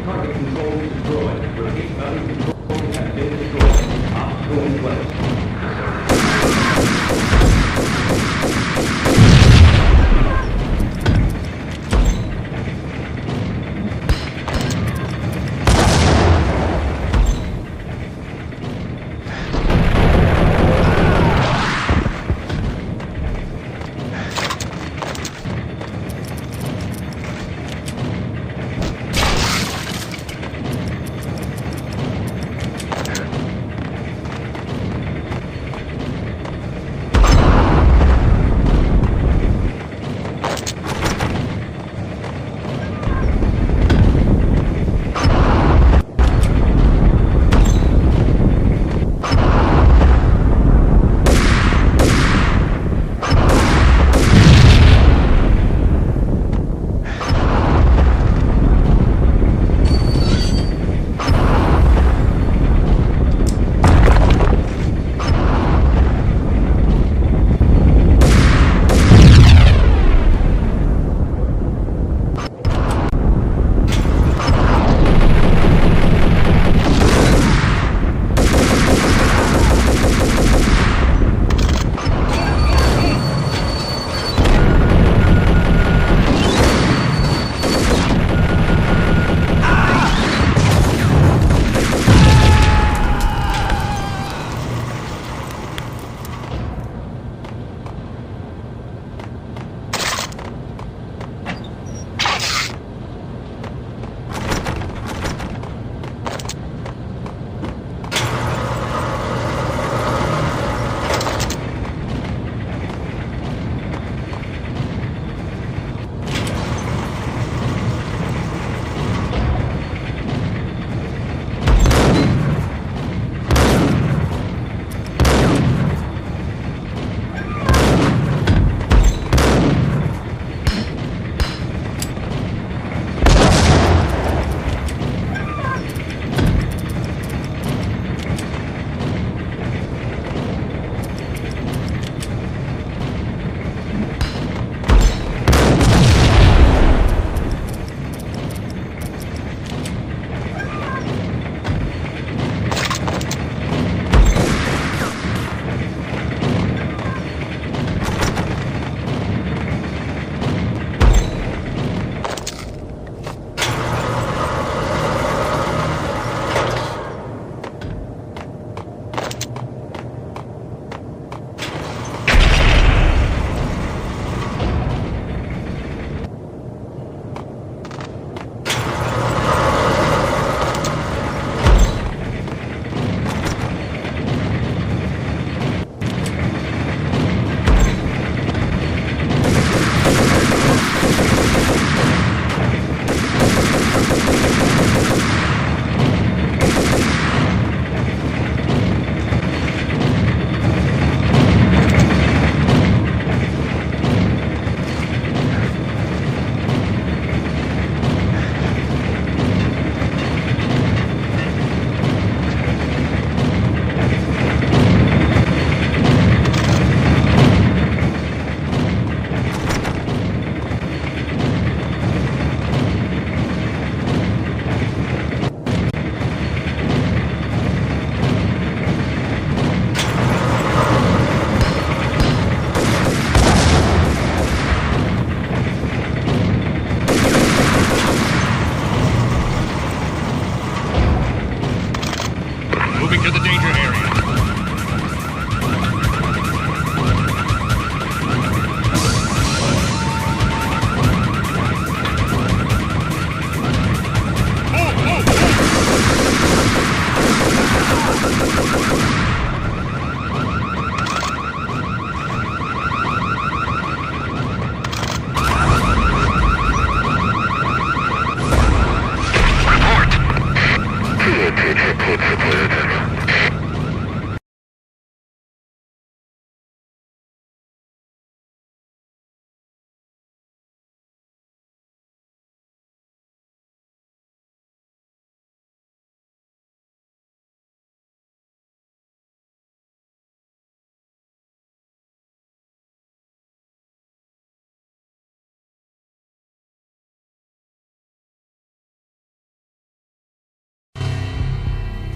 Target control destroyed. Repeat, other controls have been destroyed. Ops go in place.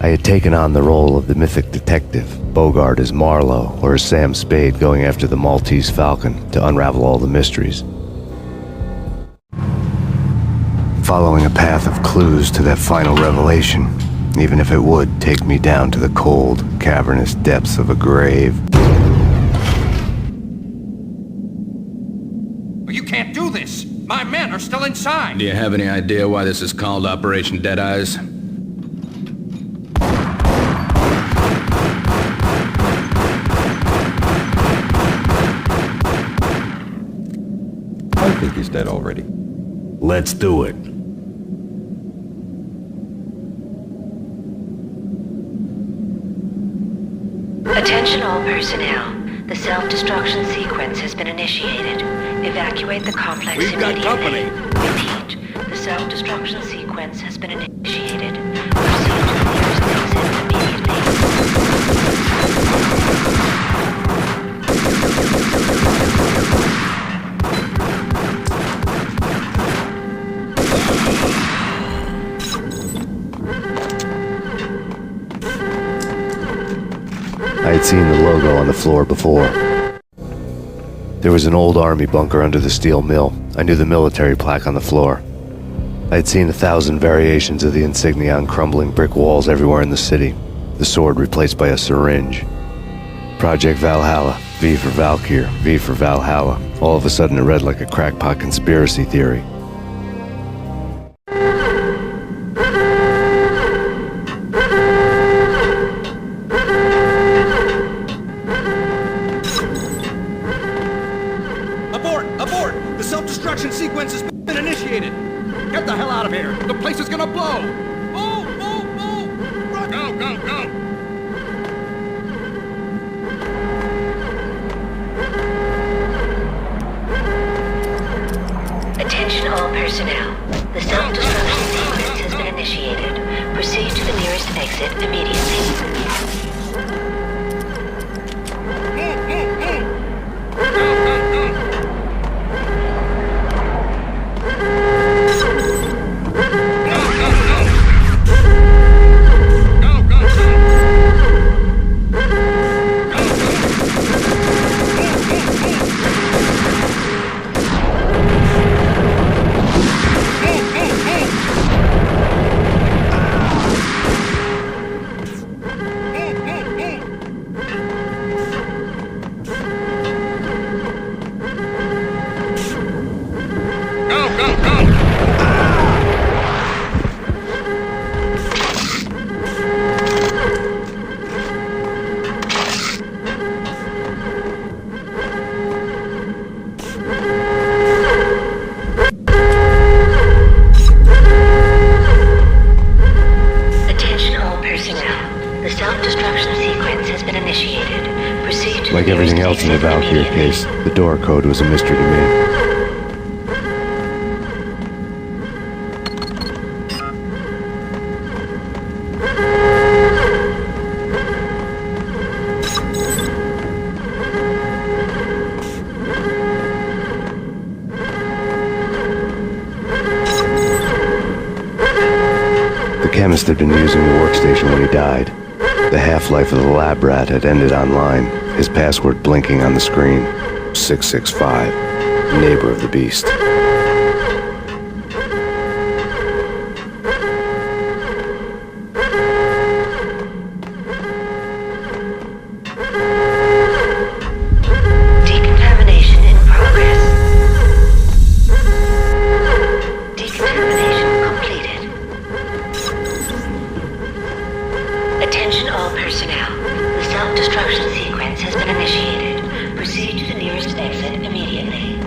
I had taken on the role of the mythic detective, Bogart as Marlowe or as Sam Spade going after the Maltese Falcon to unravel all the mysteries. Following a path of clues to that final revelation, even if it would take me down to the cold, cavernous depths of a grave. You can't do this! My men are still inside! Do you have any idea why this is called Operation Dead Eyes? I think he's dead already. Let's do it. Attention all personnel. The self-destruction sequence has been initiated. Evacuate the complex immediately. We've got company. Repeat. The self-destruction sequence has been initiated. Proceed to the nearest exit immediately. I had seen the logo on the floor before. There was an old army bunker under the steel mill. I knew the military plaque on the floor. I had seen 1,000 variations of the insignia on crumbling brick walls everywhere in the city. The sword replaced by a syringe. Project Valhalla, V for Valkyr, V for Valhalla. All of a sudden it read like a crackpot conspiracy theory. Abort! The self-destruction sequence has been initiated! Get the hell out of here! The place is gonna blow! Move! Run! Go! Attention all personnel. The self-destruction sequence has been initiated. Proceed to the nearest exit immediately. Like everything else in the Valkyrie case, the door code was a mystery to me. The chemist had been using the workstation when he died. The half-life of the lab rat had ended online, his password blinking on the screen. 665, neighbor of the beast. Decontamination in progress. Decontamination completed. Attention all personnel. The self-destruction sequence has been initiated. Proceed to the nearest exit immediately.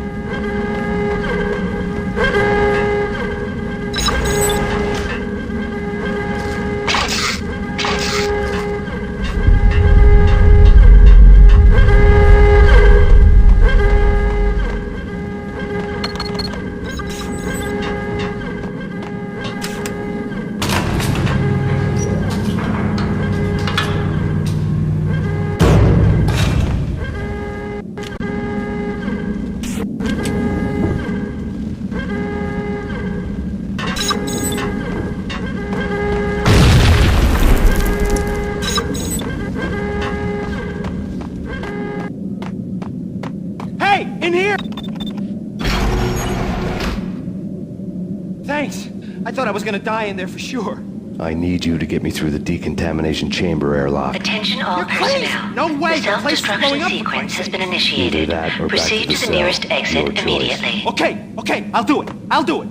this. I thought I was gonna die in there for sure. I need you to get me through the decontamination chamber airlock. Attention all personnel. No way! The The place is blowing self-destruction up. sequence has been Either initiated. that or back Proceed to to the the nearest cell. exit Your choice. immediately. Okay, I'll do it. I'll do it.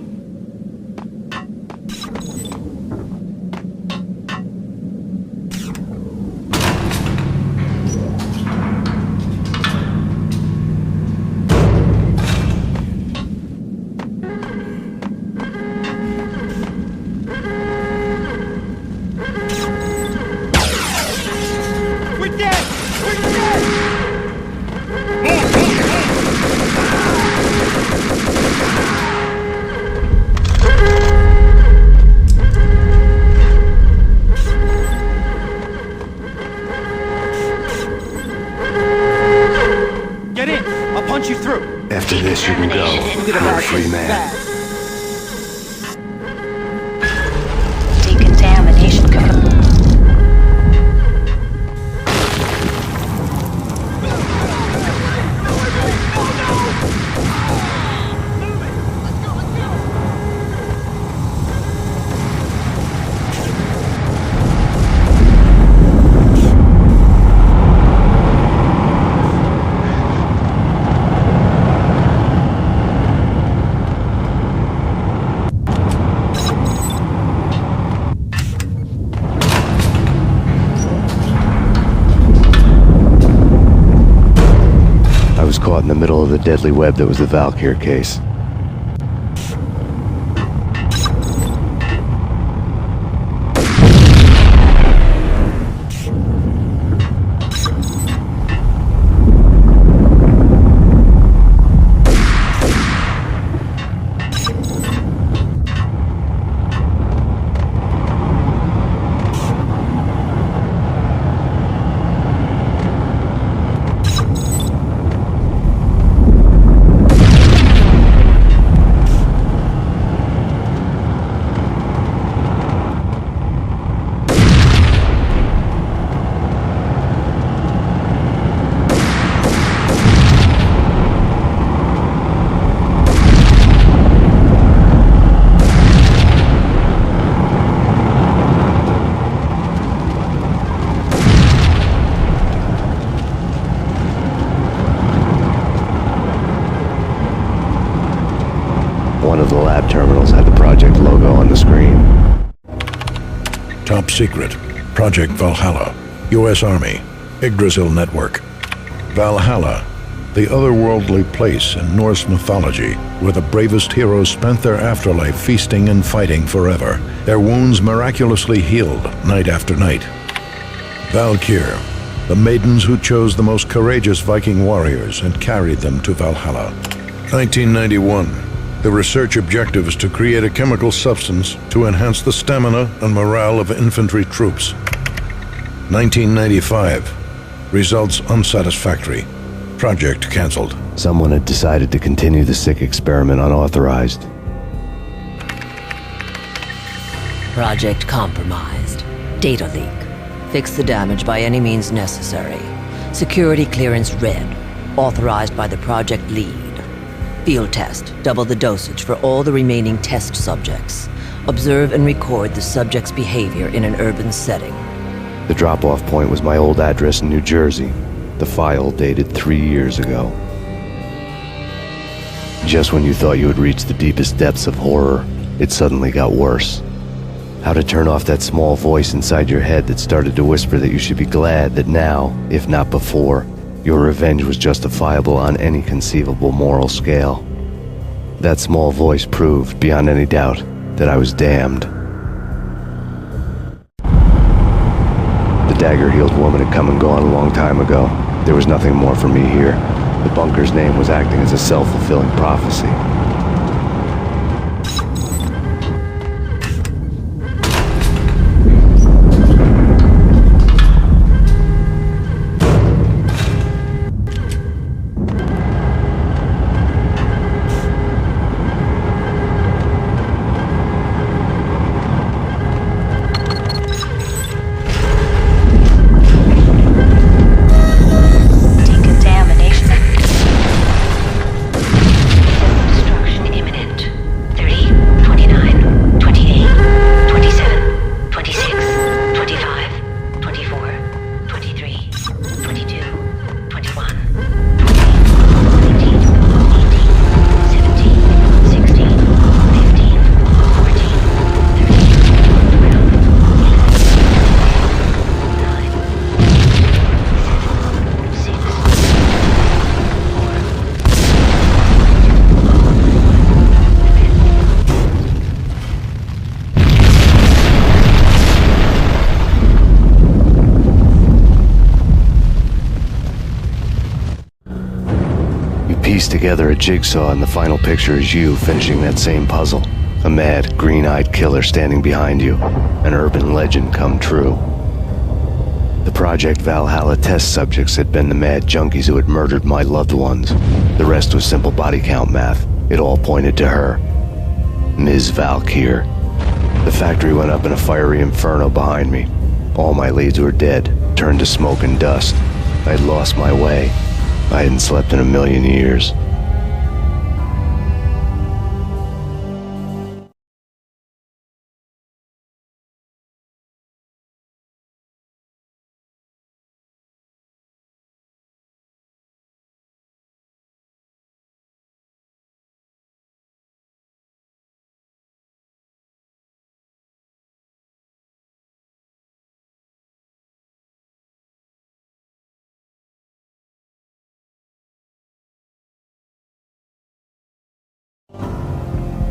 We're dead! We're dead! Get in! I'll punch you through! After this, you can go. You're a free man. Decontamination confirmed. I was caught in the middle of the deadly web that was the Valkyr case. One of the lab terminals had the project logo on the screen. Top secret. Project Valhalla. U.S. Army. Yggdrasil Network. Valhalla. The otherworldly place in Norse mythology where the bravest heroes spent their afterlife feasting and fighting forever, their wounds miraculously healed night after night. Valkyr. The maidens who chose the most courageous Viking warriors and carried them to Valhalla. 1991. The research objective is to create a chemical substance to enhance the stamina and morale of infantry troops. 1995. Results unsatisfactory. Project cancelled. Someone had decided to continue the sick experiment unauthorized. Project compromised. Data leak. Fix the damage by any means necessary. Security clearance red. Authorized by the project lead. Field test. Double the dosage for all the remaining test subjects. Observe and record the subject's behavior in an urban setting. The drop-off point was my old address in New Jersey. The file dated 3 years ago. Just when you thought you had reached the deepest depths of horror, it suddenly got worse. How to turn off that small voice inside your head that started to whisper that you should be glad that now, if not before, your revenge was justifiable on any conceivable moral scale. That small voice proved, beyond any doubt, that I was damned. The dagger-heeled woman had come and gone a long time ago. There was nothing more for me here. The bunker's name was acting as a self-fulfilling prophecy. Decontamination. piece together a jigsaw, and the final picture is you finishing that same puzzle. A mad, green-eyed killer standing behind you. An urban legend come true. The Project Valhalla test subjects had been the mad junkies who had murdered my loved ones. The rest was simple body count math. It all pointed to her. Ms. Valkyr. The factory went up in a fiery inferno behind me. All my leads were dead, turned to smoke and dust. I had lost my way. I hadn't slept in a million years.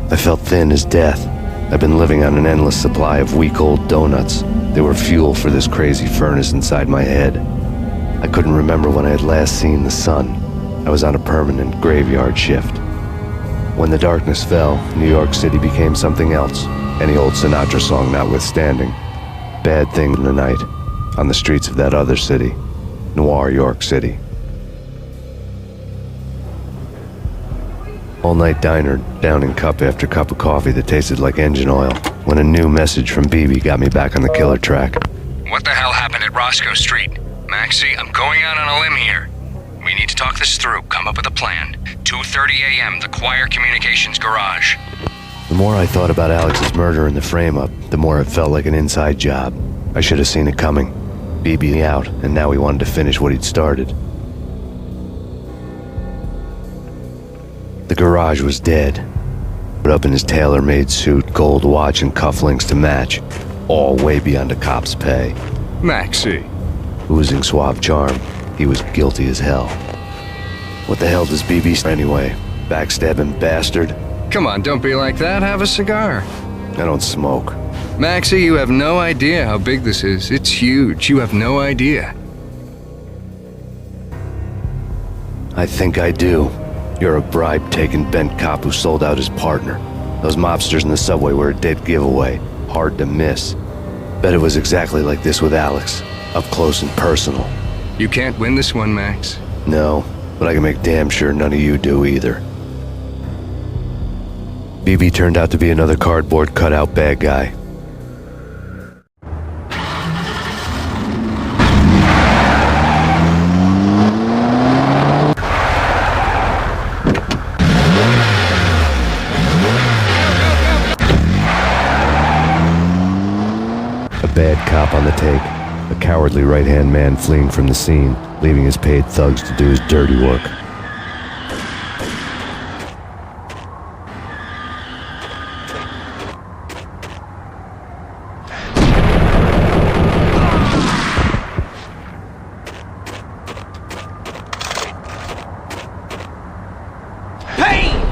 I felt thin as death. I'd been living on an endless supply of week-old donuts. They were fuel for this crazy furnace inside my head. I couldn't remember when I had last seen the sun. I was on a permanent graveyard shift. When the darkness fell, New York City became something else, any old Sinatra song notwithstanding. Bad thing in the night, on the streets of that other city, Noir York City. All-night diner, downing cup after cup of coffee that tasted like engine oil, when a new message from BB got me back on the killer track. What the hell happened at Roscoe Street? Maxie, I'm going out on a limb here. We need to talk this through, come up with a plan. 2:30 a.m., the Choir Communications Garage. The more I thought about Alex's murder and the frame-up, the more it felt like an inside job. I should have seen it coming. BB out, and now he wanted to finish what he'd started. The garage was dead, but up in his tailor-made suit, gold watch and cufflinks to match, all way beyond a cop's pay. Maxie. Oozing suave charm, he was guilty as hell. What the hell does BB say anyway? Backstabbing bastard? Come on, don't be like that. Have a cigar. I don't smoke. Maxie, you have no idea how big this is. It's huge. You have no idea. I think I do. You're a bribe-taking bent cop who sold out his partner. Those mobsters in the subway were a dead giveaway. Hard to miss. Bet it was exactly like this with Alex. Up close and personal. You can't win this one, Max. No, but I can make damn sure none of you do either. BB turned out to be another cardboard cutout bad guy. Bad cop on the take, a cowardly right-hand man fleeing from the scene, leaving his paid thugs to do his dirty work. Payne!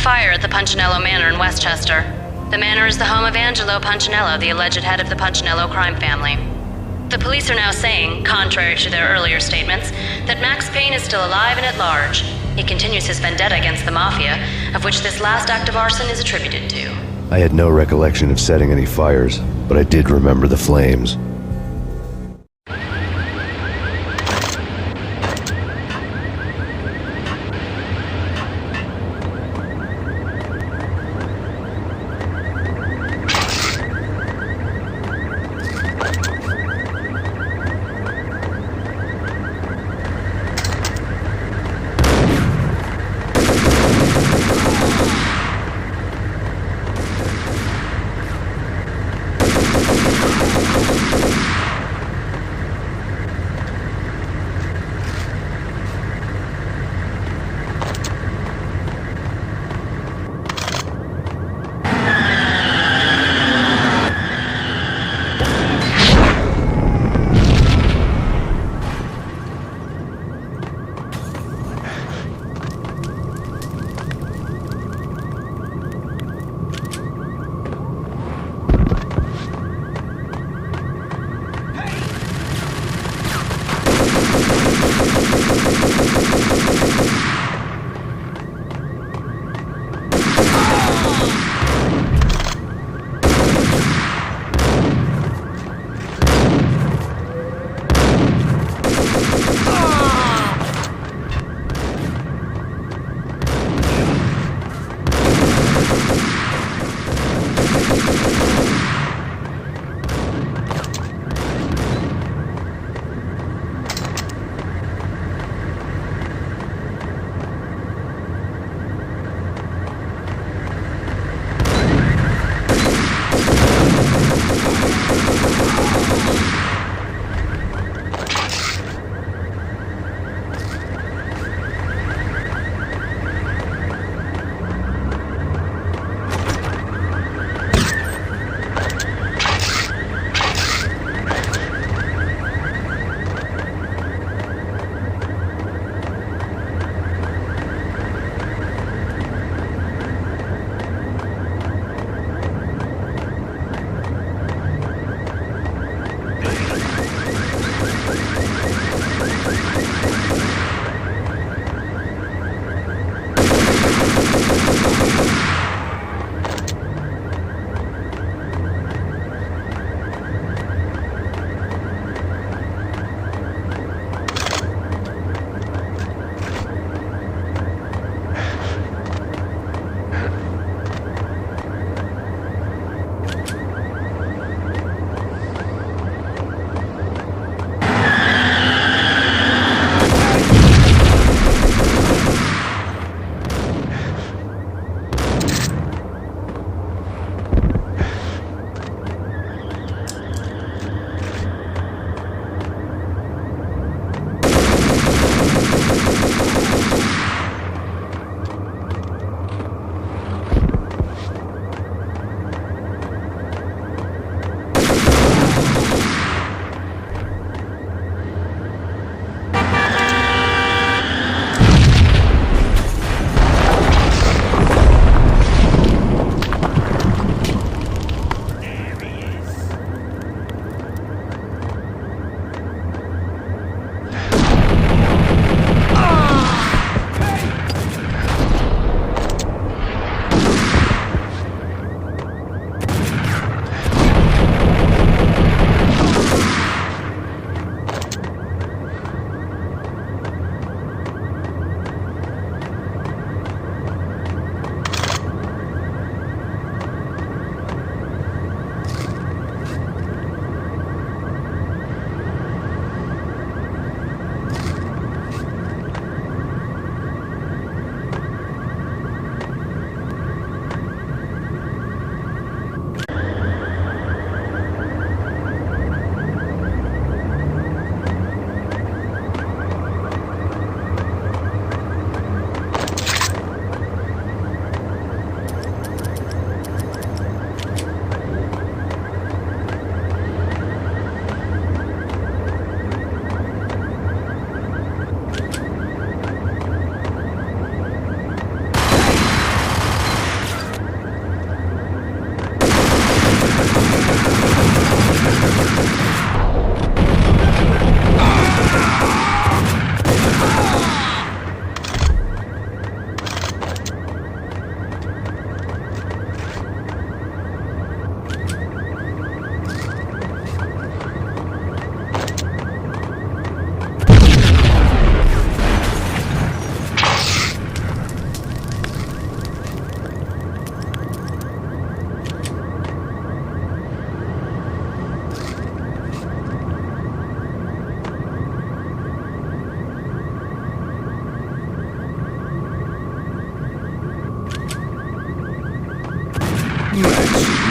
fire at the Punchinello Manor in Westchester. The manor is the home of Angelo Punchinello, the alleged head of the Punchinello crime family. The police are now saying, contrary to their earlier statements, that Max Payne is still alive and at large. He continues his vendetta against the Mafia, of which this last act of arson is attributed to. I had no recollection of setting any fires, but I did remember the flames.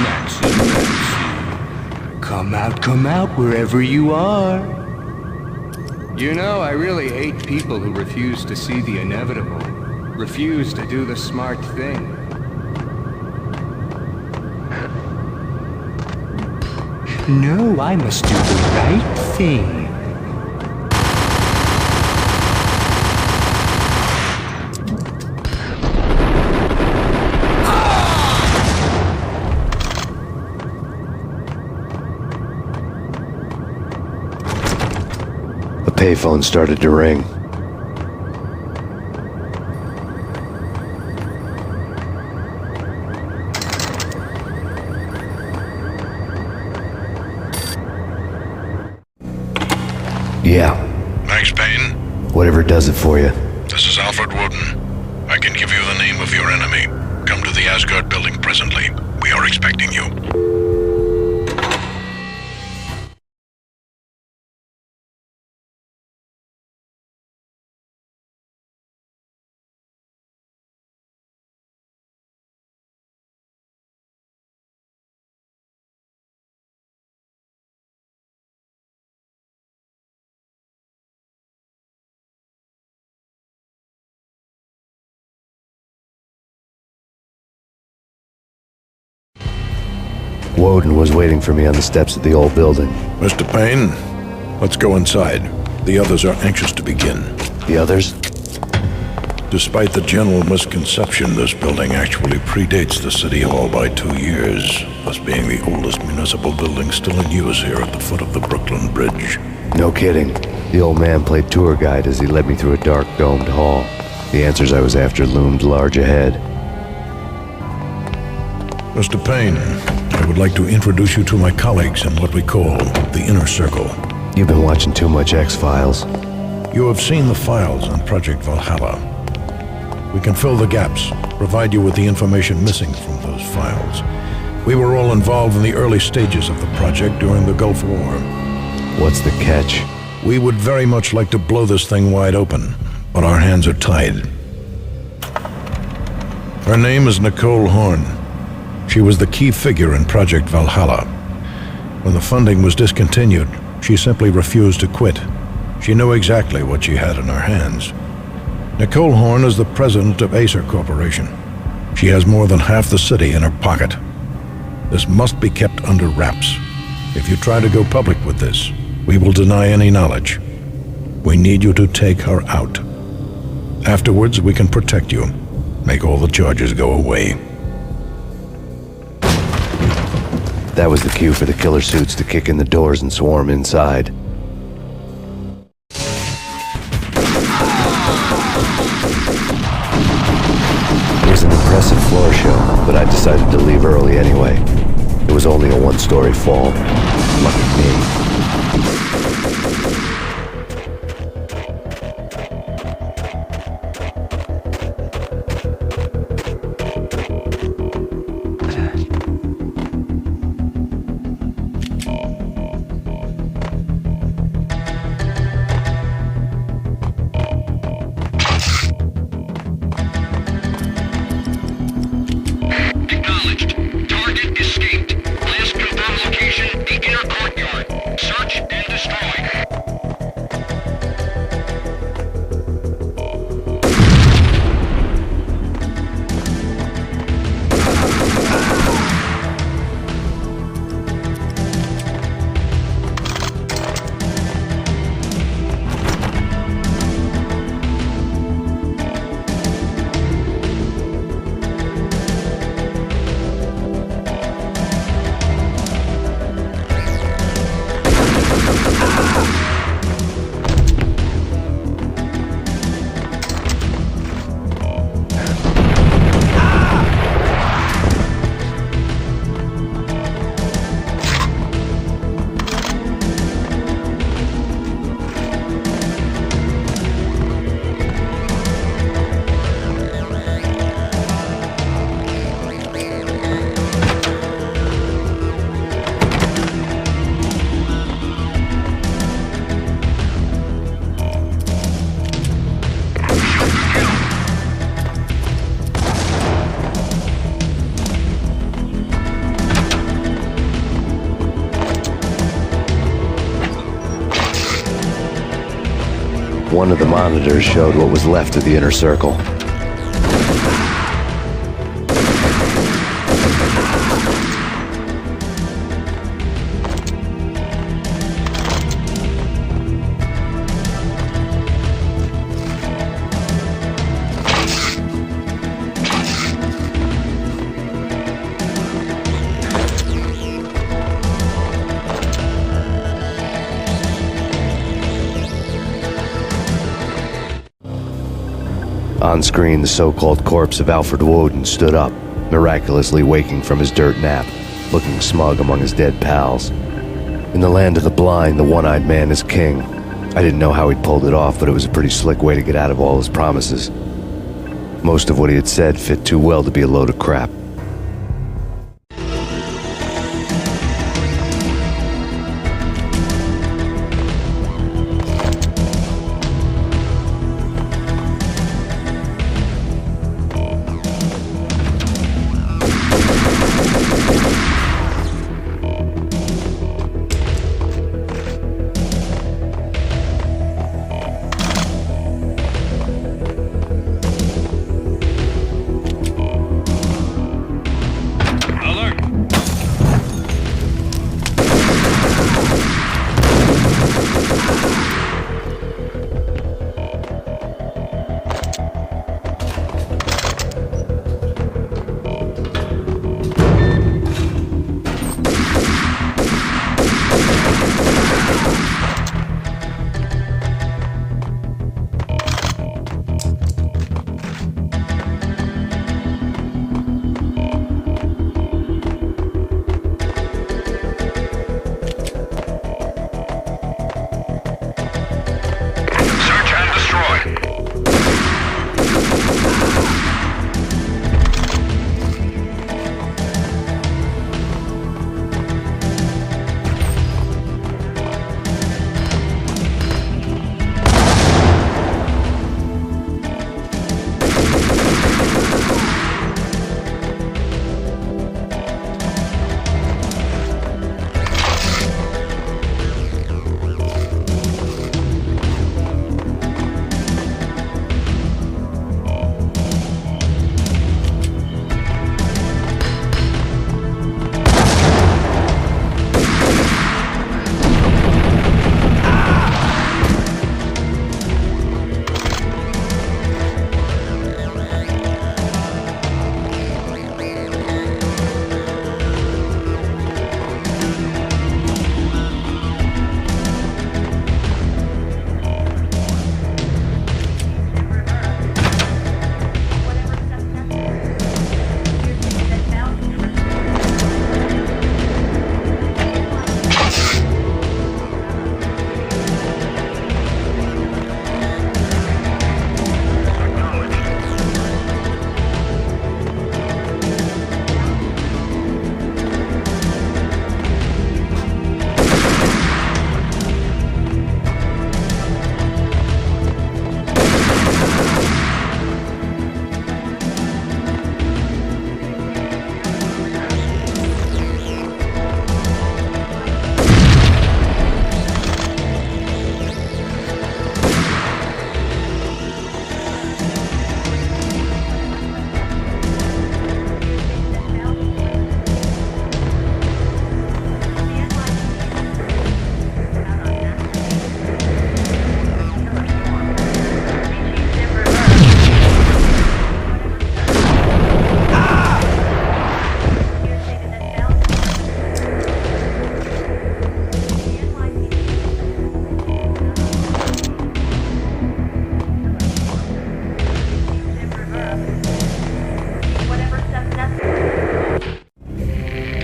Maxie. Come out wherever you are. You know, I really hate people who refuse to see the inevitable, refuse to do the smart thing. No, I must do the right thing. The payphone started to ring. Yeah. Thanks, Payne. Whatever does it for you. This is Alfred Woden. I can give you the name of your enemy. Come to the Asgard building presently. We are expecting you. Woden was waiting for me on the steps of the old building. Mr. Payne, let's go inside. The others are anxious to begin. The others? Despite the general misconception, this building actually predates the City Hall by 2 years, thus being the oldest municipal building still in use here at the foot of the Brooklyn Bridge. No kidding. The old man played tour guide as he led me through a dark domed hall. The answers I was after loomed large ahead. Mr. Payne, I would like to introduce you to my colleagues in what we call the Inner Circle. You've been watching too much X-Files. You have seen the files on Project Valhalla. We can fill the gaps, provide you with the information missing from those files. We were all involved in the early stages of the project during the Gulf War. What's the catch? We would very much like to blow this thing wide open, but our hands are tied. Her name is Nicole Horn. She was the key figure in Project Valhalla. When the funding was discontinued, she simply refused to quit. She knew exactly what she had in her hands. Nicole Horn is the president of Acer Corporation. She has more than half the city in her pocket. This must be kept under wraps. If you try to go public with this, we will deny any knowledge. We need you to take her out. Afterwards, we can protect you, make all the charges go away. That was the cue for the killer suits to kick in the doors and swarm inside. It was an impressive floor show, but I decided to leave early anyway. It was only a one-story fall. Lucky me. One of the monitors showed what was left of the inner circle. On screen, the so-called corpse of Alfred Woden stood up, miraculously waking from his dirt nap, looking smug among his dead pals. In the land of the blind, the one-eyed man is king. I didn't know how he'd pulled it off, but it was a pretty slick way to get out of all his promises. Most of what he had said fit too well to be a load of crap.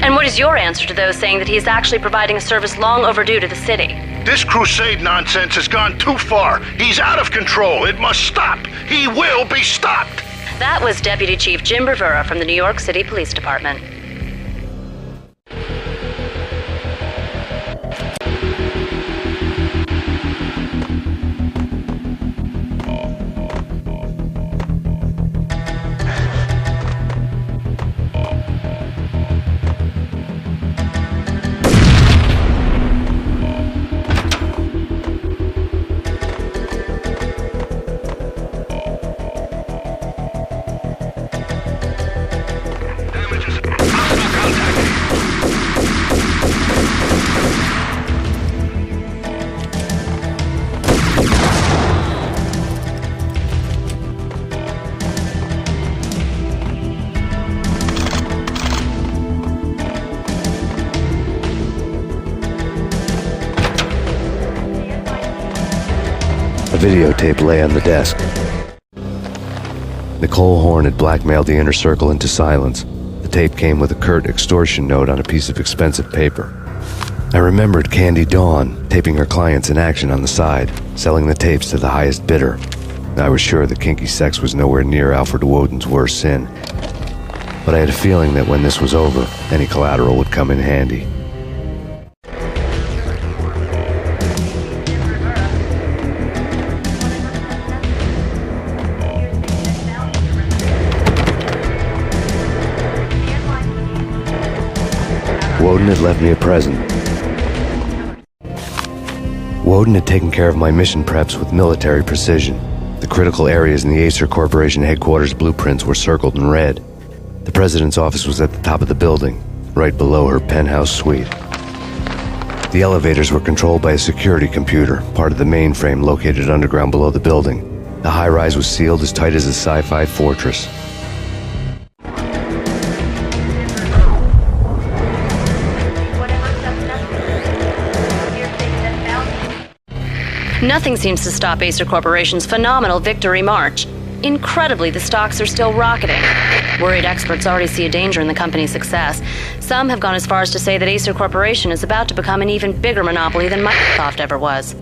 And what is your answer to those saying that he is actually providing a service long overdue to the city? This crusade nonsense has gone too far. He's out of control. It must stop. He will be stopped. That was Deputy Chief Jim Rivera from the New York City Police Department. videotape lay on the desk. Nicole Horn had blackmailed the inner circle into silence. The tape came with a curt extortion note on a piece of expensive paper. I remembered Candy Dawn taping her clients in action on the side, selling the tapes to the highest bidder. I was sure that kinky sex was nowhere near Alfred Woden's worst sin, but I had a feeling that when this was over, any collateral would come in handy. Woden had left me a present. Woden had taken care of my mission preps with military precision. The critical areas in the Acer Corporation headquarters blueprints were circled in red. The president's office was at the top of the building, right below her penthouse suite. The elevators were controlled by a security computer, part of the mainframe located underground below the building. The high-rise was sealed as tight as a sci-fi fortress. Nothing seems to stop Acer Corporation's phenomenal victory march. Incredibly, the stocks are still rocketing. Worried experts already see a danger in the company's success. Some have gone as far as to say that Acer Corporation is about to become an even bigger monopoly than Microsoft ever was.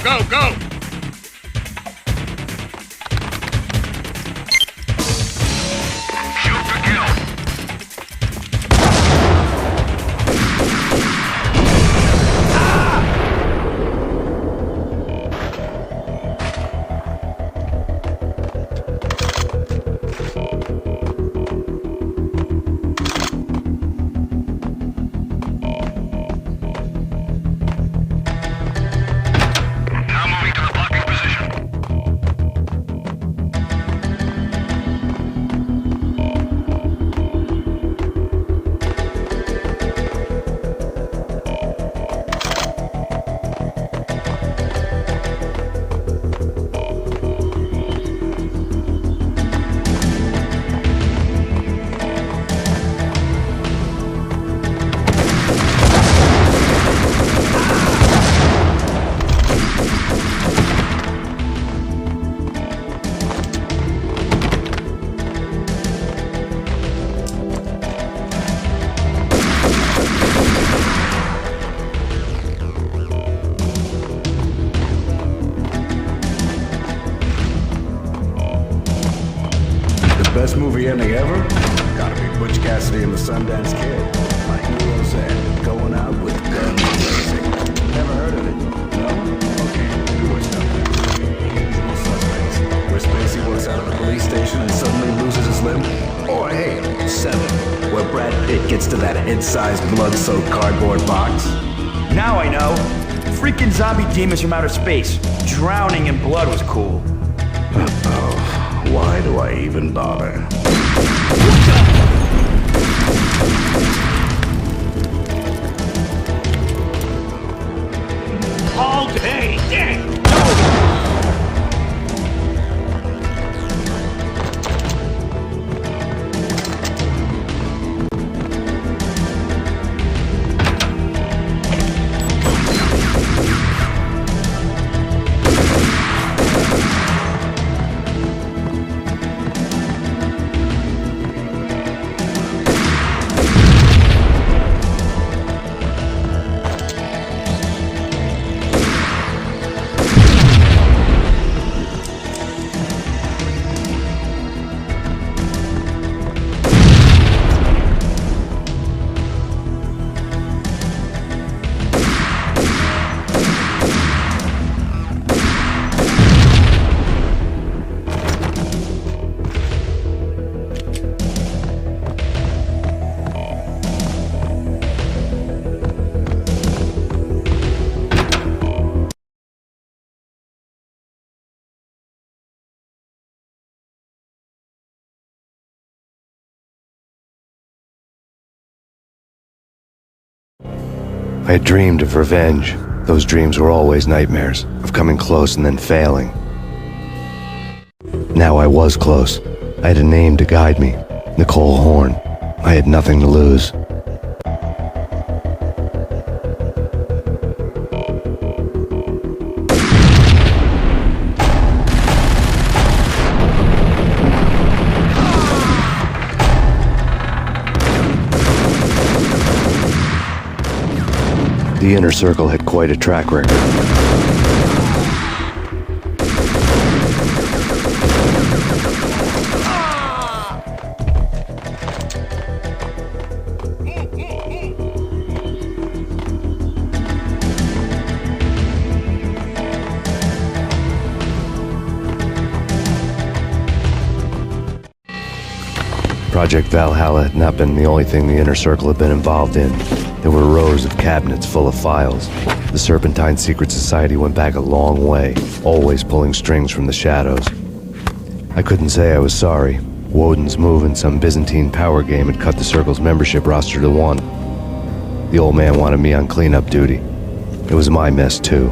Go, go! Shoot to kill. Best movie ending ever? Gotta be Butch Cassidy and the Sundance Kid. My hero's end, going out with guns blazing. Never heard of it? No? Okay, who Usual Suspects, where Spacey works out of the police station and suddenly loses his limb? Or hey, 7, where Brad Pitt gets to that head-sized blood-soaked cardboard box? Now I know. Freaking zombie demons from outer space. Drowning in blood was cool. Why do I even bother? All day, dang! I had dreamed of revenge. Those dreams were always nightmares, of coming close and then failing. Now I was close. I had a name to guide me, Nicole Horn. I had nothing to lose. The Inner Circle had quite a track record. Project Valhalla had not been the only thing the Inner Circle had been involved in. There were rows of cabinets full of files. The Serpentine Secret Society went back a long way, always pulling strings from the shadows. I couldn't say I was sorry. Woden's move in some Byzantine power game had cut the Circle's membership roster to 1. The old man wanted me on cleanup duty. It was my mess, too.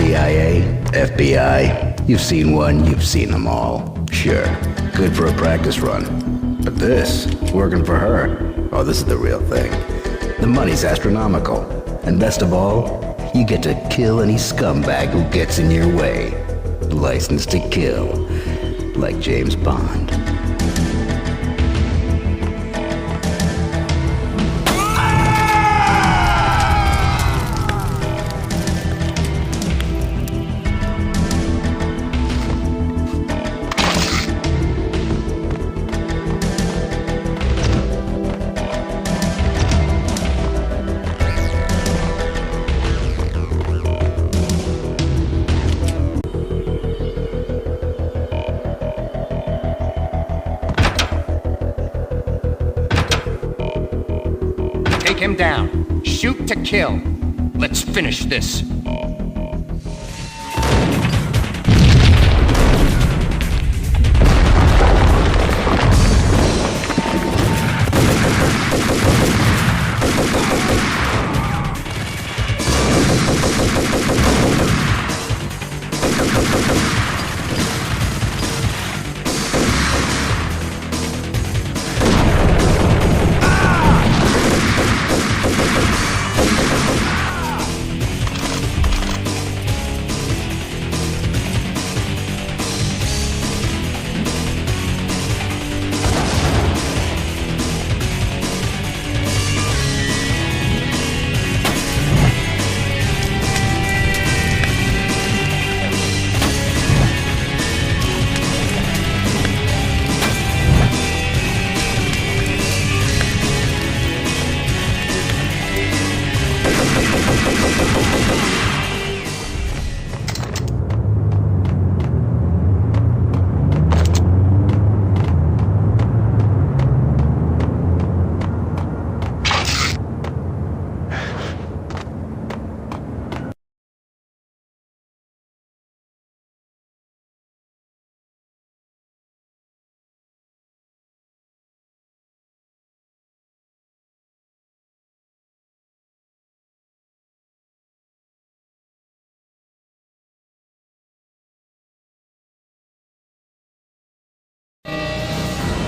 CIA, FBI, you've seen one, you've seen them all. Sure, good for a practice run. But this, working for her, oh, this is the real thing. The money's astronomical. And best of all, you get to kill any scumbag who gets in your way. License to kill, like James Bond. Take him down. Shoot to kill. Let's finish this.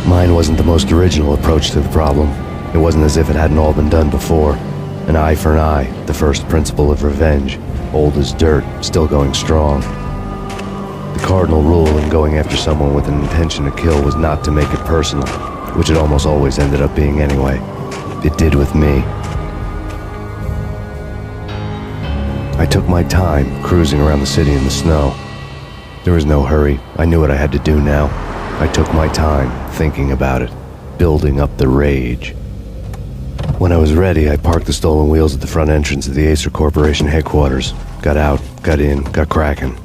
Mine wasn't the most original approach to the problem. It wasn't as if it hadn't all been done before. An eye for an eye, the first principle of revenge. Old as dirt, still going strong. The cardinal rule in going after someone with an intention to kill was not to make it personal, which it almost always ended up being anyway. It did with me. I took my time, cruising around the city in the snow. There was no hurry. I knew what I had to do now. I took my time, thinking about it, building up the rage. When I was ready, I parked the stolen wheels at the front entrance of the Acer Corporation headquarters. Got out, got in, got cracking.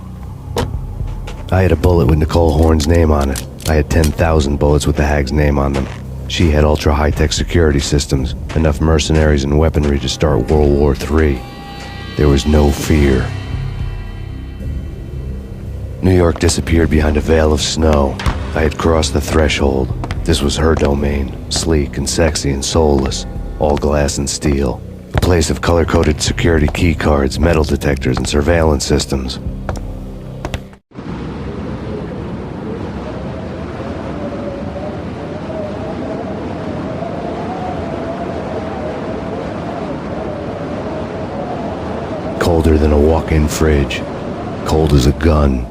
I had a bullet with Nicole Horn's name on it. I had 10,000 bullets with the hag's name on them. She had ultra-high-tech security systems, enough mercenaries and weaponry to start World War III. There was no fear. New York disappeared behind a veil of snow. I had crossed the threshold. This was her domain, sleek and sexy and soulless, all glass and steel. A place of color-coded security key cards, metal detectors, and surveillance systems. Colder than a walk-in fridge. Cold as a gun.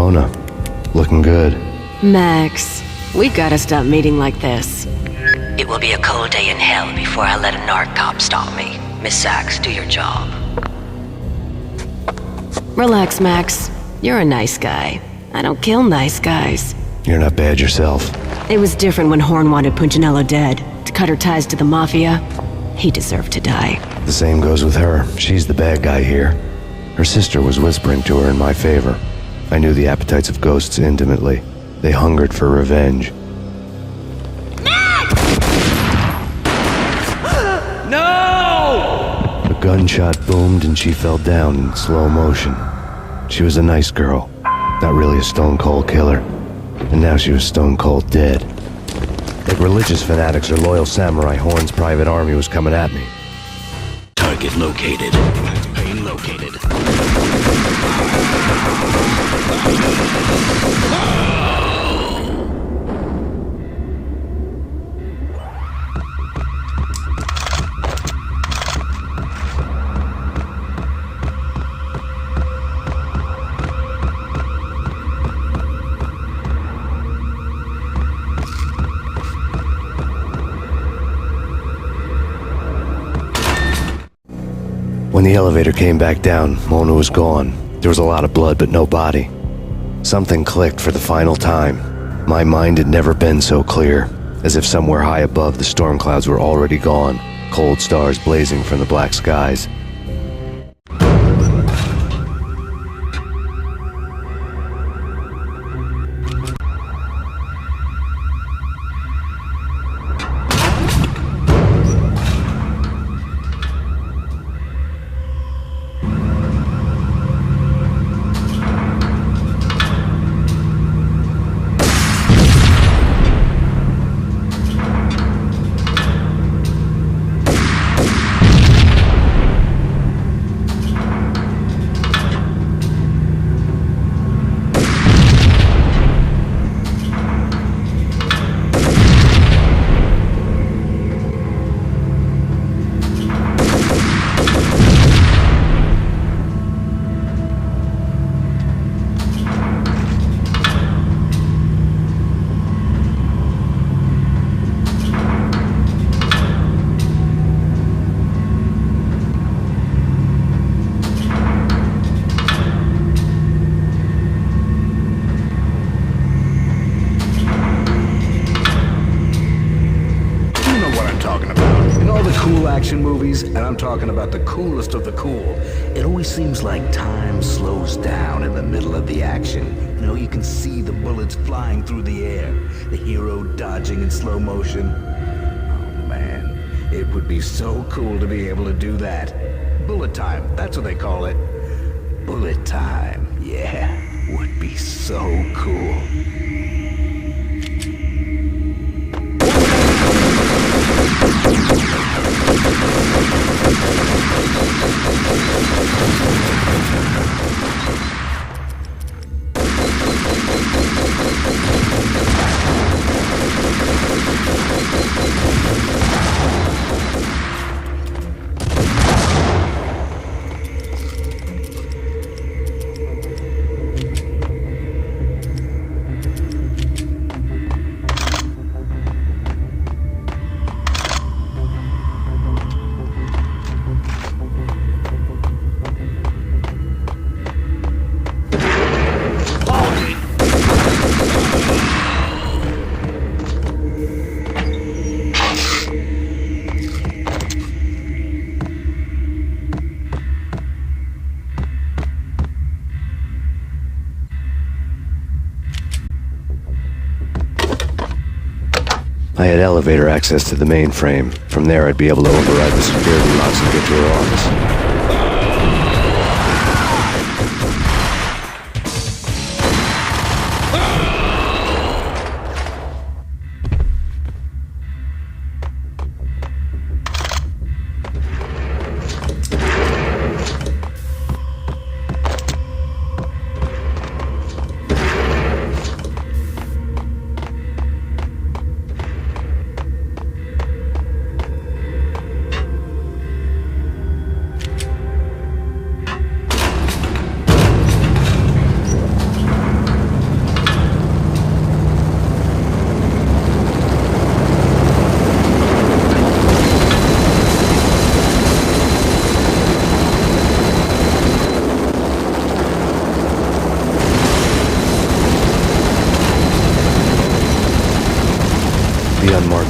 Mona. Looking good. Max, we gotta stop meeting like this. It will be a cold day in hell before I let a narc cop stop me. Miss Sachs, do your job. Relax, Max. You're a nice guy. I don't kill nice guys. You're not bad yourself. It was different when Horn wanted Punchinello dead. To cut her ties to the Mafia, he deserved to die. The same goes with her. She's the bad guy here. Her sister was whispering to her in my favor. I knew the appetites of ghosts intimately. They hungered for revenge. No! A gunshot boomed and she fell down in slow motion. She was a nice girl, not really a stone-cold killer. And now she was stone-cold dead. Like religious fanatics or loyal samurai, Horn's private army was coming at me. Target located. Payne located. When the elevator came back down, Mona was gone. There was a lot of blood, but no body. Something clicked for the final time. My mind had never been so clear, as if somewhere high above the storm clouds were already gone, cold stars blazing from the black skies. Movies, and I'm talking about the coolest of the cool. It always seems like time slows down in the middle of the action. You know, you can see the bullets flying through the air, the hero dodging in slow motion. Oh man, it would be so cool to be able to do that. Bullet time, that's what they call it. Bullet time, yeah, would be so cool. I had elevator access to the mainframe. From there, I'd be able to override the security locks and get to her office.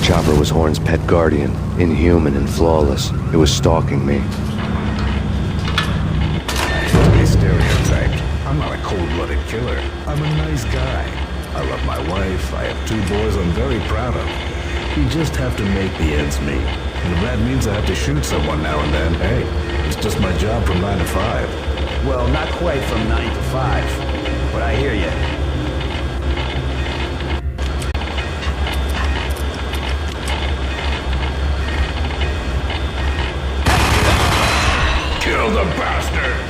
Chopper was Horn's pet guardian, inhuman and flawless. It was stalking me. Be stereotyped. I'm not a cold-blooded killer. I'm a nice guy. I love my wife. I have 2 boys I'm very proud of. We just have to make the ends meet. And if that means I have to shoot someone now and then, hey, it's just my job from 9 to 5. Well, not quite from 9 to 5, but I hear you. Kill the bastard!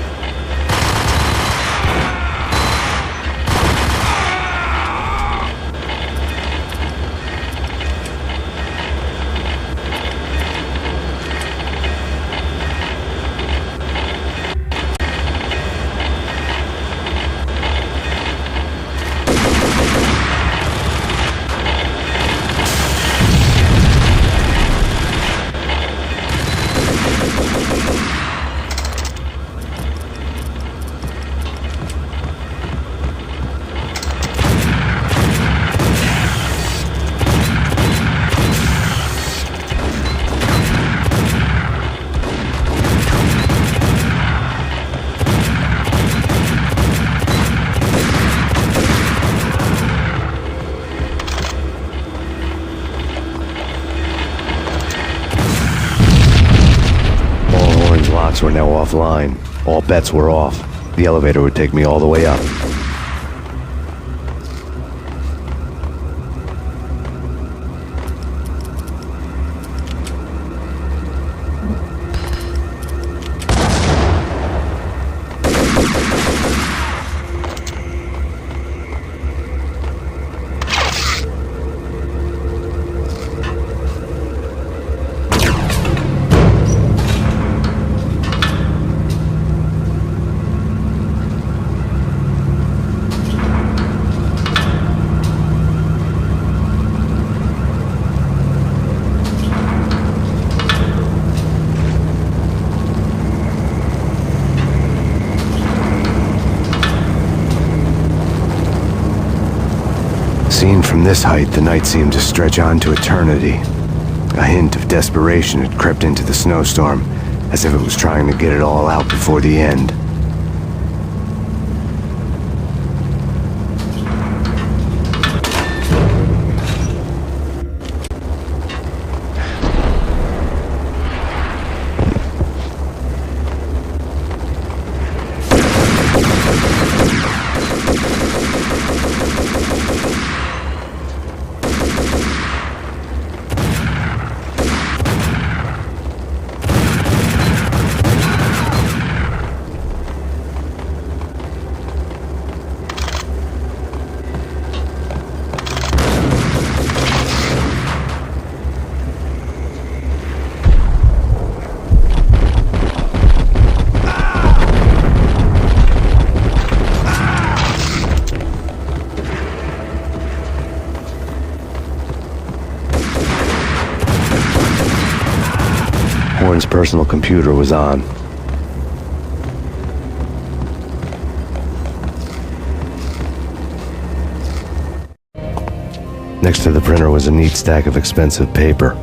Were now offline. All bets were off. The elevator would take me all the way up. Seen from this height, the night seemed to stretch on to eternity. A hint of desperation had crept into the snowstorm, as if it was trying to get it all out before the end. Horn's personal computer was on. Next to the printer was a neat stack of expensive paper.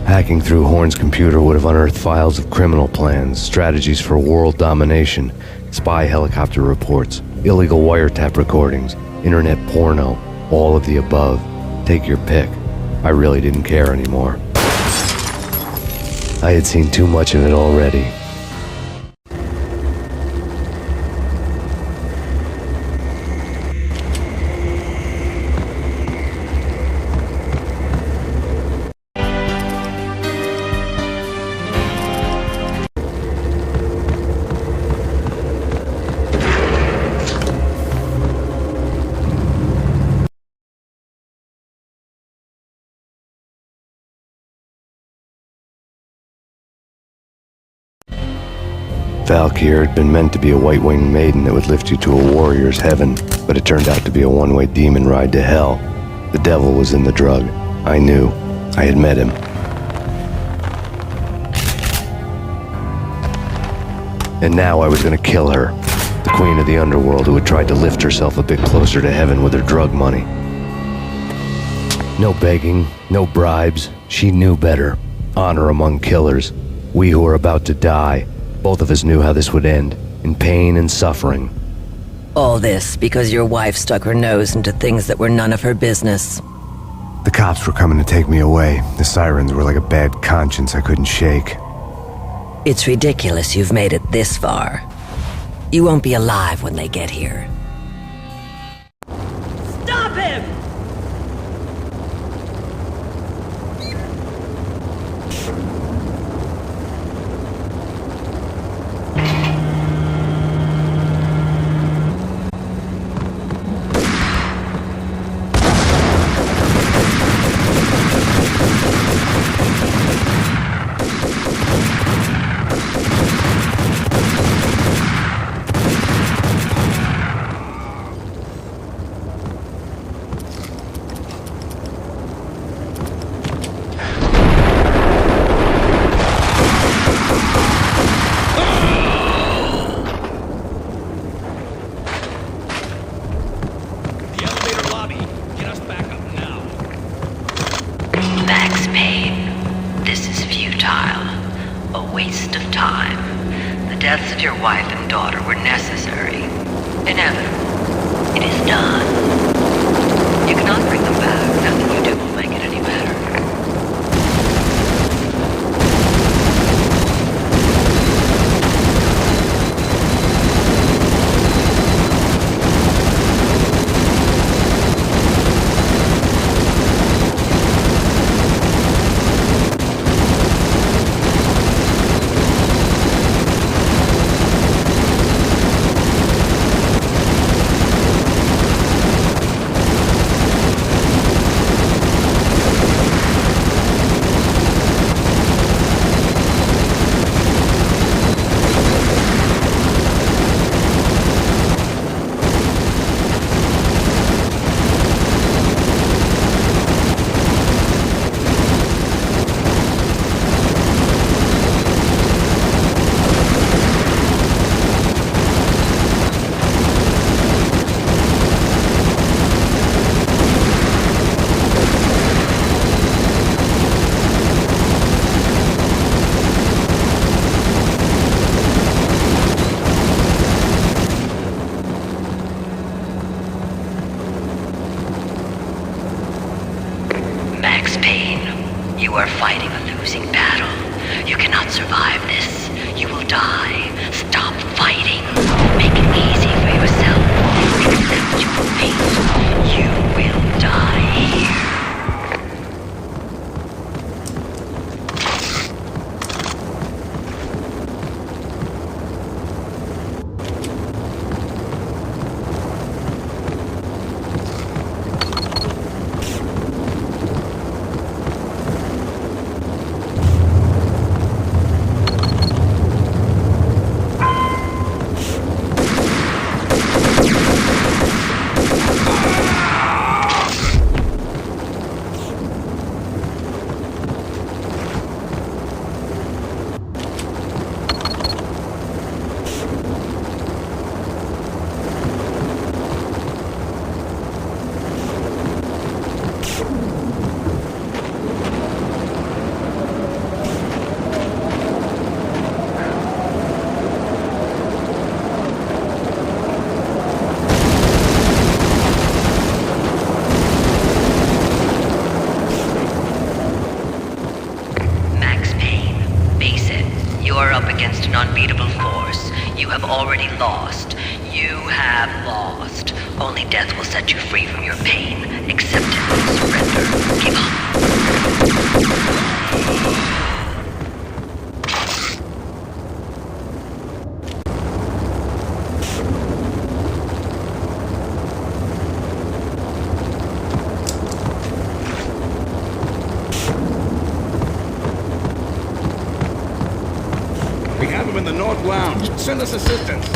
Hacking through Horn's computer would have unearthed files of criminal plans, strategies for world domination, spy helicopter reports, illegal wiretap recordings, internet porno, all of the above. Take your pick. I really didn't care anymore. I had seen too much of it already. Valkyr had been meant to be a white-winged maiden that would lift you to a warrior's heaven, but it turned out to be a one-way demon ride to hell. The devil was in the drug. I knew. I had met him. And now I was gonna kill her, the queen of the underworld who had tried to lift herself a bit closer to heaven with her drug money. No begging, no bribes. She knew better. Honor among killers. We who were about to die. Both of us knew how this would end. In pain and suffering. All this because your wife stuck her nose into things that were none of her business. The cops were coming to take me away. The sirens were like a bad conscience I couldn't shake. It's ridiculous you've made it this far. You won't be alive when they get here. Stop him! Max Payne, this is futile. A waste of time. The deaths of your wife and daughter were necessary. Inevitable. It is done. You cannot bring them back. Nothing you do will make it any better. Max Payne, you are fighting a losing battle. You cannot survive this. You will die. Stop fighting. Make it easy for yourself. Accept your fate. You will die here. Against an unbeatable force. You have already lost. You have lost. Only death will set you free from your pain. Accept it. Surrender. Give up. We have him in the North Lounge. Send us assistance.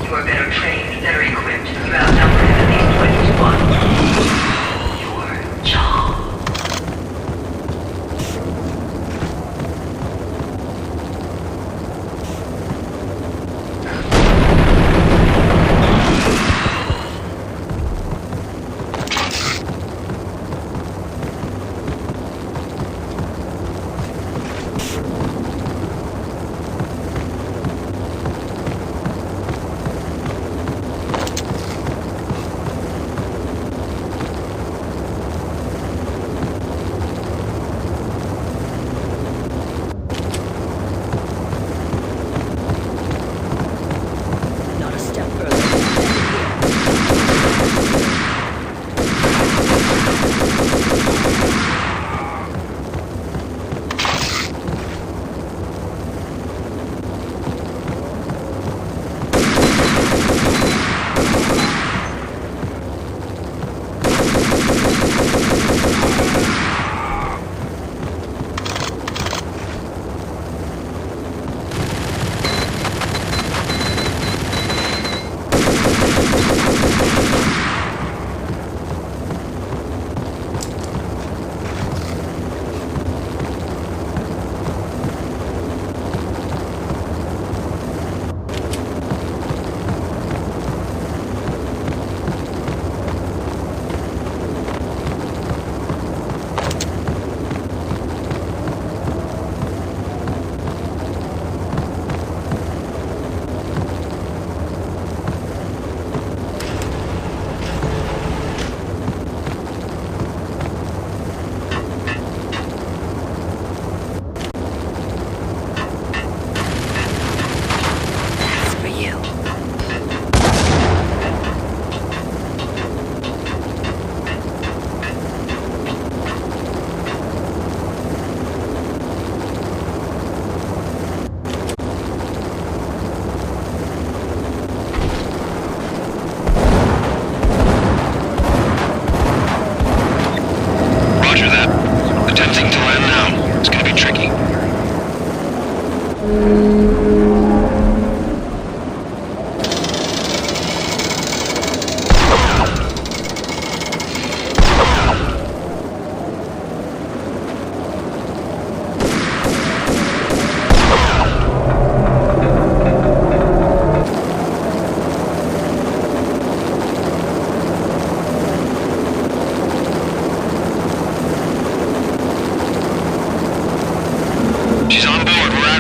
You are better trained, better equipped. You outnumber him at least 20 to 1. Your job.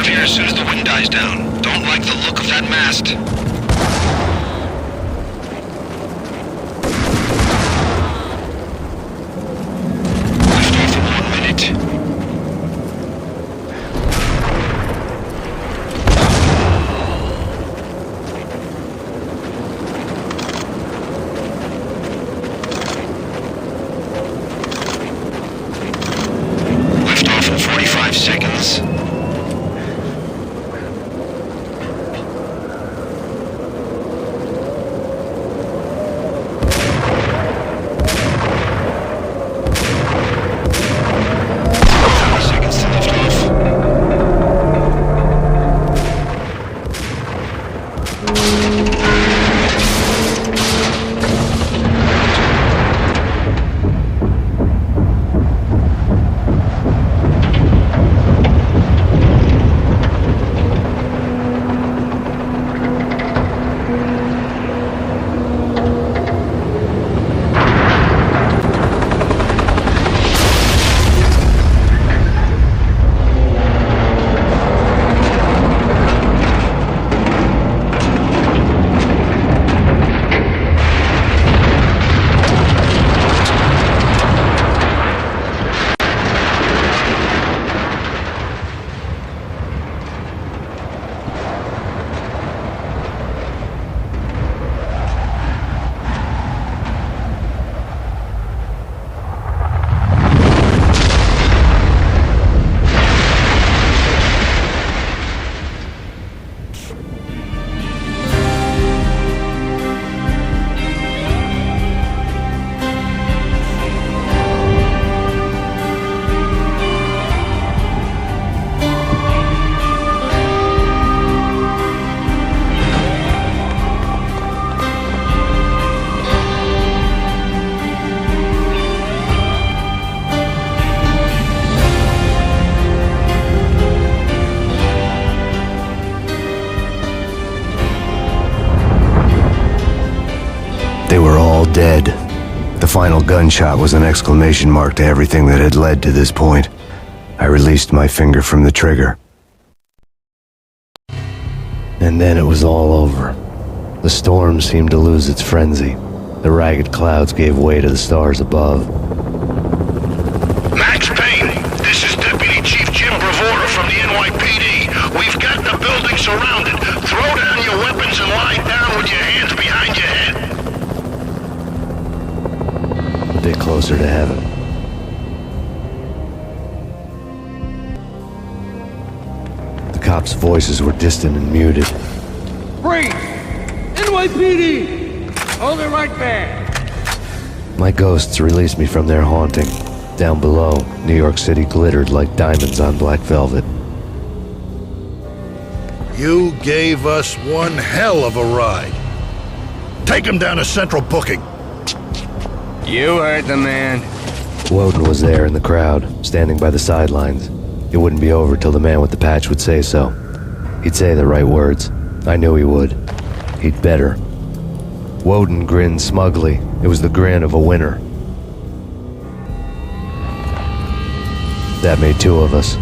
As soon as the wind dies down. Don't like the look of that mast. Lift off in 1 minute. Lift off in 45 seconds. dead. The final gunshot was an exclamation mark to everything that had led to this point. I released my finger from the trigger. And then it was all over. The storm seemed to lose its frenzy. The ragged clouds gave way to the stars above. Max Payne, this is Deputy Chief Jim Bravura from the NYPD. We've got the building surrounded. Throw down your weapons and lie down with your hands behind your head. A bit closer to heaven. The cops' voices were distant and muted. Freeze! NYPD! Hold it right there! My ghosts released me from their haunting. Down below, New York City glittered like diamonds on black velvet. You gave us one hell of a ride. Take him down to Central Booking. You heard the man. Woden was there in the crowd, standing by the sidelines. It wouldn't be over till the man with the patch would say so. He'd say the right words. I knew he would. He'd better. Woden grinned smugly. It was the grin of a winner. That made two of us.